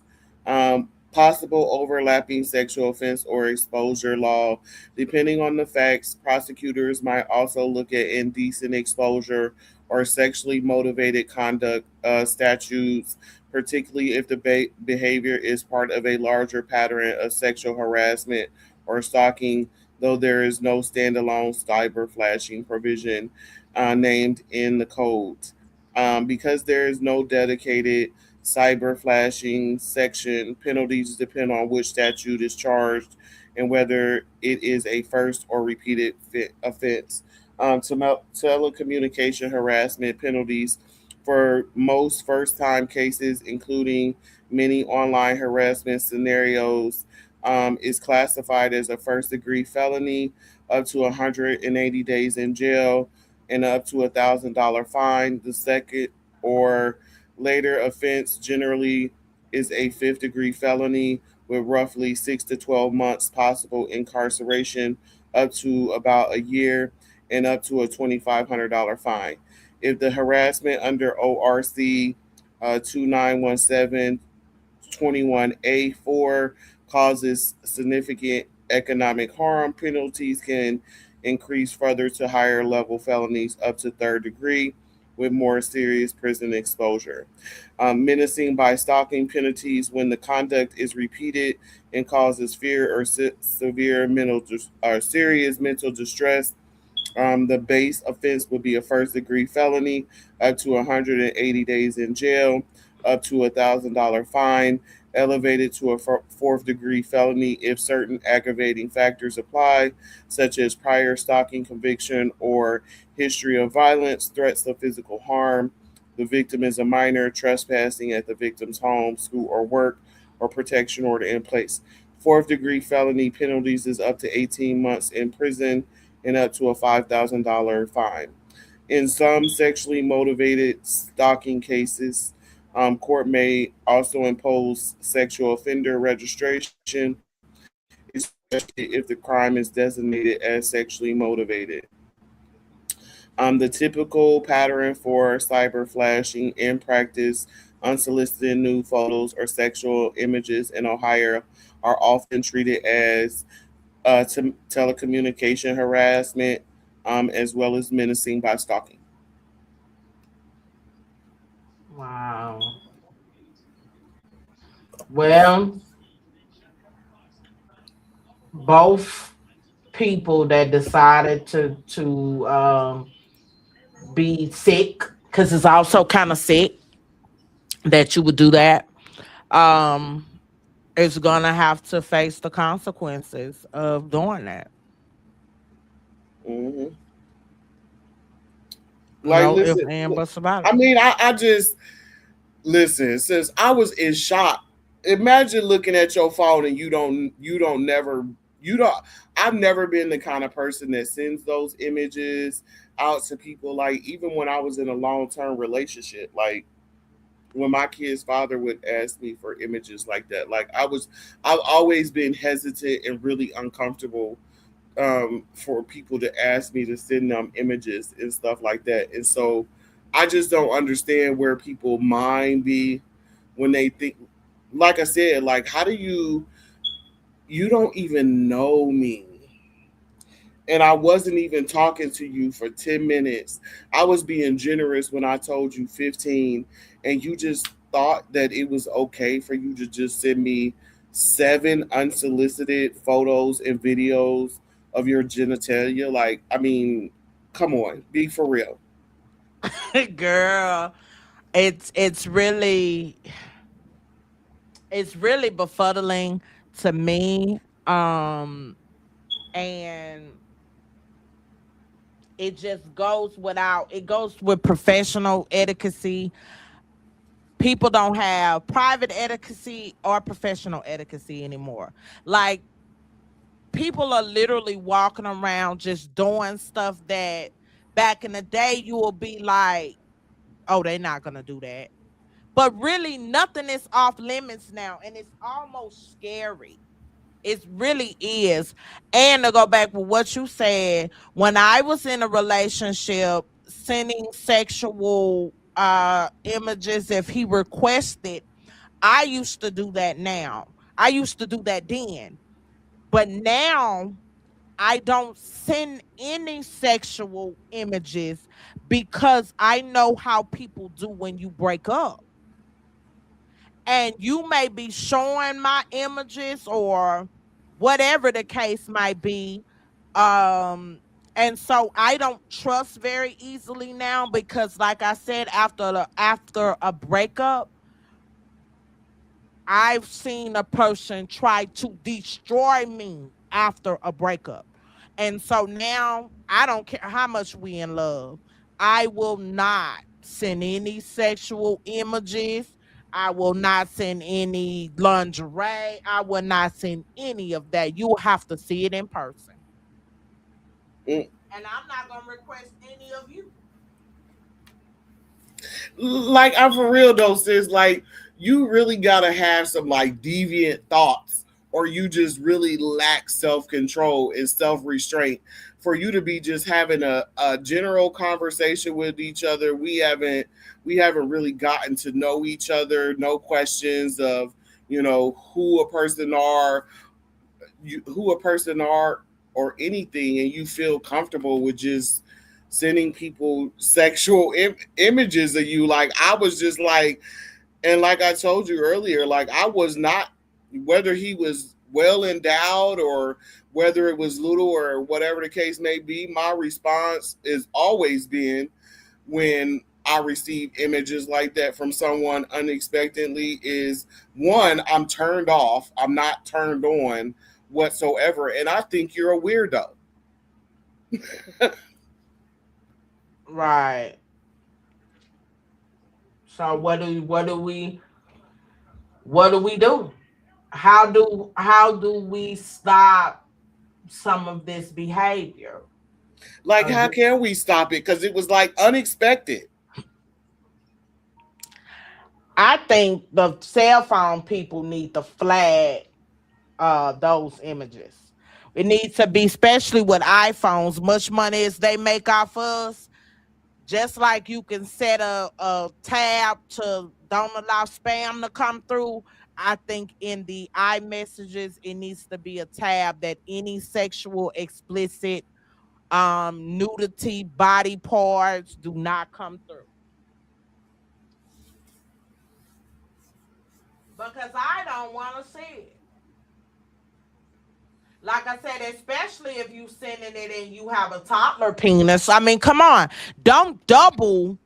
Possible overlapping sexual offense or exposure law. Depending on the facts, prosecutors might also look at indecent exposure or sexually motivated conduct statutes, particularly if the behavior is part of a larger pattern of sexual harassment or stalking, though there is no standalone cyber flashing provision named in the code. Because there is no dedicated cyber flashing section, penalties depend on which statute is charged and whether it is a first or repeated offense. Telecommunication harassment penalties for most first time cases, including many online harassment scenarios, is classified as a first degree felony, up to 180 days in jail and up to $1,000 fine. The second or later offense generally is a fifth degree felony with roughly 6 to 12 months possible incarceration, up to about a year, and up to a $2,500 fine. If the harassment under ORC 2917 21A4 causes significant economic harm, penalties can increased further to higher level felonies up to third degree with more serious prison exposure. Menacing by stalking penalties when the conduct is repeated and causes fear or severe or serious mental distress. The base offense would be a first degree felony, up to 180 days in jail, up to $1,000 fine, elevated to a fourth degree felony if certain aggravating factors apply, such as prior stalking conviction or history of violence, threats of physical harm. The victim is a minor, trespassing at the victim's home, school, or work, or protection order in place. Fourth degree felony penalties is up to 18 months in prison and up to a $5,000 fine. In some sexually motivated stalking cases, court may also impose sexual offender registration, especially if the crime is designated as sexually motivated. The typical pattern for cyber flashing in practice, unsolicited nude photos or sexual images in Ohio are often treated as telecommunication harassment, as well as menacing by stalking. Wow. Well, both people that decided to be sick, because it's also kind of sick that you would do that, um is gonna have to face the consequences of doing that. Hmm. Like, No if listen, and buts about I it. mean, I just listen. Since I was in shock, imagine looking at your phone and you don't. I've never been the kind of person that sends those images out to people. Like, even when I was in a long term relationship, like when my kid's father would ask me for images like that, like I've always been hesitant and really uncomfortable, for people to ask me to send them images and stuff like that. And so I just don't understand where people mind be when they think, like I said, like, how do you don't even know me, and I wasn't even talking to you for 10 minutes. I was being generous when I told you 15, and you just thought that it was okay for you to just send me 7 unsolicited photos and videos of your genitalia. Like, I mean, come on, be for real. Girl, it's it's really befuddling to me. And it just goes without, it goes with professional etiquette. People don't have private etiquette or professional etiquette anymore. Like, people are literally walking around just doing stuff that back in the day you will be like, oh, they're not gonna do that. But really, nothing is off limits now, and it's almost scary. It really is. And to go back with what you said, when I was in a relationship, sending sexual images if he requested, I used to do that now. I used to do that then. But now I don't send any sexual images because I know how people do when you break up. And you may be showing my images or whatever the case might be. Um, and so I don't trust very easily now because, like I said, after a breakup, I've seen a person try to destroy me after a breakup. And so now I don't care how much we in love. I will not send any sexual images. I will not send any lingerie. I will not send any of that. You will have to see it in person. Mm. And I'm not going to request any of you. Like, I'm for real though, sis. Like, you really gotta have some like deviant thoughts, or you just really lack self control and self restraint for you to be just having a general conversation with each other. We haven't really gotten to know each other. No questions of who a person are, who a person are. or anything, and you feel comfortable with just sending people sexual images of you. Like I was just like, and like I told you earlier, like I was not, whether he was well endowed or whether it was little or whatever the case may be, my response is always been when I receive images like that from someone unexpectedly is one, I'm turned off. I'm not turned on whatsoever. And I think you're a weirdo. Right. So what do we do? How do we stop some of this behavior? Like, Uh, how th- can we stop it? Because it was like unexpected. I think the cell phone people need to flag those images. It needs to be, especially with iPhones, much money as they make off us. Just like you can set a tab to don't allow spam to come through, I think in the iMessages it needs to be a tab that any sexual explicit nudity body parts do not come through. Because I don't want to see it. Like I said, especially if you sending it and you have a toddler penis. I mean, come on. Don't double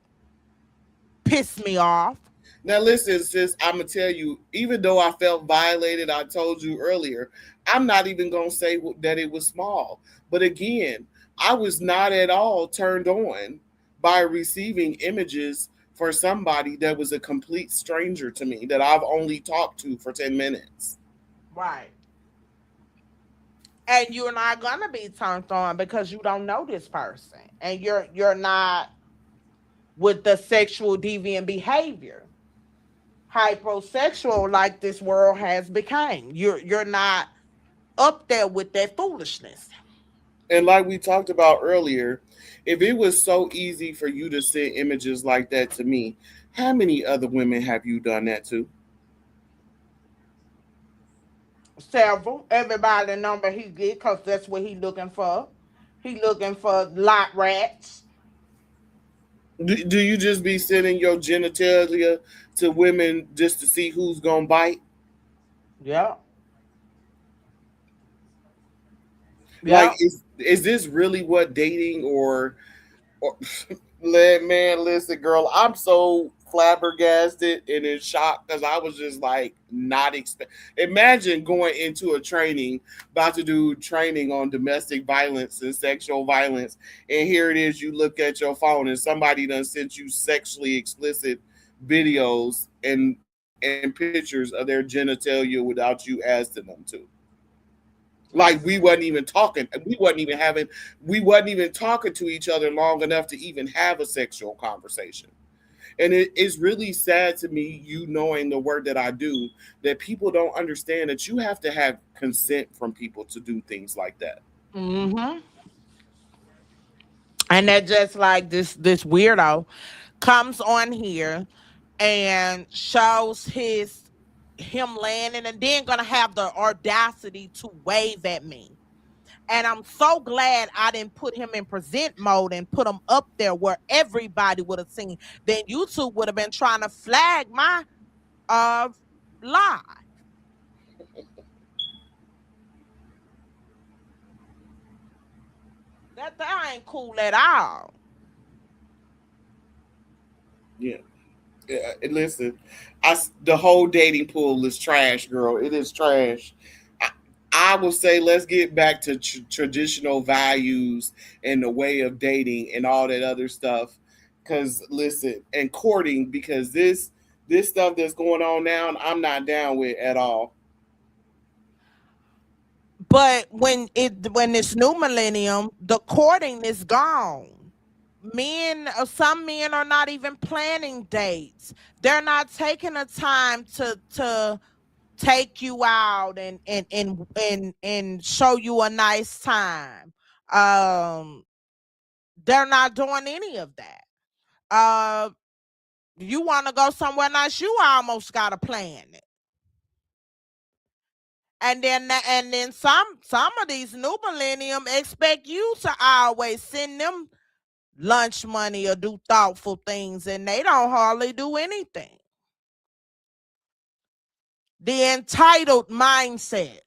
piss me off. Now, listen, sis, I'm going to tell you, even though I felt violated, I told you earlier, I'm not even going to say that it was small. But again, I was not at all turned on by receiving images for somebody that was a complete stranger to me that I've only talked to for 10 minutes. Right. And you're not gonna be turned on because you don't know this person. And you're not with the sexual deviant behavior. Hypersexual like this world has become. You're not up there with that foolishness. And like we talked about earlier, if it was so easy for you to send images like that to me, how many other women have you done that to? Several. Everybody number he get because that's what he looking for. He looking for lot rats. Do you just be sending your genitalia to women just to see who's gonna bite? Yeah. Like, Yeah. is this really what dating or man, listen, girl, I'm so flabbergasted and in shock because I was just like not expect. Imagine going into a training, about to do training on domestic violence and sexual violence, and here it is. You look at your phone and somebody done sent you sexually explicit videos and pictures of their genitalia without you asking them to. Like we wasn't even talking, we wasn't even talking to each other long enough to even have a sexual conversation. And it is really sad to me, you knowing the work that I do, that people don't understand that you have to have consent from people to do things like that. Mm-hmm. And that just like this weirdo comes on here and shows him landing and then gonna have the audacity to wave at me. And I'm so glad I didn't put him in present mode and put him up there where everybody would have seen. Then YouTube would have been trying to flag my uh lie. That ain't cool at all. Yeah. And listen, the whole dating pool is trash, girl. It is trash. I, I will say let's get back to traditional values and the way of dating and all that other stuff. Cause listen, and courting, because this stuff that's going on now, I'm not down with at all. But when this new millennium, the courting is gone. Some men are not even planning dates. They're not taking the time to take you out and show you a nice time. Um, they're not doing any of that. Uh, you want to go somewhere nice, you almost got to plan it. And then some of these new millennium expect you to always send them lunch money or do thoughtful things, and they don't hardly do anything. The entitled mindset.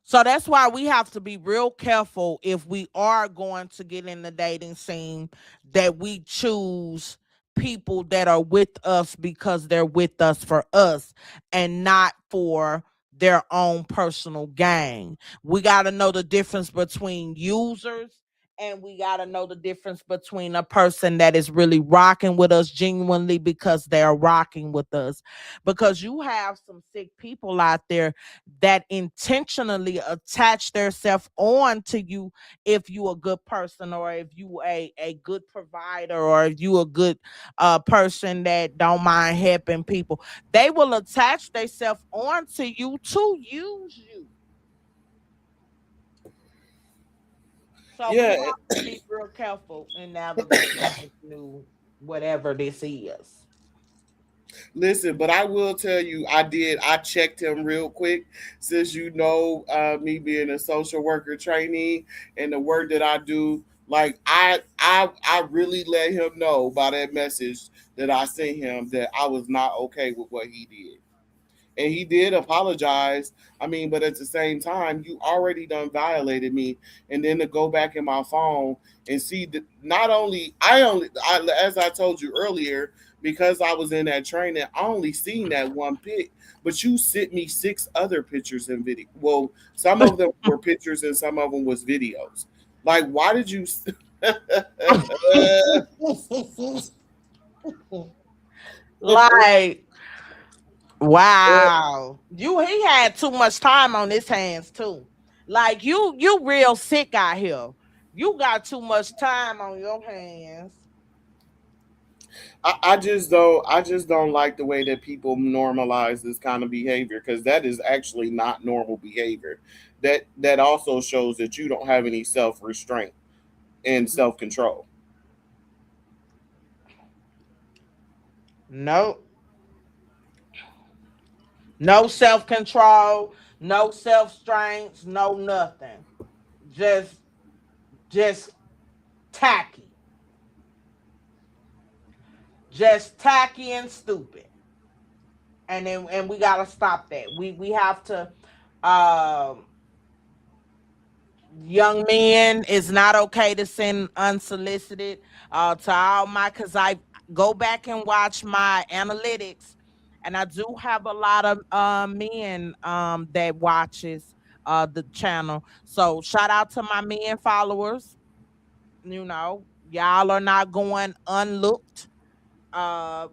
So that's why we have to be real careful if we are going to get in the dating scene, that we choose people that are with us because they're with us for us and not for their own personal gain. We got to know the difference between users, and we got to know the difference between a person that is really rocking with us genuinely because they're rocking with us. Because you have some sick people out there that intentionally attach themselves on to you if you a good person, or if you a good provider, or if you a good person that don't mind helping people. They will attach themselves on to you to use you. So we Yeah, have to be real careful in navigating this new whatever this is. listen, but I will tell you, I checked him real quick, since me being a social worker trainee and the work that I do. Like I really let him know by that message that I sent him that I was not okay with what he did, and he did apologize. I mean, but at the same time, you already done violated me, and then to go back in my phone and see that not only as I told you earlier, because I was in that training, I only seen that one pic, but you sent me six other pictures and video. Well, some of them were pictures and some of them was videos. Like, why did you? Like, wow. He had too much time on his hands too. Like, you real sick out here. You got too much time on your hands. I just don't like the way that people normalize this kind of behavior, because that is actually not normal behavior. That also shows that you don't have any self restraint and self control. No, no self-control, no self-strength, no nothing. Just just tacky. Just tacky and stupid. And we gotta stop that. We have to um young men, it's not okay to send unsolicited to all my, because I go back and watch my analytics, and I do have a lot of men that watches the channel. So shout out to my men followers. Y'all are not going unlooked.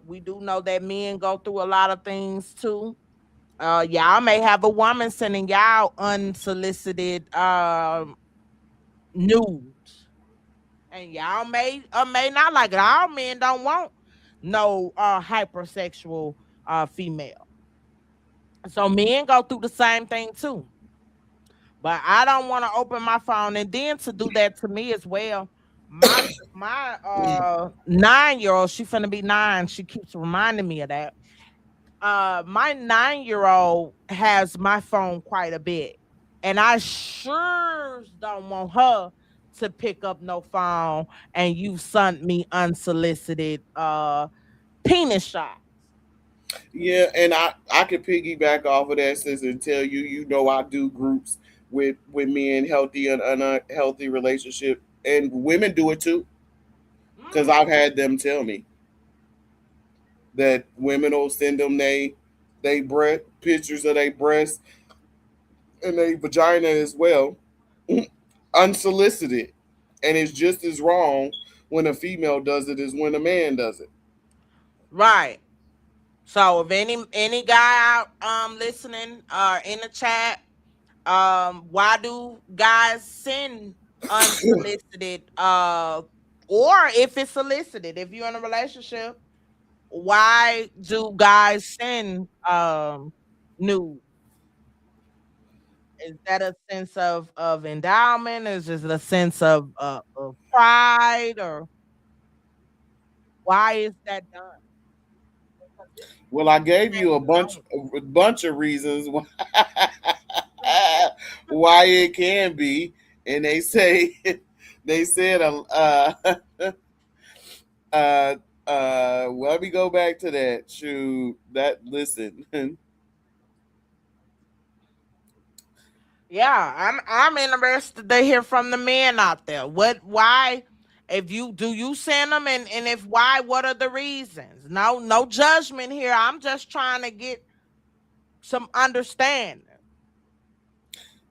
We do know that men go through a lot of things too. Y'all may have a woman sending y'all unsolicited nudes, and y'all may or may not like it. All men don't want no hypersexual female. So men go through the same thing too. But I don't want to open my phone and then to do that to me as well. My 9-year-old, she finna be 9. She keeps reminding me of that. My 9-year old has my phone quite a bit, and I sure don't want her to pick up no phone and you sent me unsolicited penis shots. Yeah, and I could piggyback off of that, sis, and tell you, I do groups with men, healthy and unhealthy relationship, and women do it too, because Mhm. I've had them tell me that women will send them they breast pictures of their breasts and their vagina as well, unsolicited, and it's just as wrong when a female does it as when a man does it. Right. So if any guy out listening in the chat, why do guys send unsolicited or if it's solicited, if you're in a relationship, why do guys send nude? Is that a sense of endowment? Is it a sense of pride, or why is that done? Well, I gave And you a bunch of reasons why, why it can be, and they say they said uh let me go back to that. Shoot, that listen. yeah, I'm interested to hear from the men out there. Why, if you do you send them, and if why, what are the reasons? No judgment here. I'm just trying to get some understanding.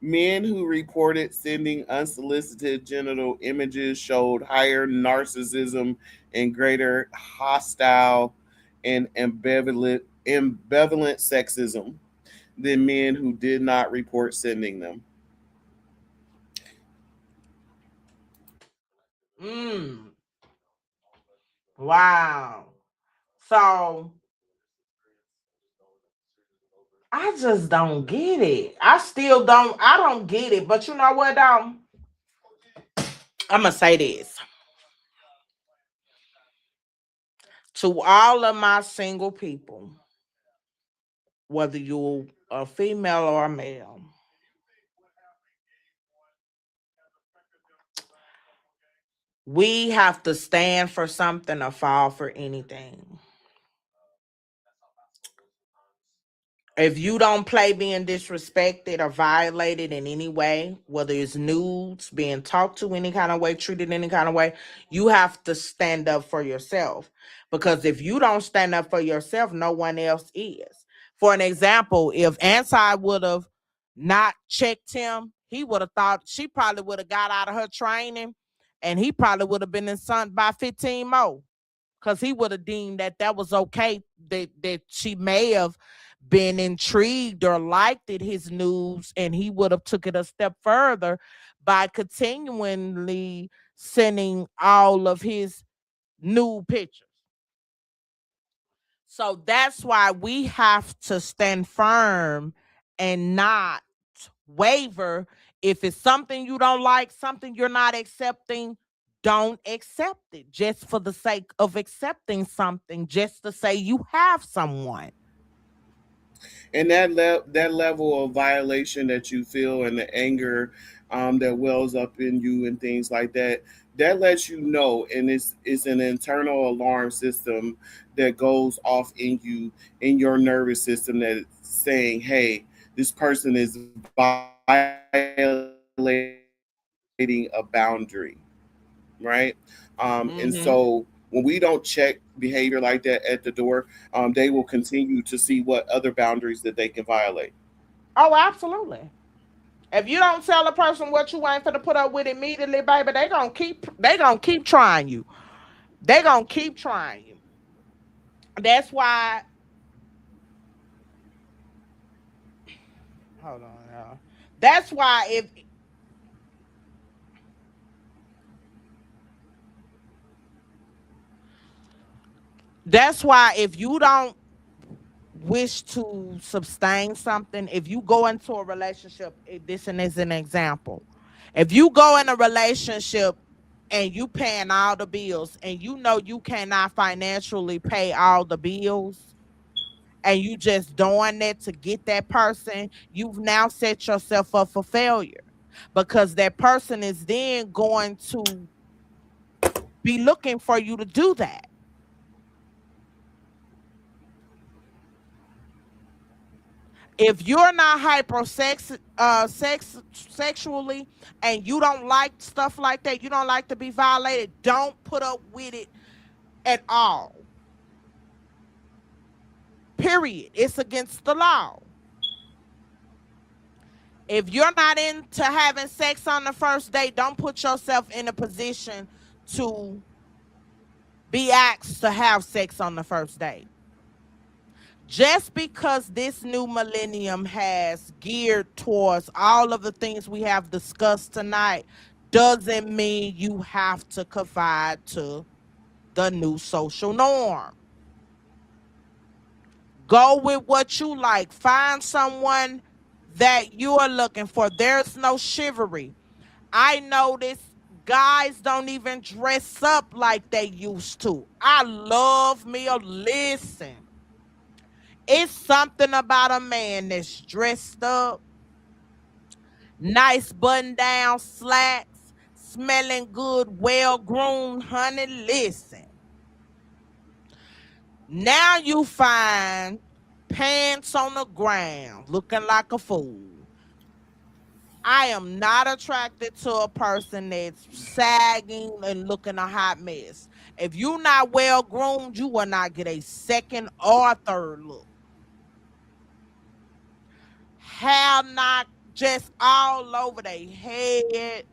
Men who reported sending unsolicited genital images showed higher narcissism and greater hostile and ambivalent sexism than men who did not report sending them. Mm, wow. So I just don't get it. I still don't. I don't get it. But you know what? I'm gonna say this to all of my single people, whether you're a female or a male. We have to stand for something or fall for anything. If you don't play being disrespected or violated in any way, whether it's nudes, being talked to any kind of way, treated any kind of way, you have to stand up for yourself. Because if you don't stand up for yourself, no one else is. For an example, if Anti would have not checked him, he would have thought she probably would have got out of her training, and he probably would have been in sun by 15 more, because he would have deemed that that was okay, that she may have been intrigued or liked it, his news, and he would have took it a step further by continually sending all of his nude pictures. So that's why we have to stand firm and not waver. If it's something you don't like, something you're not accepting, don't accept it just for the sake of accepting something, just to say you have someone. And that level of violation that you feel and the anger that wells up in you and things like that, that lets you know, and it's an internal alarm system that goes off in you, in your nervous system, that is saying, hey, this person is violating a boundary, right? And so when we don't check Hmm. behavior like that at the door, they will continue to see what other boundaries that they can violate. Oh, absolutely. If you don't tell a person what you ain't finna put up with immediately, baby, they gonna keep trying you. They gonna keep trying you. That's why. Hold on, y'all. That's why if you don't wish to sustain something, if you go into a relationship, this and is an example. If you go in a relationship and you paying all the bills, and you know you cannot financially pay all the bills, and you just doing that to get that person, you've now set yourself up for failure, because that person is then going to be looking for you to do that. If you're not sexually, and you don't like stuff like that, you don't like to be violated, don't put up with it at all. Period. It's against the law. If you're not into having sex on the first date, don't put yourself in a position to be asked to have sex on the first date. Just because this new millennium has geared towards all of the things we have discussed tonight doesn't mean you have to confide to the new social norm. Go with what you like. Find someone that you are looking for. There's no chivalry. I notice guys don't even dress up like they used to. I love me a listen. It's something about a man that's dressed up, nice button down slacks, smelling good, well groomed, honey. Listen, now you find pants on the ground, looking like a fool. I am not attracted to a person that's sagging and looking a hot mess. If you're not well groomed, you will not get a second or third look. Hair not just all over their head,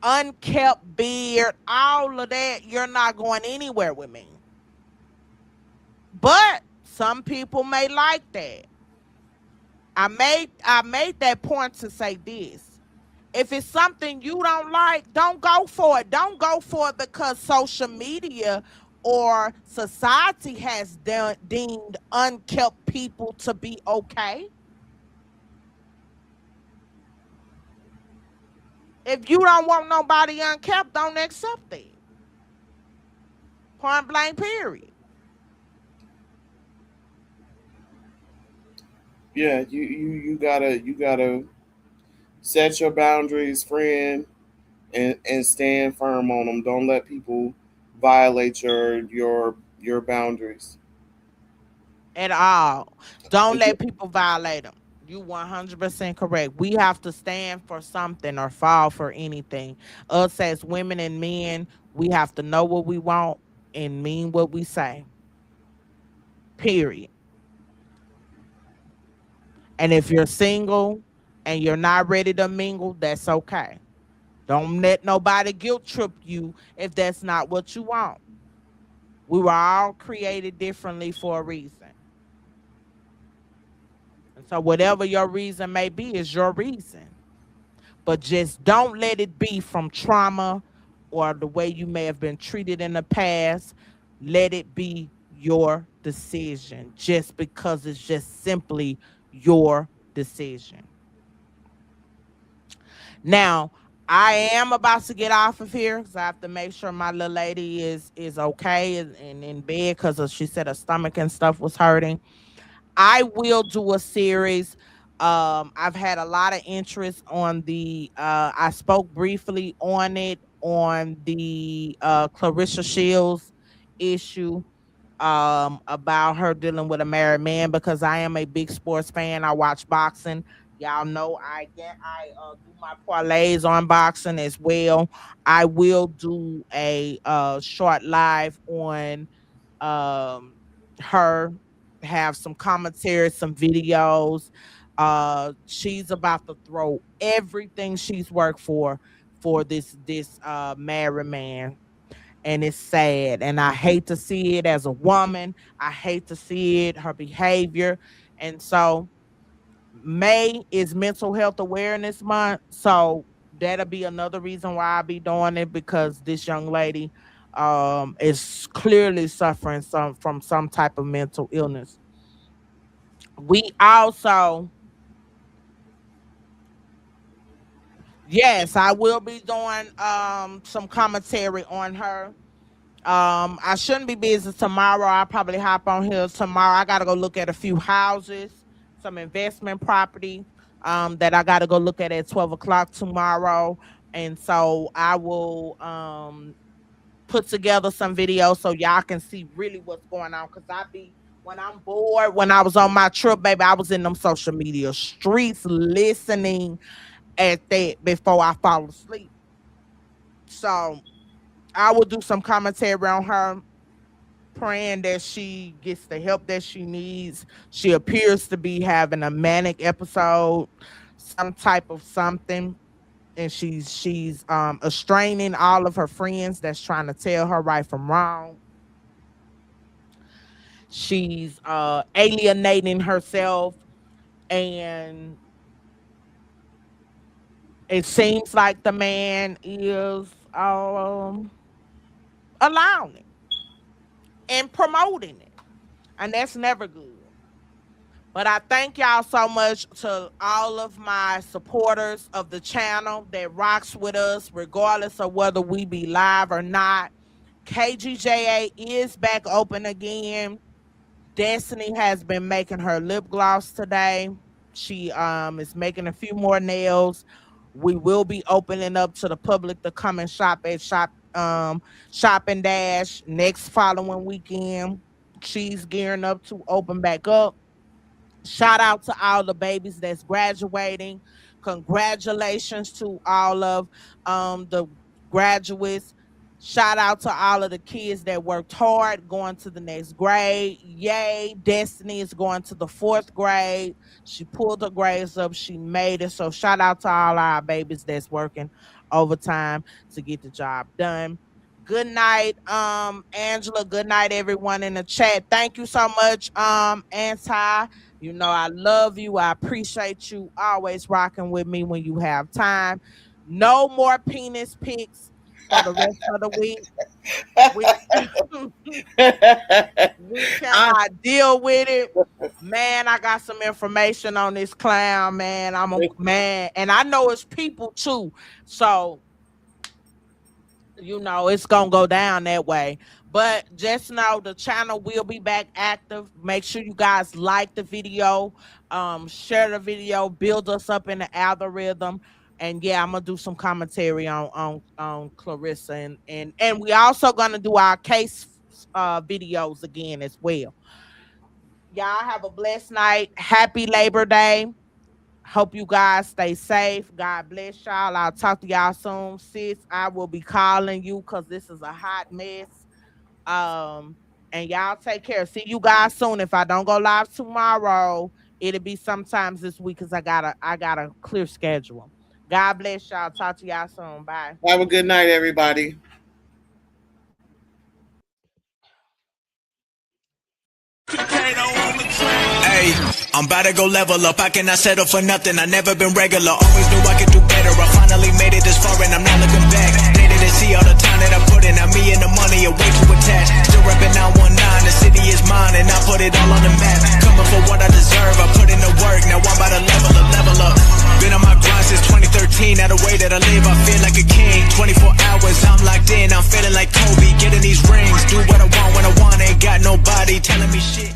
unkept beard, all of that. You're not going anywhere with me. But some people may like that. I made that point to say this. If it's something you don't like, don't go for it. Don't go for it because social media or society has deemed unkept people to be okay. If you don't want nobody unkept, don't accept it. Point blank, period. Yeah, you gotta set your boundaries, friend, and stand firm on them. Don't let people violate your boundaries. At all. Don't And let people violate them. You 100% correct. We have to stand for something or fall for anything. Us as women and men, we have to know what we want and mean what we say. Period. And if you're single and you're not ready to mingle, that's okay. Don't let nobody guilt trip you if that's not what you want. We were all created differently for a reason. And so whatever your reason may be is your reason. But just don't let it be from trauma or the way you may have been treated in the past. Let it be your decision just because it's just simply your decision. Now, I am about to get off of here because I have to make sure my little lady is okay and in bed because she said her stomach and stuff was hurting. I will do a series. I've had a lot of interest on the I spoke briefly on it on the Clarissa Shields issue about her dealing with a married man because I am a big sports fan. I watch boxing. Y'all know I do my parlays on boxing as well. I will do a short live on um her, have some commentary, some videos. She's about to throw everything she's worked for this married man, and it's sad, and I hate to see it as a woman. I hate to see it, her behavior. And so May is mental health awareness month, so that'll be another reason why I'll be doing it, because this young lady is clearly suffering from some type of mental illness. We also, yes, I will be doing some commentary on her. I shouldn't be busy tomorrow. I'll probably hop on here tomorrow. I gotta go look at a few houses, some investment property that I gotta go look at 12 o'clock tomorrow. And so I will put together some videos so y'all can see really what's going on. Cause I be when I'm bored, when I was on my trip, baby, I was in them social media streets listening at that before I fall asleep. So I will do some commentary on her, praying that she gets the help that she needs. She appears to be having a manic episode, some type of something, and she's estraining all of her friends that's trying to tell her right from wrong. She's alienating herself, and it seems like the man is allowing it and promoting it, and that's never good. But I thank y'all so much to all of my supporters of the channel that rocks with us, regardless of whether we be live or not. KGJA is back open again. Destiny has been making her lip gloss today. She is making a few more nails. We will be opening up to the public to come and shop at Shop and Dash next following weekend. She's gearing up to open back up. Shout out to all the babies that's graduating. Congratulations to all of the graduates. Shout out to all of the kids that worked hard going to the next grade. Yay. Destiny is going to the fourth grade. She pulled her grades up. She made it. So shout out to all our babies that's working overtime to get the job done. Good night, Angela. Good night, everyone in the chat. Thank you so much, Anti. You know, I love you. I appreciate you always rocking with me when you have time. No more penis pics for the rest of the week. We cannot deal with it. Man, I got some information on this clown, man. I'm a man, and I know it's people too. So, you know, it's gonna go down that way. But just know the channel will be back active. Make sure you guys like the video, share the video, build us up in the algorithm. And yeah, I'm gonna do some commentary on Clarissa, and we also gonna do our case videos again as well. Y'all have a blessed night. Happy Labor Day. Hope you guys stay safe. God bless y'all. I'll talk to y'all soon. Sis, I will be calling you because this is a hot mess. And y'all take care. See you guys soon. If I don't go live tomorrow, it'll be sometimes this week because I got a clear schedule. God bless y'all. Talk to y'all soon. Bye. Have a good night, everybody. Hey, I'm about to go level up. I cannot settle for nothing. I never been regular. Always knew I could do better. I finally made it this far and I'm not looking back. Dated to see all the time that I put in. Now me and the money are way too attached. Still repping 919. The city is mine and I put it all on the map. Coming for what I deserve. I put in the work. Now I'm about to level up. Been on my grind since 2013. Now the way that I live, I feel like a king. 24 hours, I'm locked in. I'm feeling like Kobe. Getting these rings. Do what I want when I want. Ain't got nobody telling me shit.